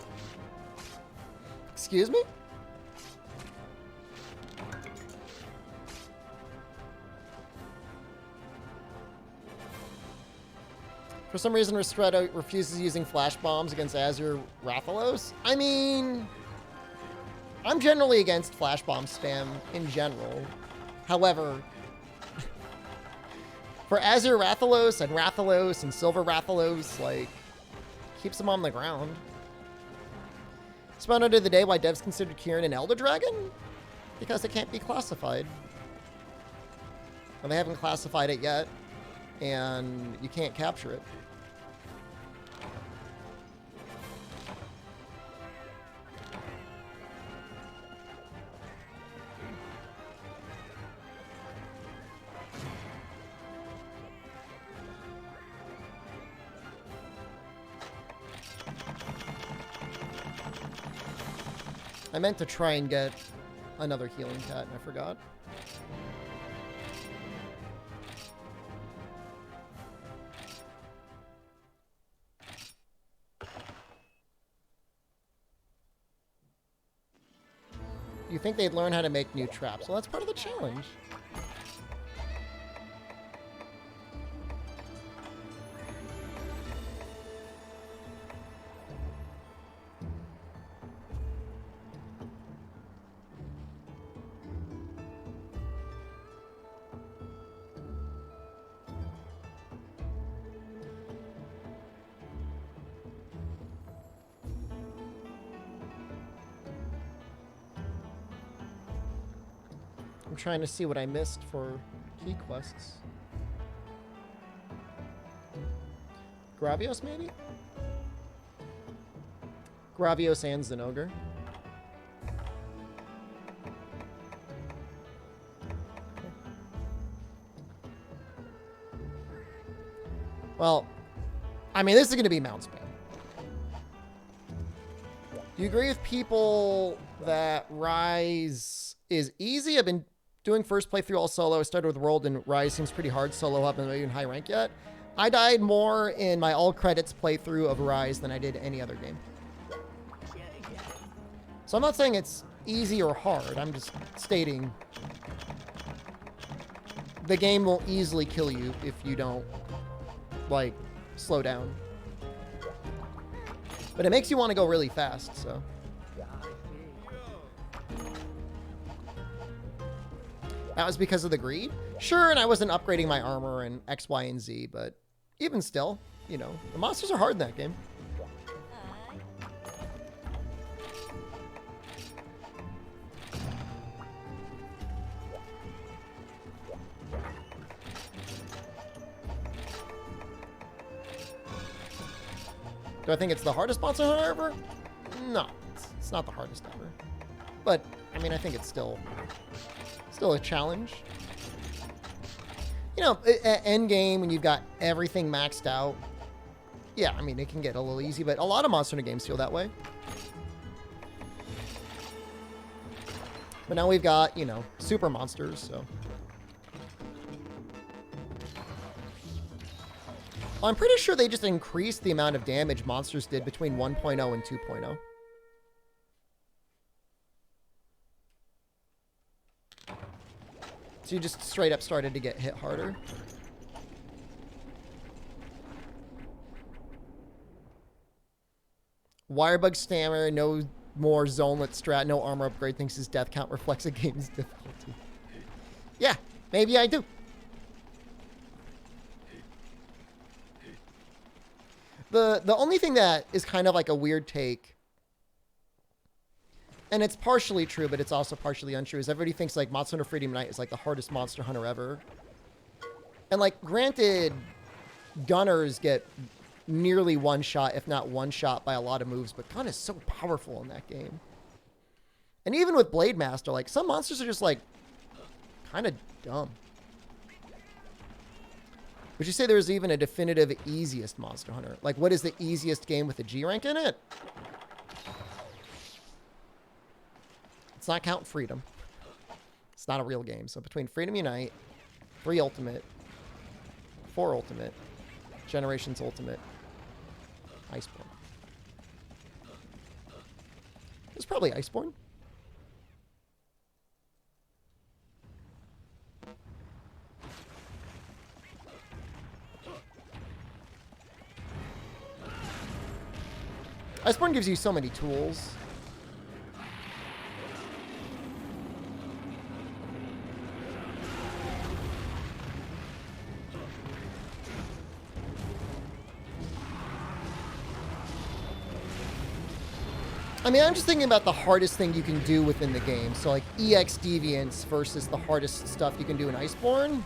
Excuse me? For some reason, Ristretto refuses using flash bombs against Azure Rathalos. I mean, I'm generally against flash bomb spam in general. However, for Azure Rathalos and Silver Rathalos, like, keeps them on the ground. Spawn under the day why devs considered Kieran an Elder Dragon? Because it can't be classified. Well, they haven't classified it yet, and you can't capture it. I meant to try and get another healing cat, and I forgot. You think they'd learn how to make new traps? Well, that's part of the challenge. I'm trying to see what I missed for key quests. Gravios, maybe? Gravios and Zenogre. Well, I mean, this is going to be mount spam. Do you agree with people that Rise is easy? I've been doing first playthrough all solo. I started with World, and Rise seems pretty hard solo. I haven't even high rank yet. I died more in my all credits playthrough of Rise than I did any other game. So I'm not saying it's easy or hard. I'm just stating the game will easily kill you if you don't, like, slow down. But it makes you want to go really fast, so. That was because of the greed? Sure, and I wasn't upgrading my armor and X, Y, and Z, but even still, you know, the monsters are hard in that game. Do I think it's the hardest monster hunter ever? No, it's not the hardest ever. But, I mean, I think it's still a challenge. You know, at endgame, when you've got everything maxed out, yeah, I mean, it can get a little easy, but a lot of Monster Hunter games feel that way. But now we've got, you know, super monsters, so. I'm pretty sure they just increased the amount of damage monsters did between 1.0 and 2.0. So you just straight up started to get hit harder. Wirebug stammer, no more zonelet strat, no armor upgrade, thinks his death count reflects a game's difficulty. Yeah, maybe I do. The only thing that is kind of like a weird take, and it's partially true, but it's also partially untrue, is everybody thinks like Monster Hunter Freedom Unite is like the hardest Monster Hunter ever. And like, granted, gunners get nearly one shot, if not one shot by a lot of moves, but gun is so powerful in that game. And even with Blade Master, like some monsters are just like kind of dumb. Would you say there's even a definitive easiest Monster Hunter? Like, what is the easiest game with a G rank in it? Let's not count Freedom. It's not a real game. So between Freedom Unite, 3 Ultimate, 4 Ultimate, Generations Ultimate, Iceborne. probably Iceborne. Iceborne gives you so many tools. I mean, I'm just thinking about the hardest thing you can do within the game. So, like, EX Deviants versus the hardest stuff you can do in Iceborne.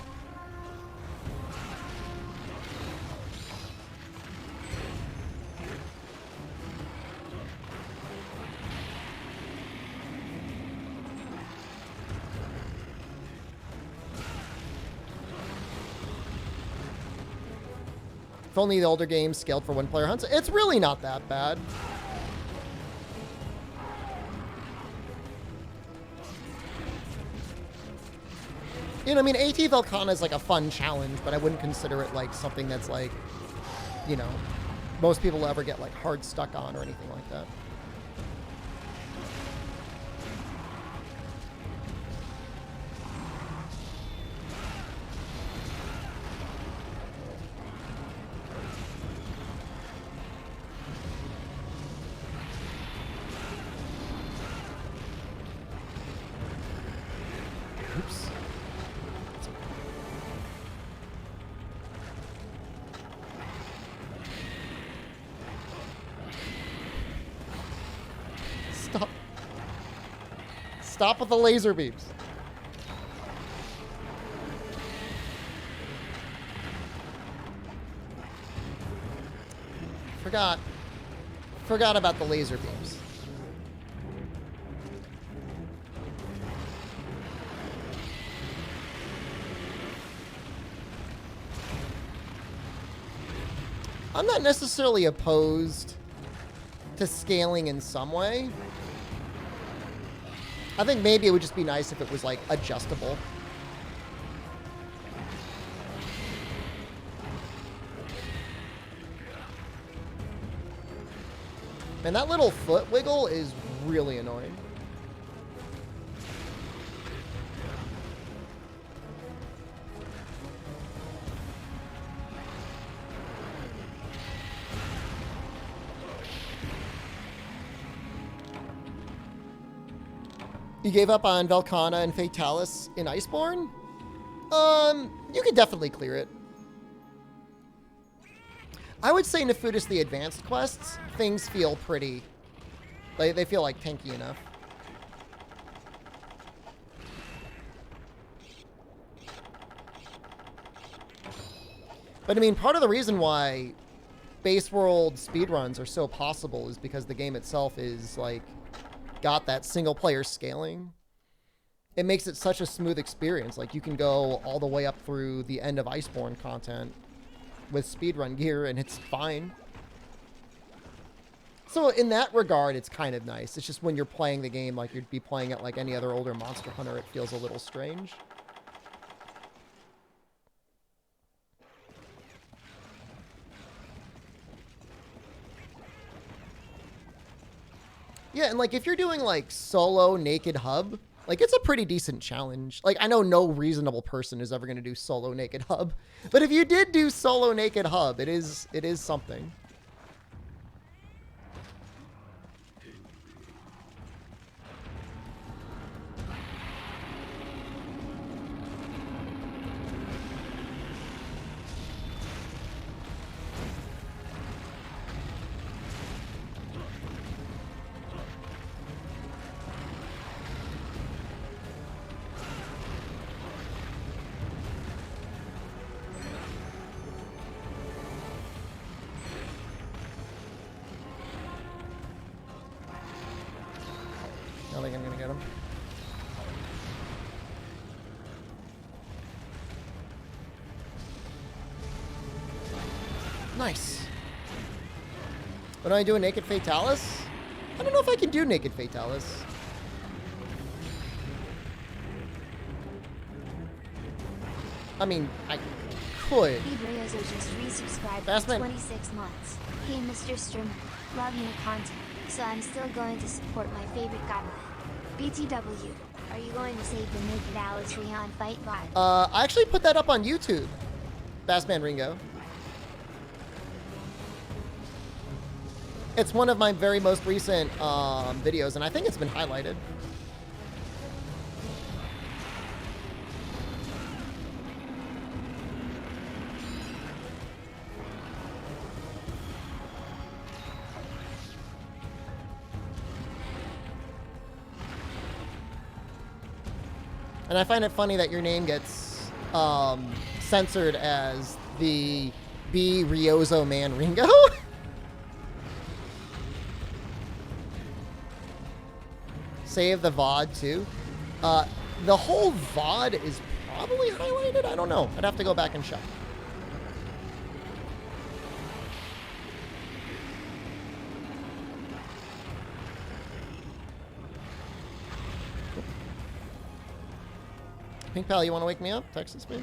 If only the older games scaled for one-player hunts. It's really not that bad. You know, I mean, AT Velkhana is like a fun challenge, but I wouldn't consider it like something that's like, you know, most people will ever get like hard stuck on or anything like that. Oops. Stop. Stop with the laser beams. Forgot about the laser beams. I'm not necessarily opposed to scaling in some way. I think maybe it would just be nice if it was, like, adjustable. And that little foot wiggle is really annoying. You gave up on Velkhana and Fatalis in Iceborne? You could definitely clear it. I would say Nefudis the advanced quests, things feel pretty... They feel like tanky enough. But I mean, part of the reason why base world speedruns are so possible is because the game itself is like... got that single player scaling. It makes it such a smooth experience. Like, you can go all the way up through the end of Iceborne content with speedrun gear and it's fine. So in that regard, it's kind of nice. It's just when you're playing the game like you'd be playing it like any other older Monster Hunter, it feels a little strange. Yeah, and like if you're doing like solo naked hub, like it's a pretty decent challenge. Like I know no reasonable person is ever going to do solo naked hub, but if you did do solo naked hub, it is something. I think I'm gonna get him. Nice. What do I do, a Naked Fatalis? I don't know if I can do Naked Fatalis. I mean, I could. Ibrayozo just resubscribed Fast for man. 26 months. Hey, Mr. Sturman. Love your content. So I'm still going to support my favorite godmother. BTW, are you going to save the naked Alex Rion fight bot? I actually put that up on YouTube. Bassman Ringo. It's one of my very most recent videos, and I think it's been highlighted. And I find it funny that your name gets censored as the B. Riozo Man Ringo. Save the VOD too. The whole VOD is probably highlighted. I don't know. I'd have to go back and check. Pink Pal, you want to wake me up? Texas, maybe?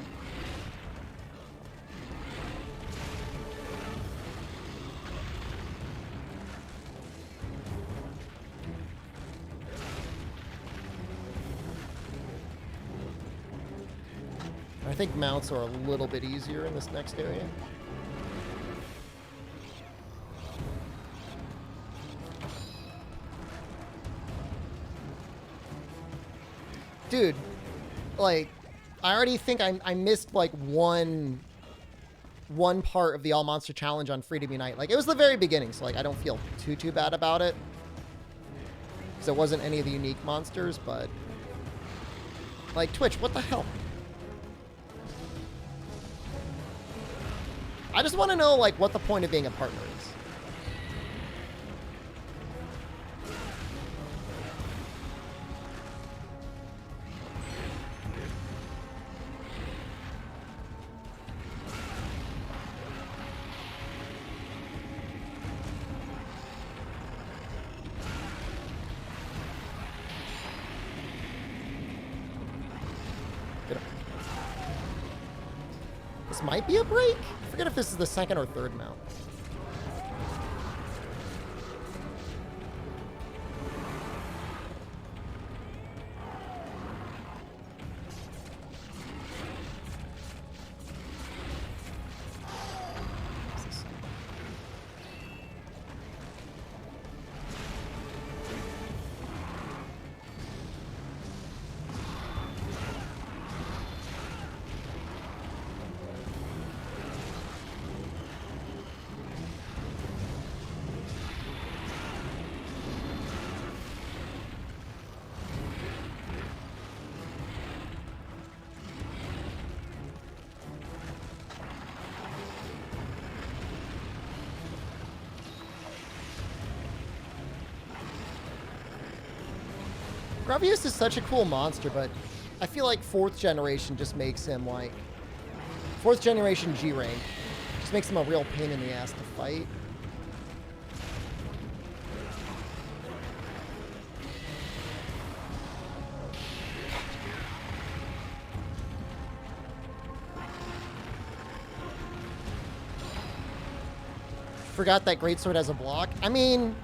I think mounts are a little bit easier in this next area. Dude, like, I already think I missed like one part of the All Monster Challenge on Freedom Unite. Like, it was the very beginning, so like I don't feel too bad about it, because it wasn't any of the unique monsters. But like, Twitch, what the hell? I just want to know like what the point of being a partner is. This might be a break. I forget if this is the second or third mount. Gravius is such a cool monster, but I feel like 4th generation just makes him like 4th generation G rank. Just makes him a real pain in the ass to fight. Forgot that Greatsword has a block. I mean,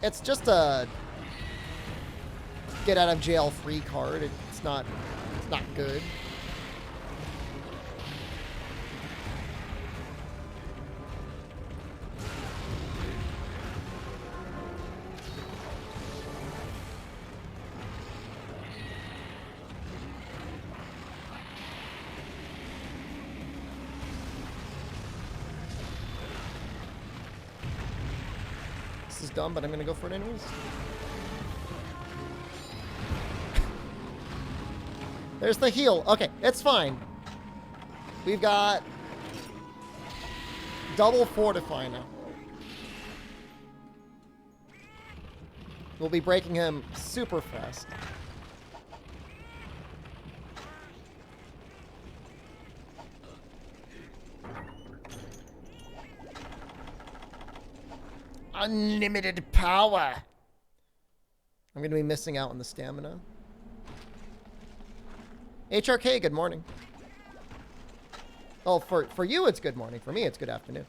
it's just a get out of jail free card. It's not good. This is dumb, but I'm gonna go for it anyways. There's the heal. Okay, it's fine. We've got double fortify now. We'll be breaking him super fast. Unlimited power. I'm going to be missing out on the stamina. HRK, good morning. Oh, for you, it's good morning. For me, it's good afternoon.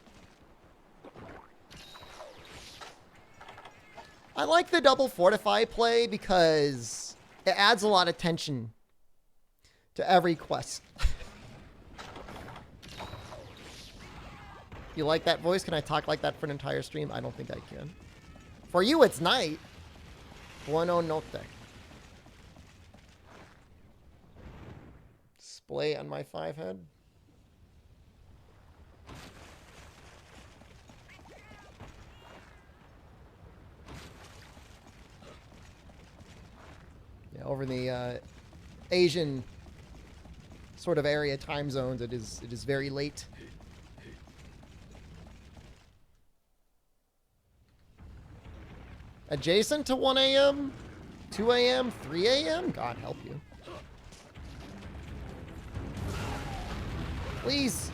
I like the double fortify play because it adds a lot of tension to every quest. You like that voice? Can I talk like that for an entire stream? I don't think I can. For you, it's night. Buono notte. Display on my 5 head. Yeah, over in the Asian sort of area time zones, it is very late. Adjacent to 1 a.m., 2 a.m., 3 a.m.? God help you. Please.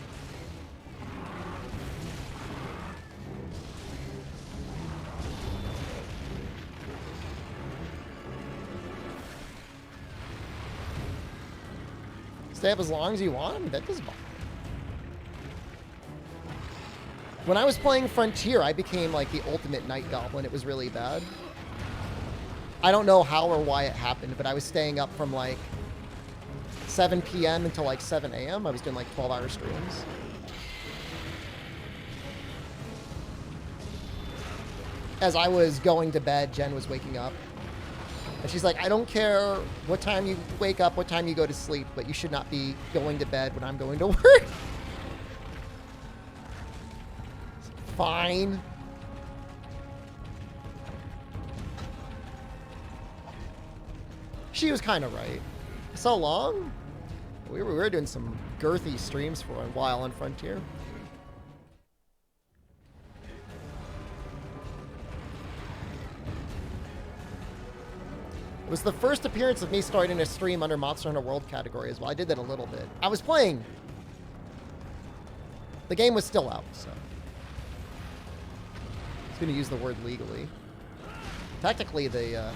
Stay up as long as you want? I mean, that doesn't bother me. When I was playing Frontier, I became like the ultimate night goblin. It was really bad. I don't know how or why it happened, but I was staying up from like 7 p.m. until like 7 a.m. I was doing like 12-hour streams. As I was going to bed, Jen was waking up. And she's like, I don't care what time you wake up, what time you go to sleep, but you should not be going to bed when I'm going to work. Fine. She was kind of right. So long? We were doing some girthy streams for a while on Frontier. It was the first appearance of me starting a stream under Monster Hunter World category as well. I did that a little bit. I was playing. The game was still out, so. I was going to use the word legally. Technically, it's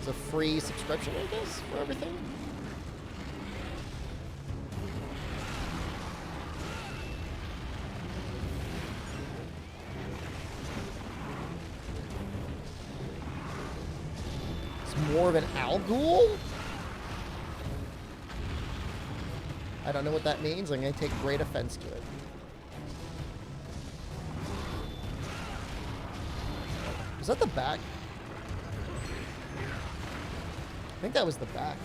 a free subscription, I guess, for everything. More of an Al-Ghul? I don't know what that means. I'm going to take great offense to it. Was that the back? I think that was the back.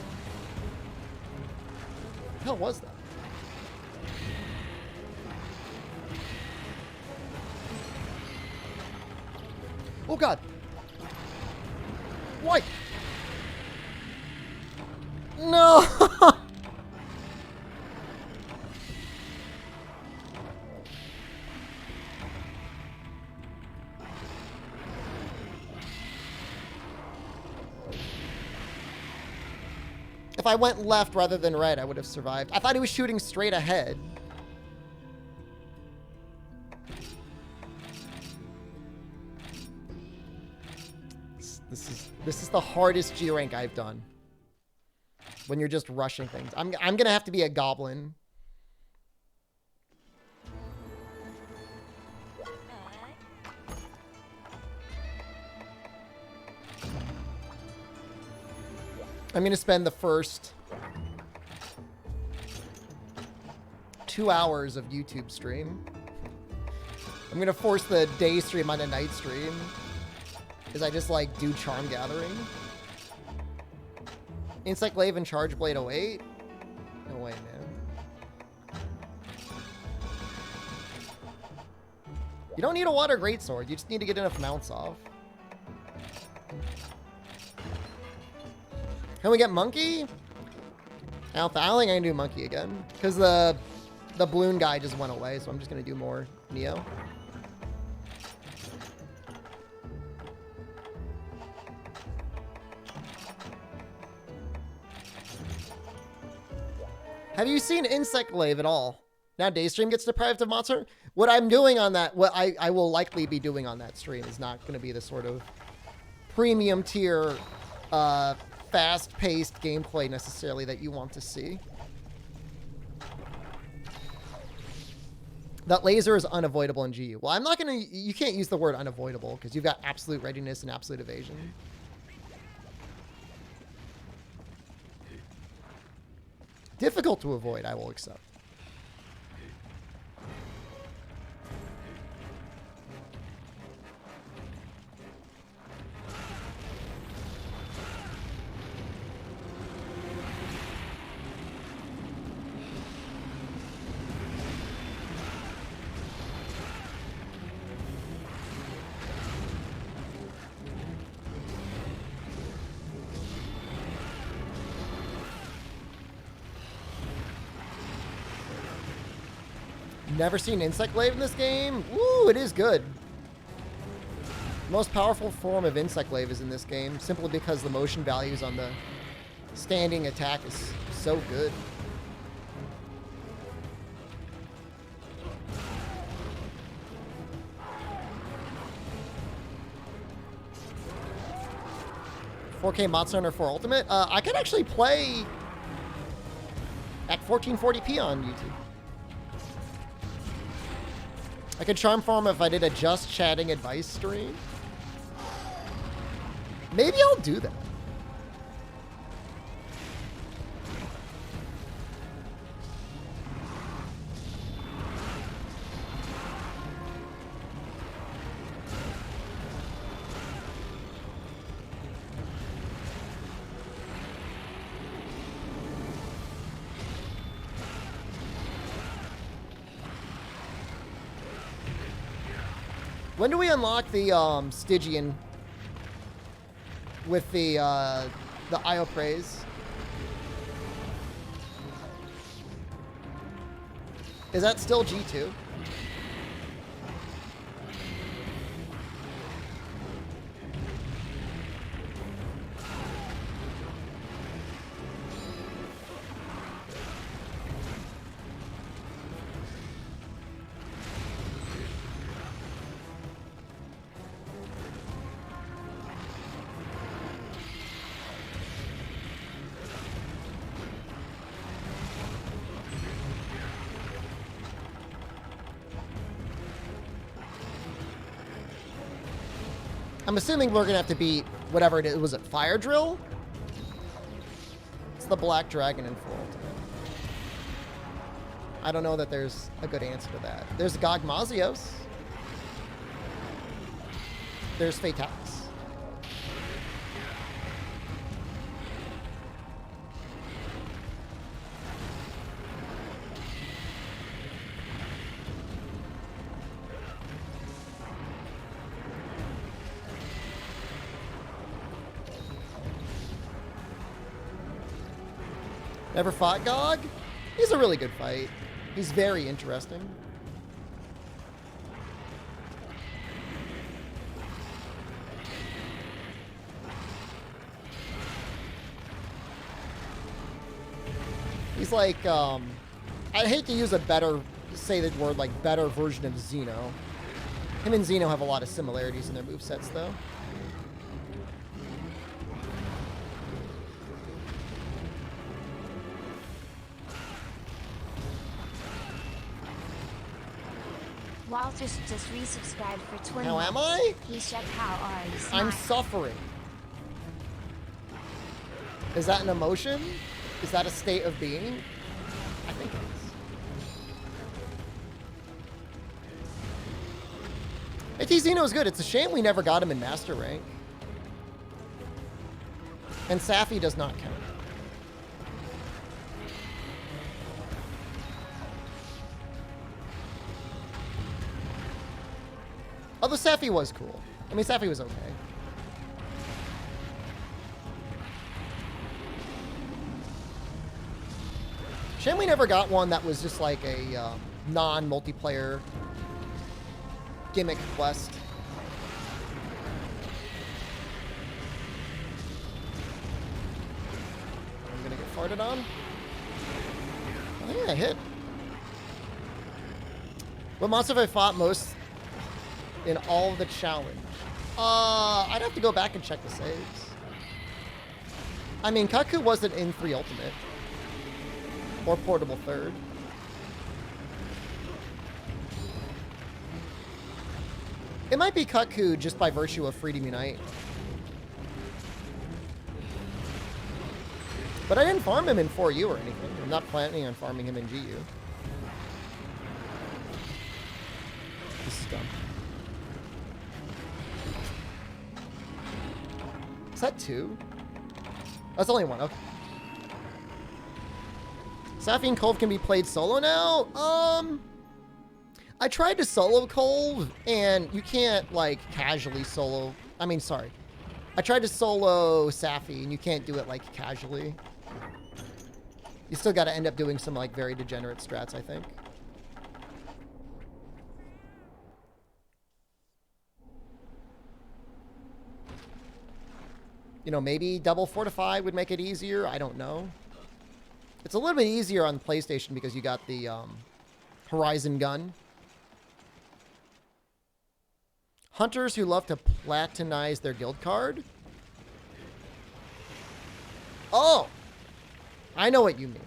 What the hell was that? Oh god! Why? No! If I went left rather than right, I would have survived. I thought he was shooting straight ahead. This is the hardest G rank I've done. When you're just rushing things. I'm gonna have to be a goblin. I'm gonna spend the first 2 hours of YouTube stream. I'm gonna force the day stream on a night stream. Because I just like do Charm Gathering. Insect Glaive and Charge Blade 08? No way, man. You don't need a Water Greatsword. You just need to get enough mounts off. Can we get Monkey? I don't think I can do Monkey again. Because the balloon guy just went away, so I'm just going to do more Neo. Have you seen Insect Glaive at all? Now Daystream gets deprived of Monster. What I'm doing on that, what I will likely be doing on that stream is not going to be the sort of premium tier, fast-paced gameplay necessarily that you want to see. That laser is unavoidable in GU. Well, I'm not going to... You can't use the word unavoidable because you've got absolute readiness and absolute evasion. Difficult to avoid, I will accept. Never seen Insect Glaive in this game? Woo, it is good. The most powerful form of Insect Glaive is in this game, simply because the motion values on the standing attack is so good. $4K Monster Hunter 4 Ultimate? I could actually play at 1440p on YouTube. I could charm farm if I did a just chatting advice stream. Maybe I'll do that. When do we unlock the Stygian with the Io Praise? Is that still G2? I'm assuming we're gonna have to beat whatever it is. Was it Fire Drill? It's the Black Dragon in full ultimate. I don't know that there's a good answer to that. There's Gogmazios. There's Fatalis. Never fought Gog? He's a really good fight. He's very interesting. He's like, I hate to use a better, say the word like better version of Xeno. Him and Xeno have a lot of similarities in their movesets though. Walter just resubscribed for 20 How am I? He said, how are you? I'm suffering. Is that an emotion? Is that a state of being? I think it is. AT Xeno is good. It's a shame we never got him in Master Rank. And Safi does not count. Although Safi was cool. I mean, Safi was okay. Shame we never got one that was just like a non-multiplayer gimmick quest. I'm gonna get farted on. I think I hit. What monster have I fought most in all of the challenge? I'd have to go back and check the saves. I mean, Kaku wasn't in 3 Ultimate. Or Portable Third. It might be Kutku just by virtue of Freedom Unite. But I didn't farm him in 4U or anything. I'm not planning on farming him in GU. This is dumb. Is that 2? That's only 1, okay. Sapphire Cove can be played solo now? I tried to solo Cove, and you can't, like, casually solo... I mean, sorry. I tried to solo Safi, and you can't do it, like, casually. You still gotta end up doing some, like, very degenerate strats, I think. You know, maybe double fortify would make it easier. I don't know. It's a little bit easier on PlayStation because you got the Horizon gun. Hunters who love to platinize their guild card? Oh! I know what you mean.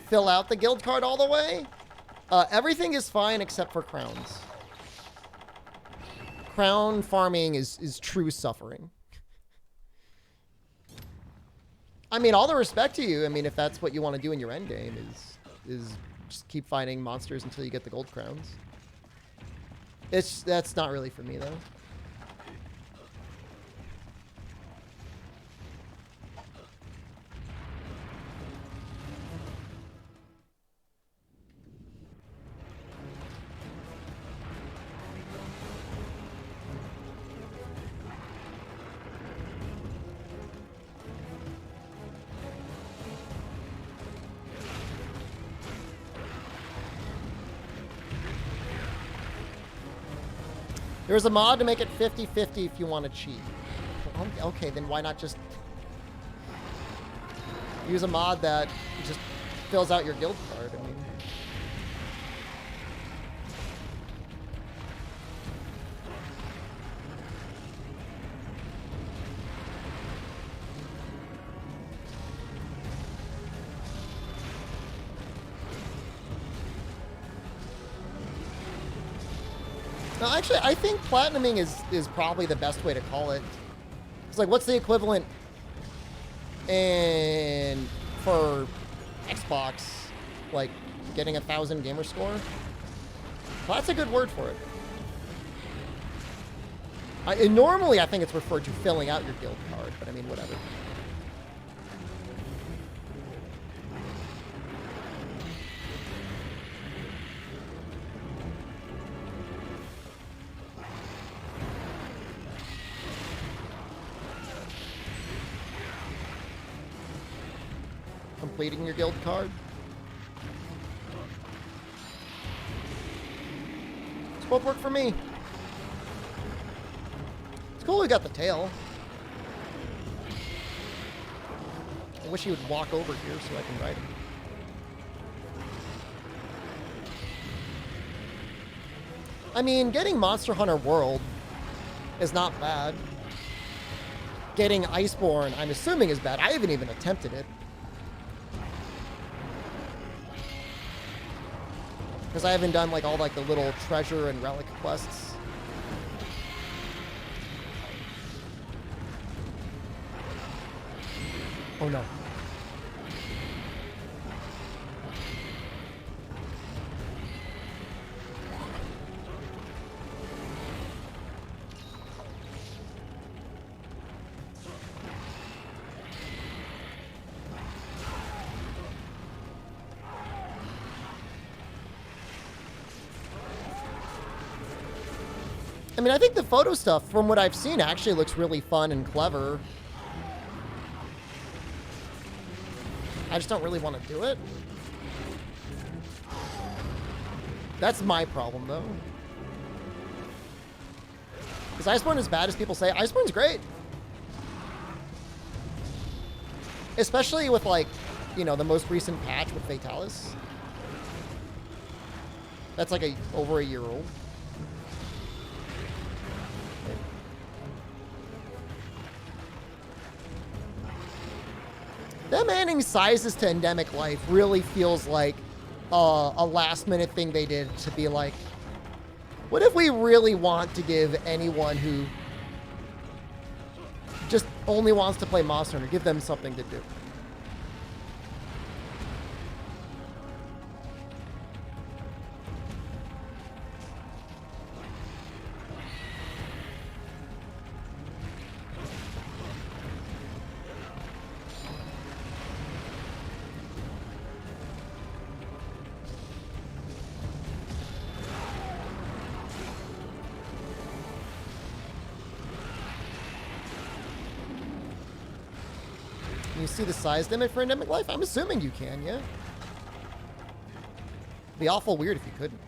Fill out the guild card all the way? Everything is fine except for crowns. Crown farming is true suffering. I mean, all the respect to you. I mean, if that's what you want to do in your endgame is just keep fighting monsters until you get the gold crowns. That's not really for me, though. There's a mod to make it 50-50 if you want to cheat. Okay, then why not just use a mod that just fills out your guild card? I mean, no, actually, I think platinuming is probably the best way to call it. It's like, what's the equivalent for Xbox? Like, getting 1,000 gamer score? Well, that's a good word for it. Normally, I think it's referred to filling out your guild card, but I mean, whatever. Completing your guild card. It's both work for me. It's cool we got the tail. I wish he would walk over here so I can ride him. I mean, getting Monster Hunter World is not bad. Getting Iceborne, I'm assuming, is bad. I haven't even attempted it. Because I haven't done, like, all, like, the little treasure and relic quests. Oh, no. I mean, I think the photo stuff, from what I've seen, actually looks really fun and clever. I just don't really want to do it. That's my problem, though. Is Iceborne as bad as people say? Iceborne's great. Especially with, like, you know, the most recent patch with Fatalis. That's like over a year old. Them adding sizes to Endemic Life really feels like a last-minute thing they did to be like, What if we really want to give anyone who just only wants to play Monster Hunter, give them something to do? Can you see the size limit for Endemic Life? I'm assuming you can, yeah. It'd be awful weird if you couldn't.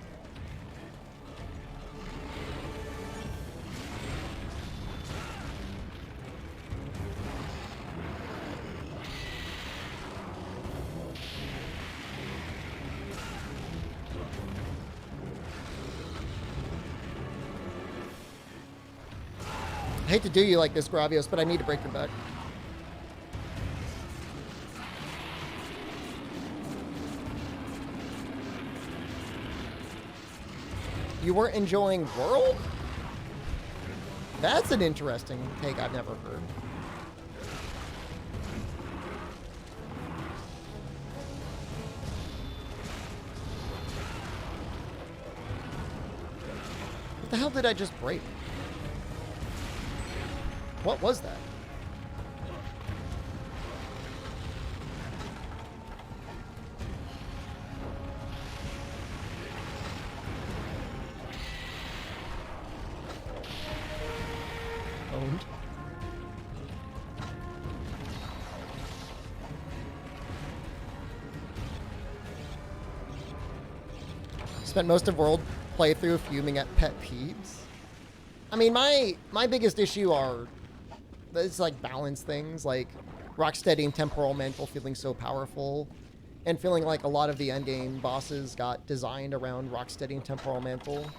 I hate to do you like this, Gravios, but I need to break your back. You weren't enjoying World? That's an interesting take I've never heard. What the hell did I just break? What was that? Owned. Spent most of World playthrough fuming at pet peeves. I mean, my biggest issue are it's like balance things, like Rocksteady and Temporal Mantle feeling so powerful, and feeling like a lot of the endgame bosses got designed around Rocksteady and Temporal Mantle,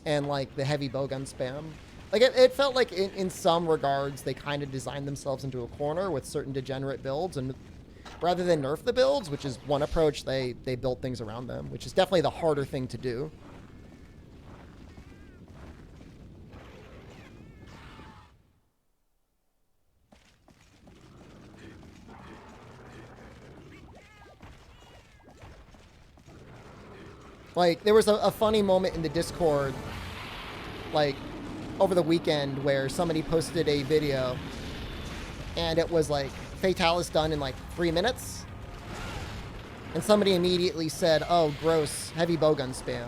and like the heavy bowgun spam. Like it felt like in some regards they kind of designed themselves into a corner with certain degenerate builds, and rather than nerf the builds, which is one approach, they built things around them, which is definitely the harder thing to do. Like, there was a funny moment in the Discord, like, over the weekend where somebody posted a video, and it was, like, Fatalis done in, like, 3 minutes. And somebody immediately said, oh, gross, heavy bowgun spam.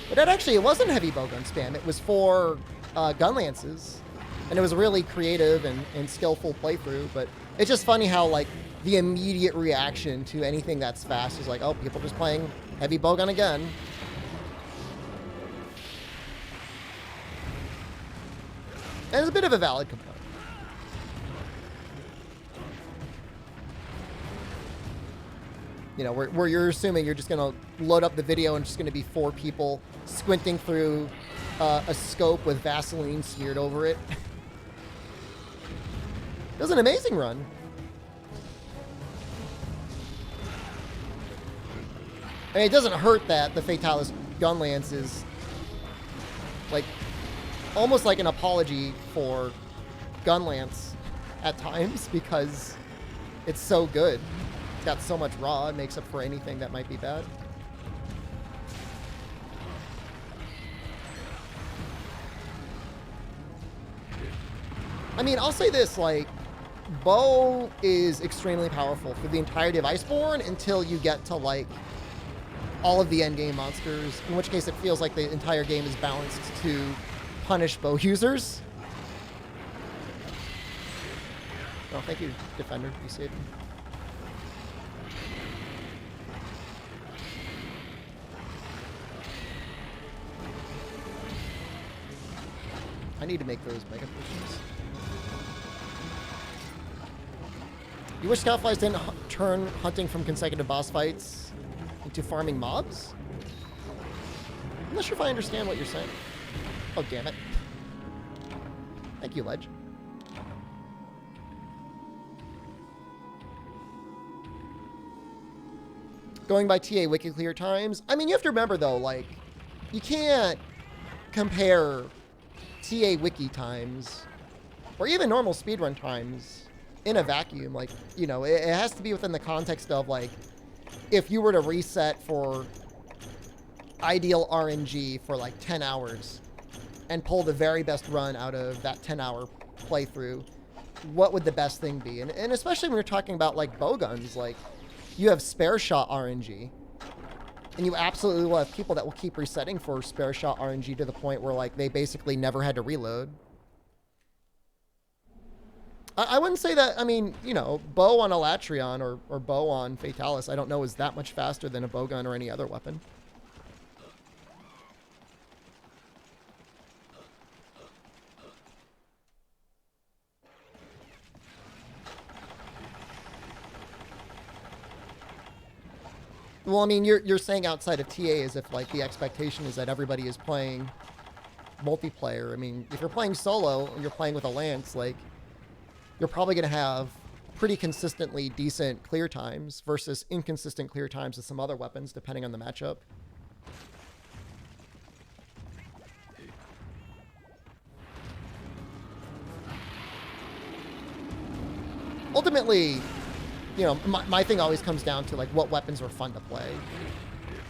But it wasn't heavy bowgun spam. It was 4 gun lances. And it was a really creative and skillful playthrough. But it's just funny how, like, the immediate reaction to anything that's fast is like, oh, people just playing heavy bowgun again. And it's a bit of a valid complaint. You know, where you're assuming you're just going to load up the video and it's just going to be 4 people squinting through a scope with Vaseline smeared over it. It was an amazing run. I mean, it doesn't hurt that the Fatalis gun lance is like almost like an apology for gun lance at times because it's so good. It's got so much raw, it makes up for anything that might be bad. I mean, I'll say this, like, bow is extremely powerful for the entirety of Iceborne until you get to, like, all of the endgame monsters, in which case it feels like the entire game is balanced to punish bow users. Oh, thank you, Defender. You saved me. I need to make those mega potions. You wish Scoutflies didn't turn hunting from consecutive boss fights into farming mobs? I'm not sure if I understand what you're saying. Oh, damn it. Thank you, Ledge. Going by TA Wiki Clear Times. I mean, you have to remember, though, like, you can't compare TA wiki times or even normal speedrun times in a vacuum. Like, you know, it has to be within the context of, like, if you were to reset for ideal RNG for like 10 hours and pull the very best run out of that 10-hour playthrough, what would the best thing be? And especially when you're talking about like bow guns, like you have spare shot RNG, and you absolutely will have people that will keep resetting for spare shot RNG to the point where like they basically never had to reload. I wouldn't say that, I mean, you know, bow on Elatrion or bow on Fatalis, I don't know is that much faster than a bow gun or any other weapon. Well, I mean, you're saying outside of TA as if, like, the expectation is that everybody is playing multiplayer. I mean, if you're playing solo and you're playing with a Lance, like, you're probably going to have pretty consistently decent clear times versus inconsistent clear times with some other weapons, depending on the matchup. Ultimately, you know, my thing always comes down to, like, what weapons are fun to play.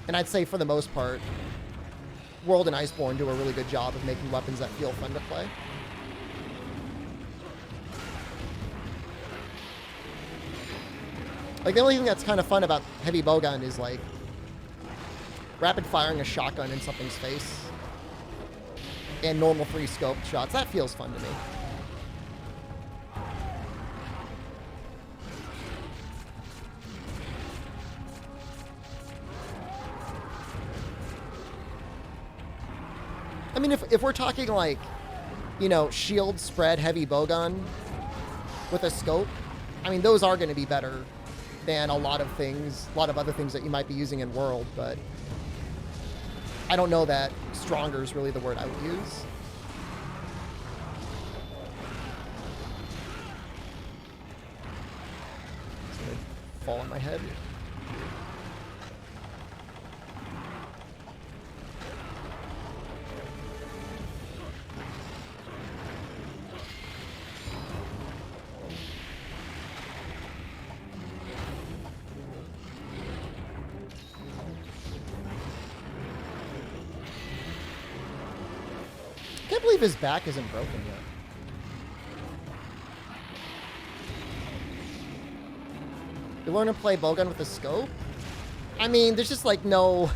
And I'd say, for the most part, World and Iceborne do a really good job of making weapons that feel fun to play. Like, the only thing that's kind of fun about heavy bowgun is, like, rapid firing a shotgun in something's face and normal free scope shots. That feels fun to me. I mean, if we're talking, like, you know, shield spread heavy bowgun with a scope, I mean, those are going to be better than a lot of things, a lot of other things that you might be using in World, but I don't know that stronger is really the word I would use. It's going to fall on my head. I can't believe his back isn't broken yet. You learn to play bowgun with a scope? I mean, there's just like no...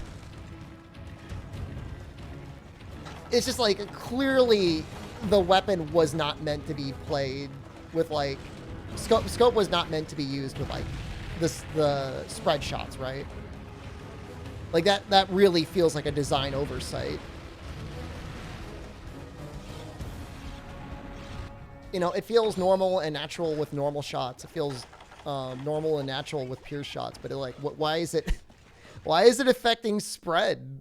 It's just like clearly the weapon was not meant to be played with like... Scope was not meant to be used with like the spread shots, right? Like that really feels like a design oversight. You know, it feels normal and natural with normal shots. It feels normal and natural with pure shots. But like, why is it affecting spread?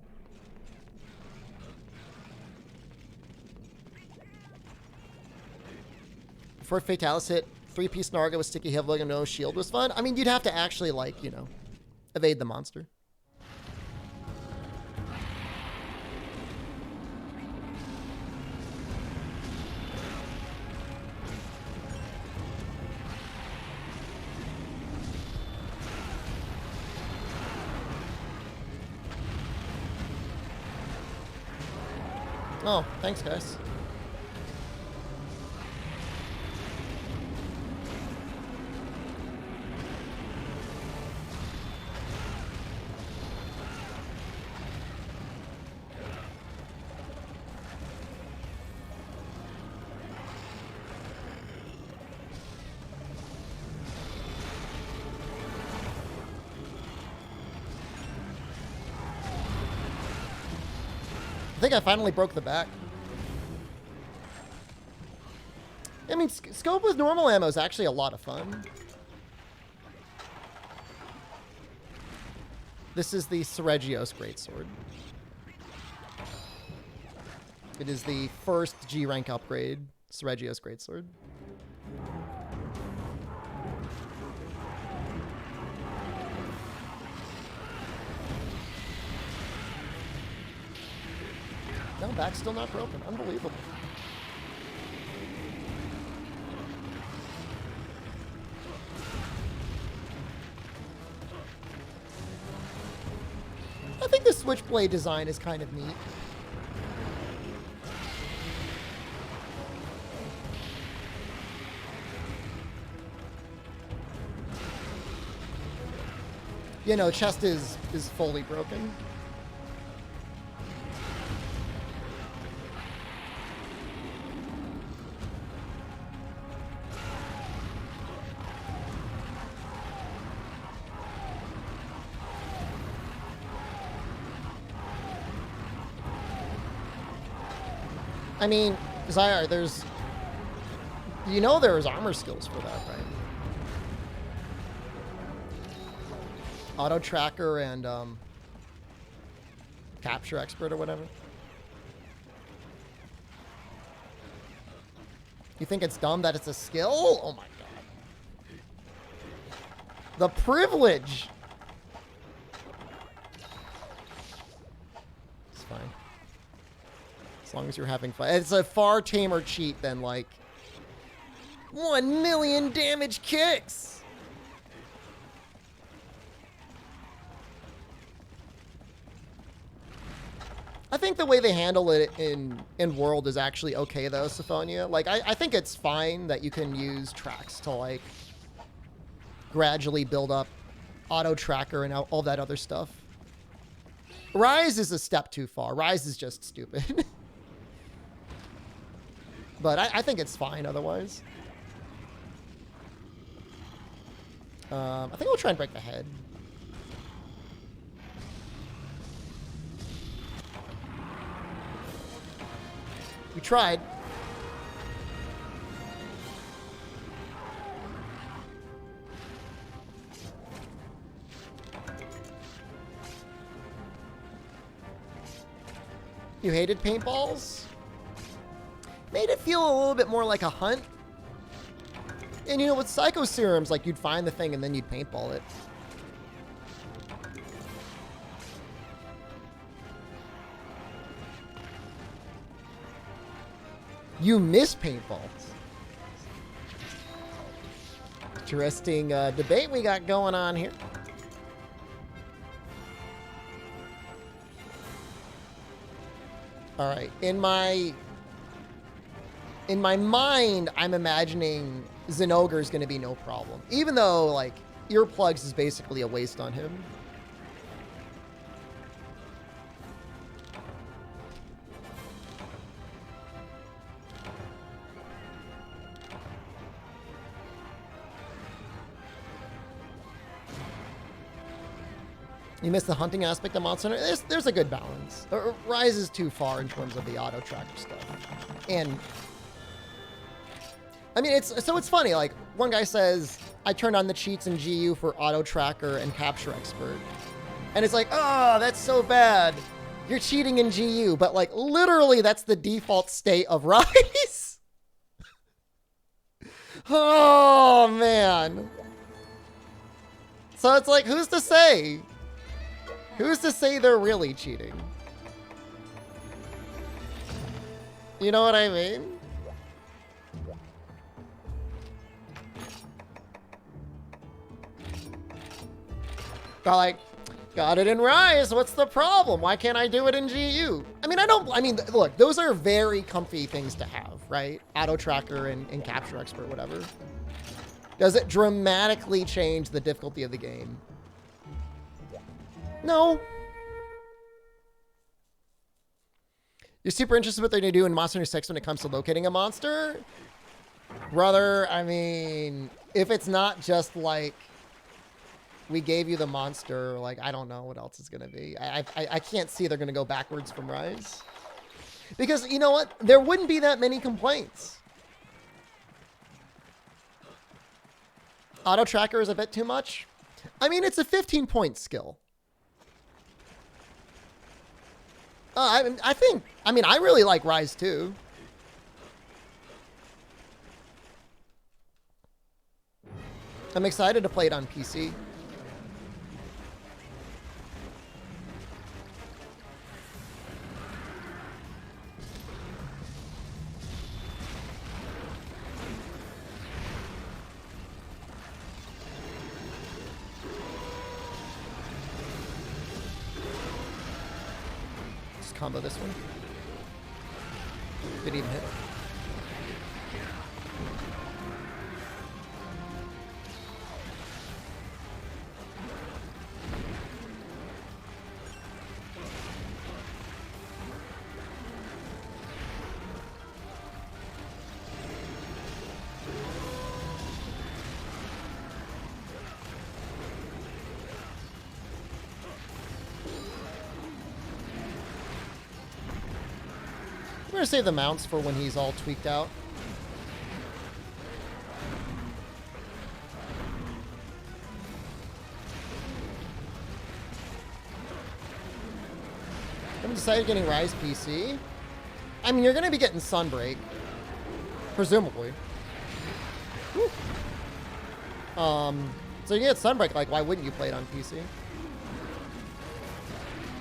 For Fatalis hit, 3-piece Narga with sticky heavy and no shield was fun. I mean, you'd have to actually, like, you know, evade the monster. Oh, thanks, guys. I think I finally broke the back. I mean, scope with normal ammo is actually a lot of fun. This is the Seregios Greatsword. It is the first G rank upgrade, Seregios Greatsword. No, back's still not broken. Unbelievable. I think the switchblade design is kind of neat. You know, chest is fully broken. I mean, Zyar, there's... You know there's armor skills for that, right? Auto tracker and capture expert or whatever. You think it's dumb that it's a skill? Oh my god. The privilege. It's fine. As long as you're having fun. It's a far tamer cheat than like 1 million damage kicks. I think the way they handle it in World is actually okay though, Syphonia. Like, I think it's fine that you can use tracks to like gradually build up auto tracker and all that other stuff. Rise is a step too far. Rise is just stupid. But I think it's fine otherwise. I think we'll try and break the head. We tried. You hated paintballs? Made it feel a little bit more like a hunt. And you know, with Psycho Serums, like you'd find the thing and then you'd paintball it. You miss paintballs. Interesting debate we got going on here. All right, in my mind, I'm imagining Zinogre is going to be no problem, even though like earplugs is basically a waste on him. You miss the hunting aspect of Monster Hunter. There's a good balance. Rise is too far in terms of the auto tracker stuff. And I mean, it's funny. Like one guy says, I turned on the cheats in GU for auto tracker and capture expert. And it's like, oh, that's so bad. You're cheating in GU. But like literally that's the default state of Rise. Oh man. So it's like, who's to say? Who's to say they're really cheating? You know what I mean? They're like, got it in Rise, what's the problem? Why can't I do it in GU? I mean, look, those are very comfy things to have, right? Auto tracker and capture expert, whatever. Does it dramatically change the difficulty of the game? No. You're super interested in what they're going to do in Monster Hunter 6 when it comes to locating a monster? Brother, I mean, if it's not just like, we gave you the monster, like, I don't know what else it's going to be. I can't see they're going to go backwards from Rise. Because, you know what? There wouldn't be that many complaints. Auto tracker is a bit too much. I mean, it's a 15-point skill. I really like Rise too. I'm excited to play it on PC. combo this one. Didn't even hit. I'm gonna save the mounts for when he's all tweaked out. I'm decided getting Rise PC. I mean, you're gonna be getting Sunbreak, presumably. Whew. So you get Sunbreak. Like, why wouldn't you play it on PC?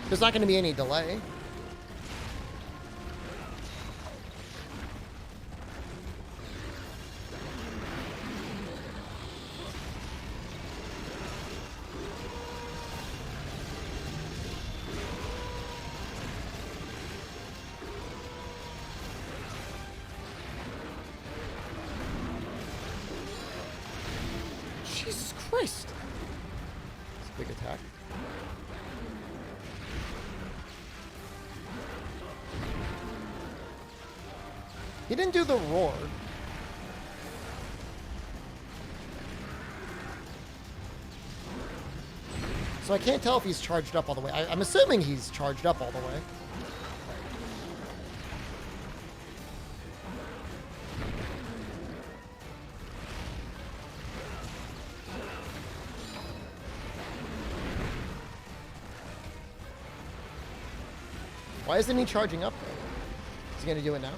There's not gonna be any delay. Jesus Christ! It's a big attack. He didn't do the roar. So I can't tell if he's charged up all the way. I'm assuming he's charged up all the way. Why isn't he charging up though? Is he gonna do it now?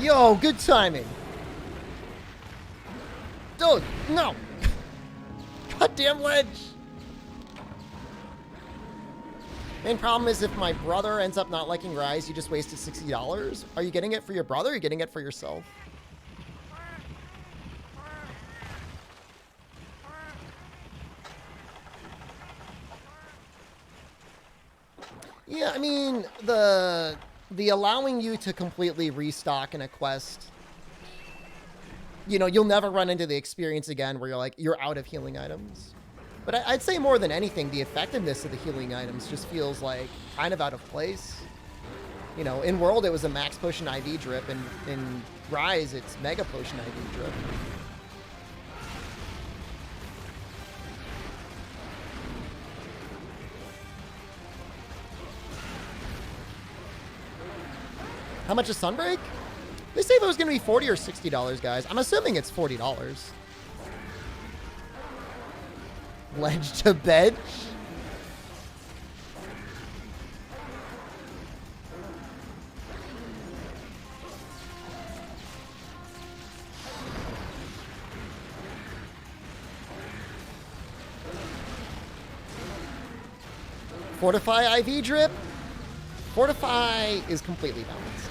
Yo, good timing. Dude, no. Goddamn ledge. Main problem is if my brother ends up not liking Rise, you just wasted $60. Are you getting it for your brother or are you getting it for yourself? Yeah, I mean, the allowing you to completely restock in a quest, you know, you'll never run into the experience again where you're out of healing items. But I'd say more than anything, the effectiveness of the healing items just feels like kind of out of place. You know, in World it was a max potion IV drip, and in Rise it's mega potion IV drip. How much is Sunbreak? They say it was going to be $40 or $60, guys. I'm assuming it's $40. Ledge to bed? Fortify IV drip? Fortify is completely balanced.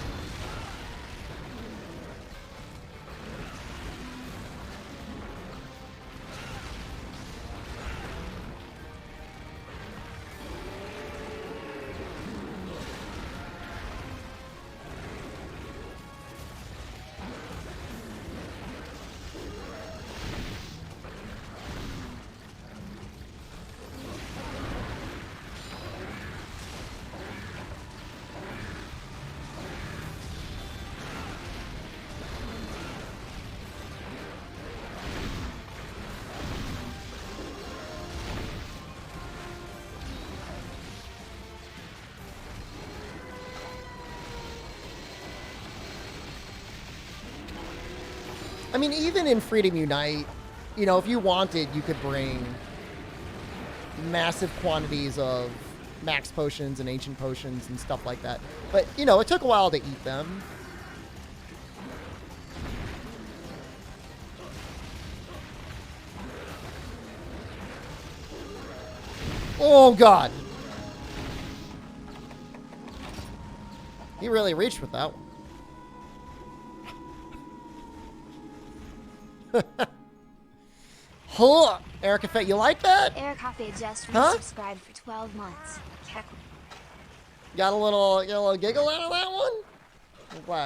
I mean, even in Freedom Unite, you know, if you wanted, you could bring massive quantities of max potions and ancient potions and stuff like that. But, you know, it took a while to eat them. Oh, God. He really reached with that one. Huh. Erica Fett, you like that? Eric Cafe just Huh? resubscribed for 12 months. Got a little giggle out of that one?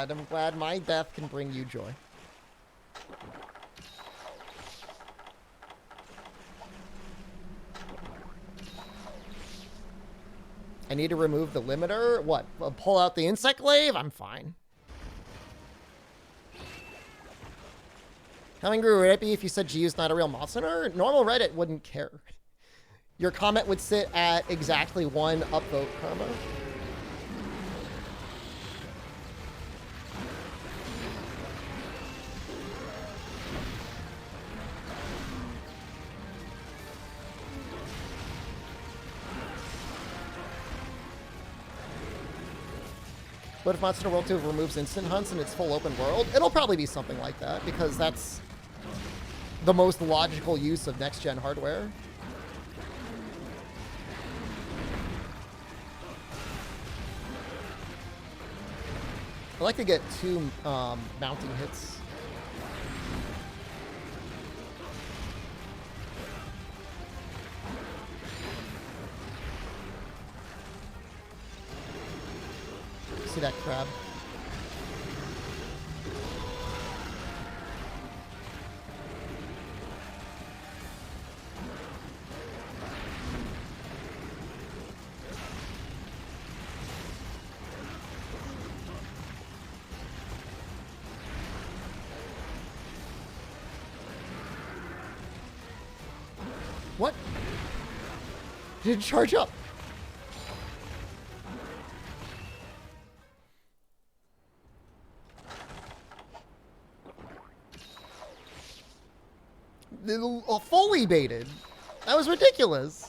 I'm glad my death can bring you joy. I need to remove the limiter? What? Pull out the insect glaive? I'm fine. How angry would it be if you said G is not a real monster hunter? Normal Reddit wouldn't care. Your comment would sit at exactly 1 upvote karma. What if Monster Hunter World 2 removes instant hunts in its full open world? It'll probably be something like that, because that's the most logical use of next-gen hardware. I like to get 2 mounting hits. See that crab? What? Didn't charge up. Fully baited. That was ridiculous.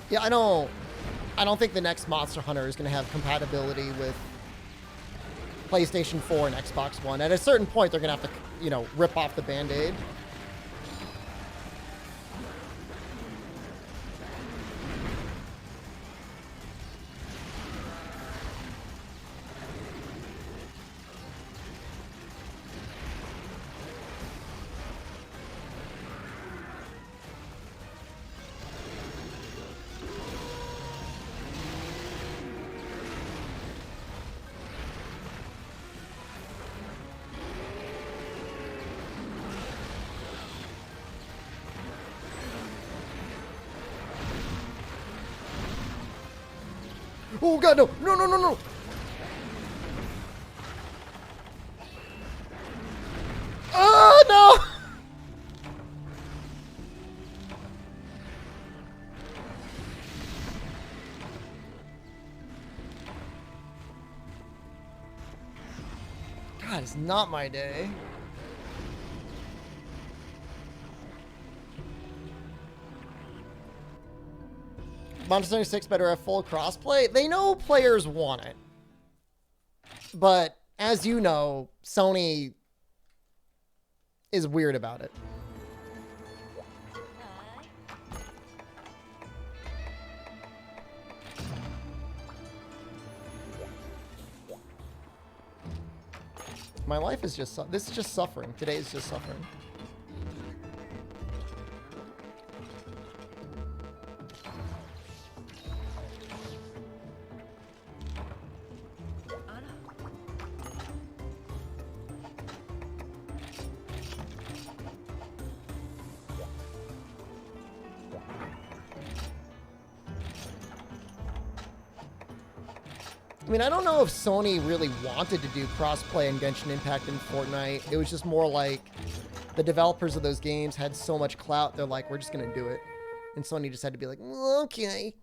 Yeah, I don't think the next Monster Hunter is going to have compatibility with PlayStation 4 and Xbox One. At a certain point, they're going to have to, you know, rip off the Band-Aid. Oh god, no! No, no, no, no! Oh, no! God, it's not my day. Monster Hunter 6 better have full crossplay. They know players want it. But, as you know, Sony is weird about it. My life is just... This is just suffering. Today is just suffering. I mean, I don't know if Sony really wanted to do crossplay in Genshin Impact and Fortnite. It was just more like the developers of those games had so much clout, they're like, we're just going to do it. And Sony just had to be like, okay.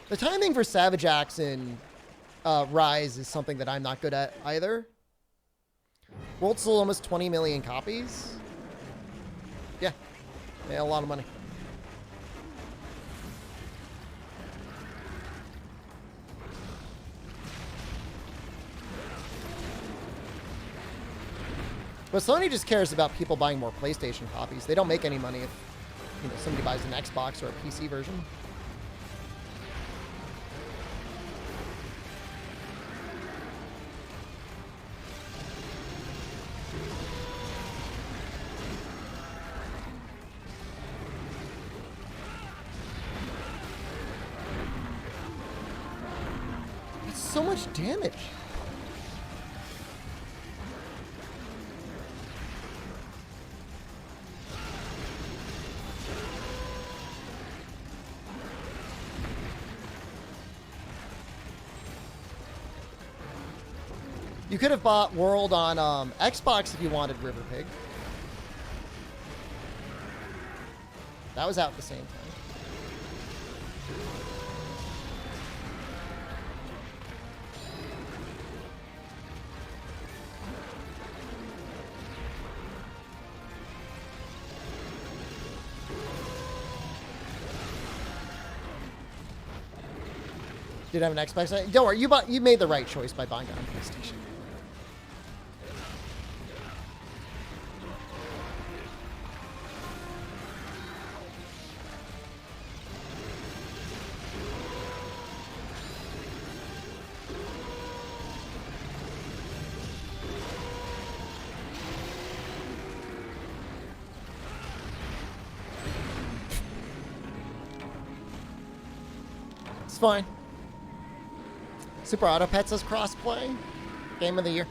The timing for Savage Axe and Rise is something that I'm not good at either. World sold almost 20 million copies. Yeah, a lot of money. But Sony just cares about people buying more PlayStation copies. They don't make any money if, you know, somebody buys an Xbox or a PC version. It's so much damage. You could have bought World on Xbox if you wanted River Pig. That was out at the same time. Did have an Xbox? Don't worry, you made the right choice by buying it on PlayStation. It's fine. Super Auto Pets has crossplay. Game of the year.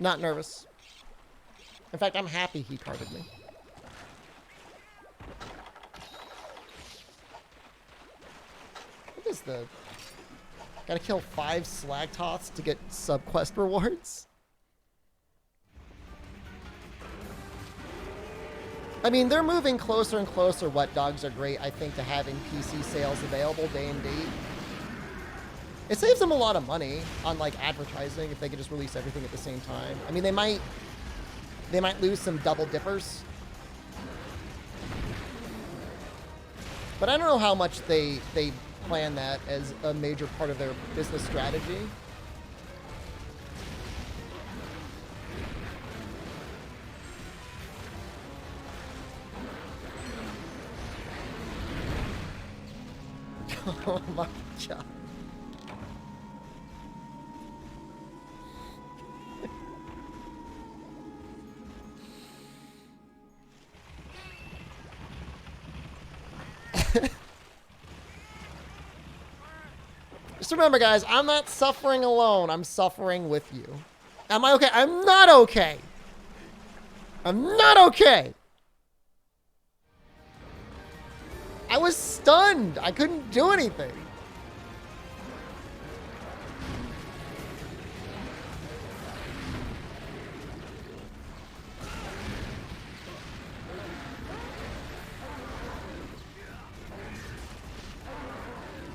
Not nervous. In fact, I'm happy he carded me. What is the... Gotta kill 5 slag tots to get sub-quest rewards? I mean, they're moving closer and closer. What Dogs Are Great, I think, to having PC sales available day and date. It saves them a lot of money on, like, advertising if they could just release everything at the same time. I mean, they might lose some double dippers. But I don't know how much they plan that as a major part of their business strategy. Oh my god. Just remember, guys, I'm not suffering alone. I'm suffering with you. Am I okay? I'm not okay. I'm not okay. I was stunned. I couldn't do anything.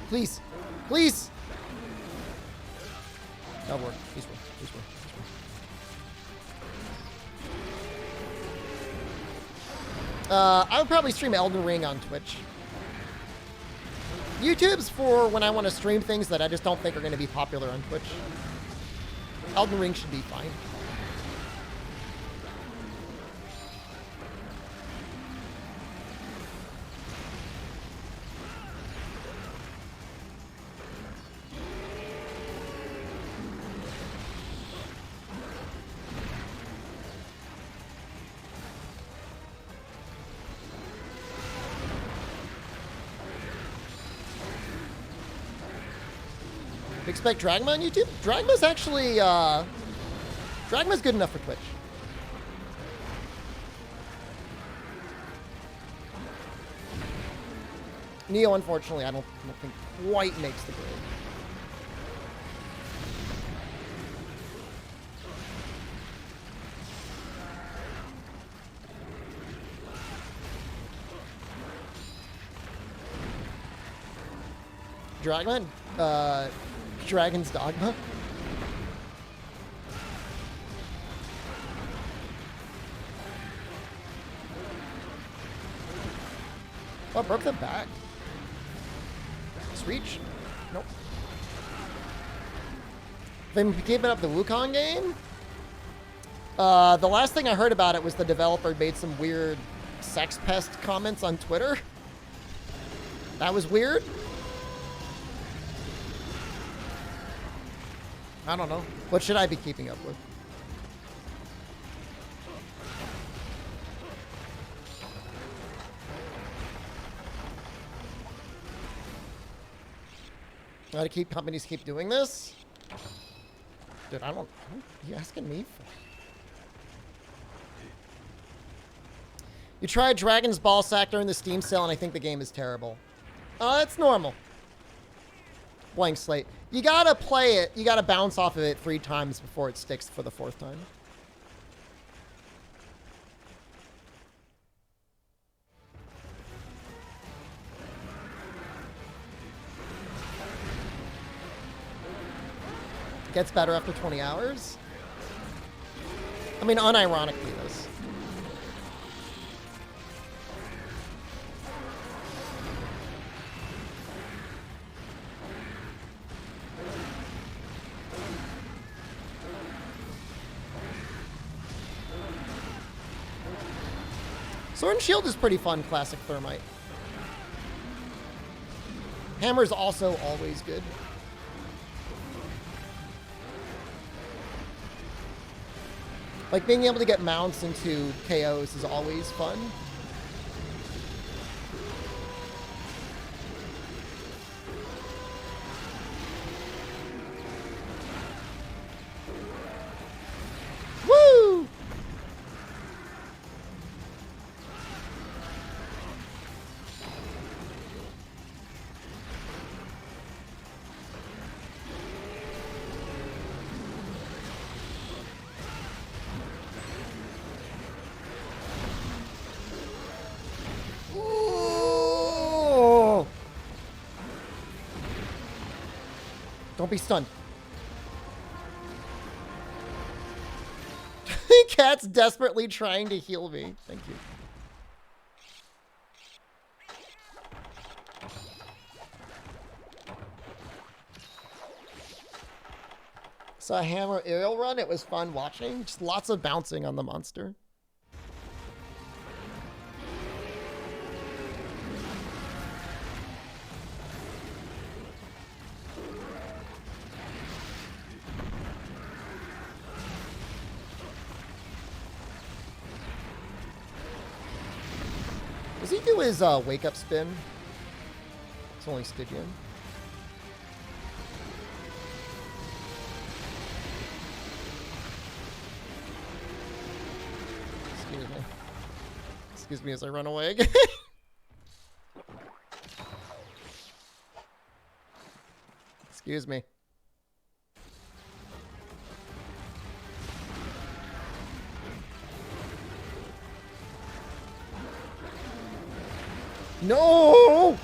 Please. Please. That'll work. Please work. Please work. Please work. I would probably stream Elden Ring on Twitch. YouTube's for when I want to stream things that I just don't think are going to be popular on Twitch. Elden Ring should be fine. Expect Dragma on YouTube? Dragma's actually, Dragma's good enough for Twitch. Neo, unfortunately, I don't think quite makes the grade. Dragma? Dragon's Dogma? Oh, I broke the back. Reach? Nope. They giving up the Wukong game? The last thing I heard about it was the developer made some weird sex pest comments on Twitter. That was weird. I don't know. What should I be keeping up with? Gotta keep companies keep doing this? Dude, I don't. What are you asking me for? You tried Dragon's Ball Sack during the Steam sale, and I think the game is terrible. That's normal. Blank slate. You gotta play it. You gotta bounce off of it 3 times before it sticks for the 4th time. Gets better after 20 hours. I mean, unironically, this. Sword and Shield is pretty fun, classic Thermite. Hammer's also always good. Like, being able to get mounts into KOs is always fun. Woo! Don't be stunned. Cat's desperately trying to heal me. Thank you. So a Hammer aerial run, it was fun watching. Just lots of bouncing on the monster. Does he do his wake up spin? It's only Stygian. Excuse me. Excuse me as I run away again. Excuse me. No!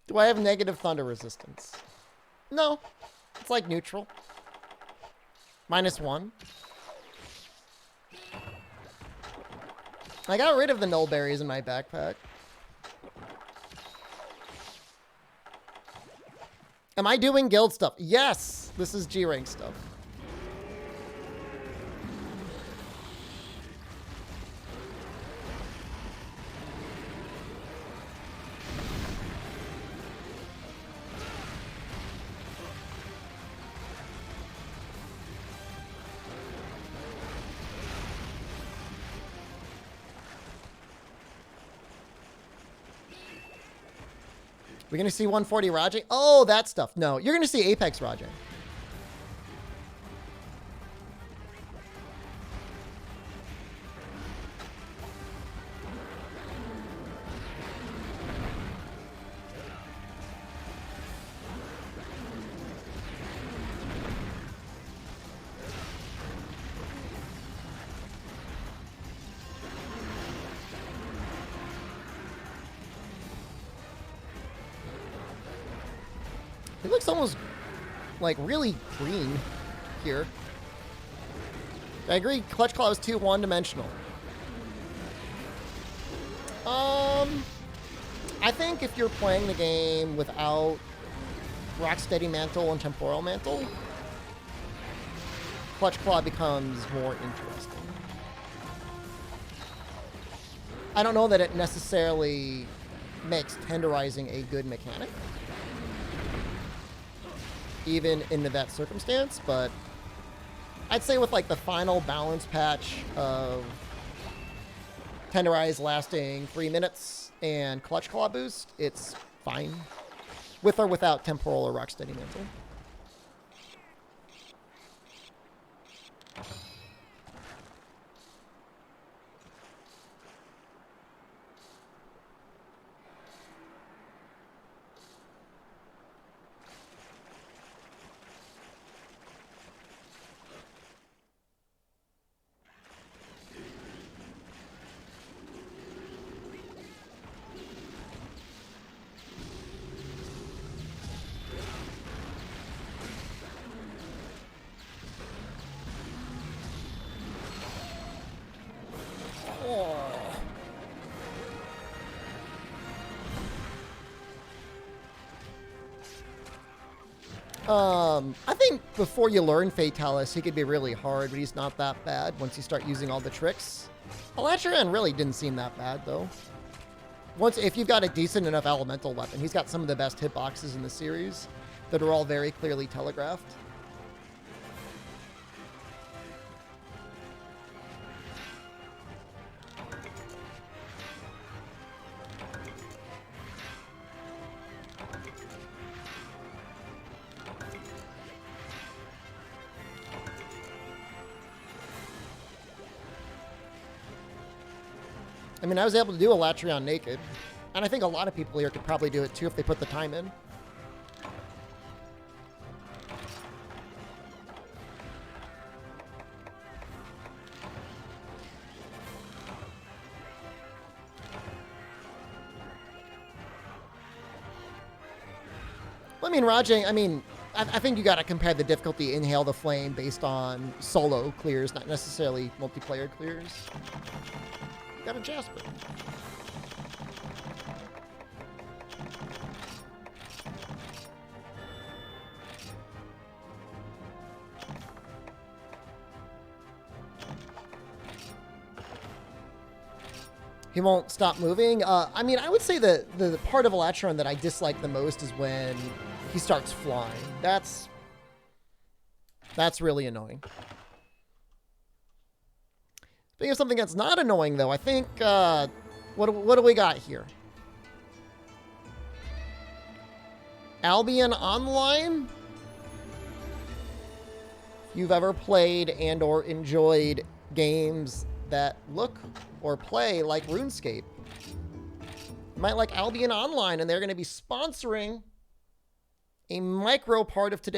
Do I have negative thunder resistance? No. It's like neutral. -1. I got rid of the null berries in my backpack. Am I doing guild stuff? Yes! This is G-rank stuff. We're going to see 140 Rajang? Oh, that stuff. No, you're going to see Apex Rajang. It looks almost like really green here. I agree, Clutch Claw is too one-dimensional. I think if you're playing the game without Rocksteady Mantle and Temporal Mantle, Clutch Claw becomes more interesting. I don't know that it necessarily makes tenderizing a good mechanic, even into that circumstance, but I'd say with like the final balance patch of tenderize lasting 3 minutes and Clutch Claw boost, it's fine. With or without Temporal or Rocksteady Mantle. I think before you learn Fatalis, he could be really hard, but he's not that bad once you start using all the tricks. Elatrian really didn't seem that bad, though. If you've got a decent enough elemental weapon, he's got some of the best hitboxes in the series that are all very clearly telegraphed. I mean, I was able to do Elatrion naked, and I think a lot of people here could probably do it too if they put the time in. Well, I mean, Rajang, I think you got to compare the difficulty Inhale the Flame based on solo clears, not necessarily multiplayer clears. Got a Jasper. He won't stop moving. I mean, I would say that the part of Elatron that I dislike the most is when he starts flying. That's really annoying. Speaking of something that's not annoying, though, I think, what do we got here? Albion Online? If you've ever played and or enjoyed games that look or play like RuneScape, you might like Albion Online, and they're going to be sponsoring a micro part of today's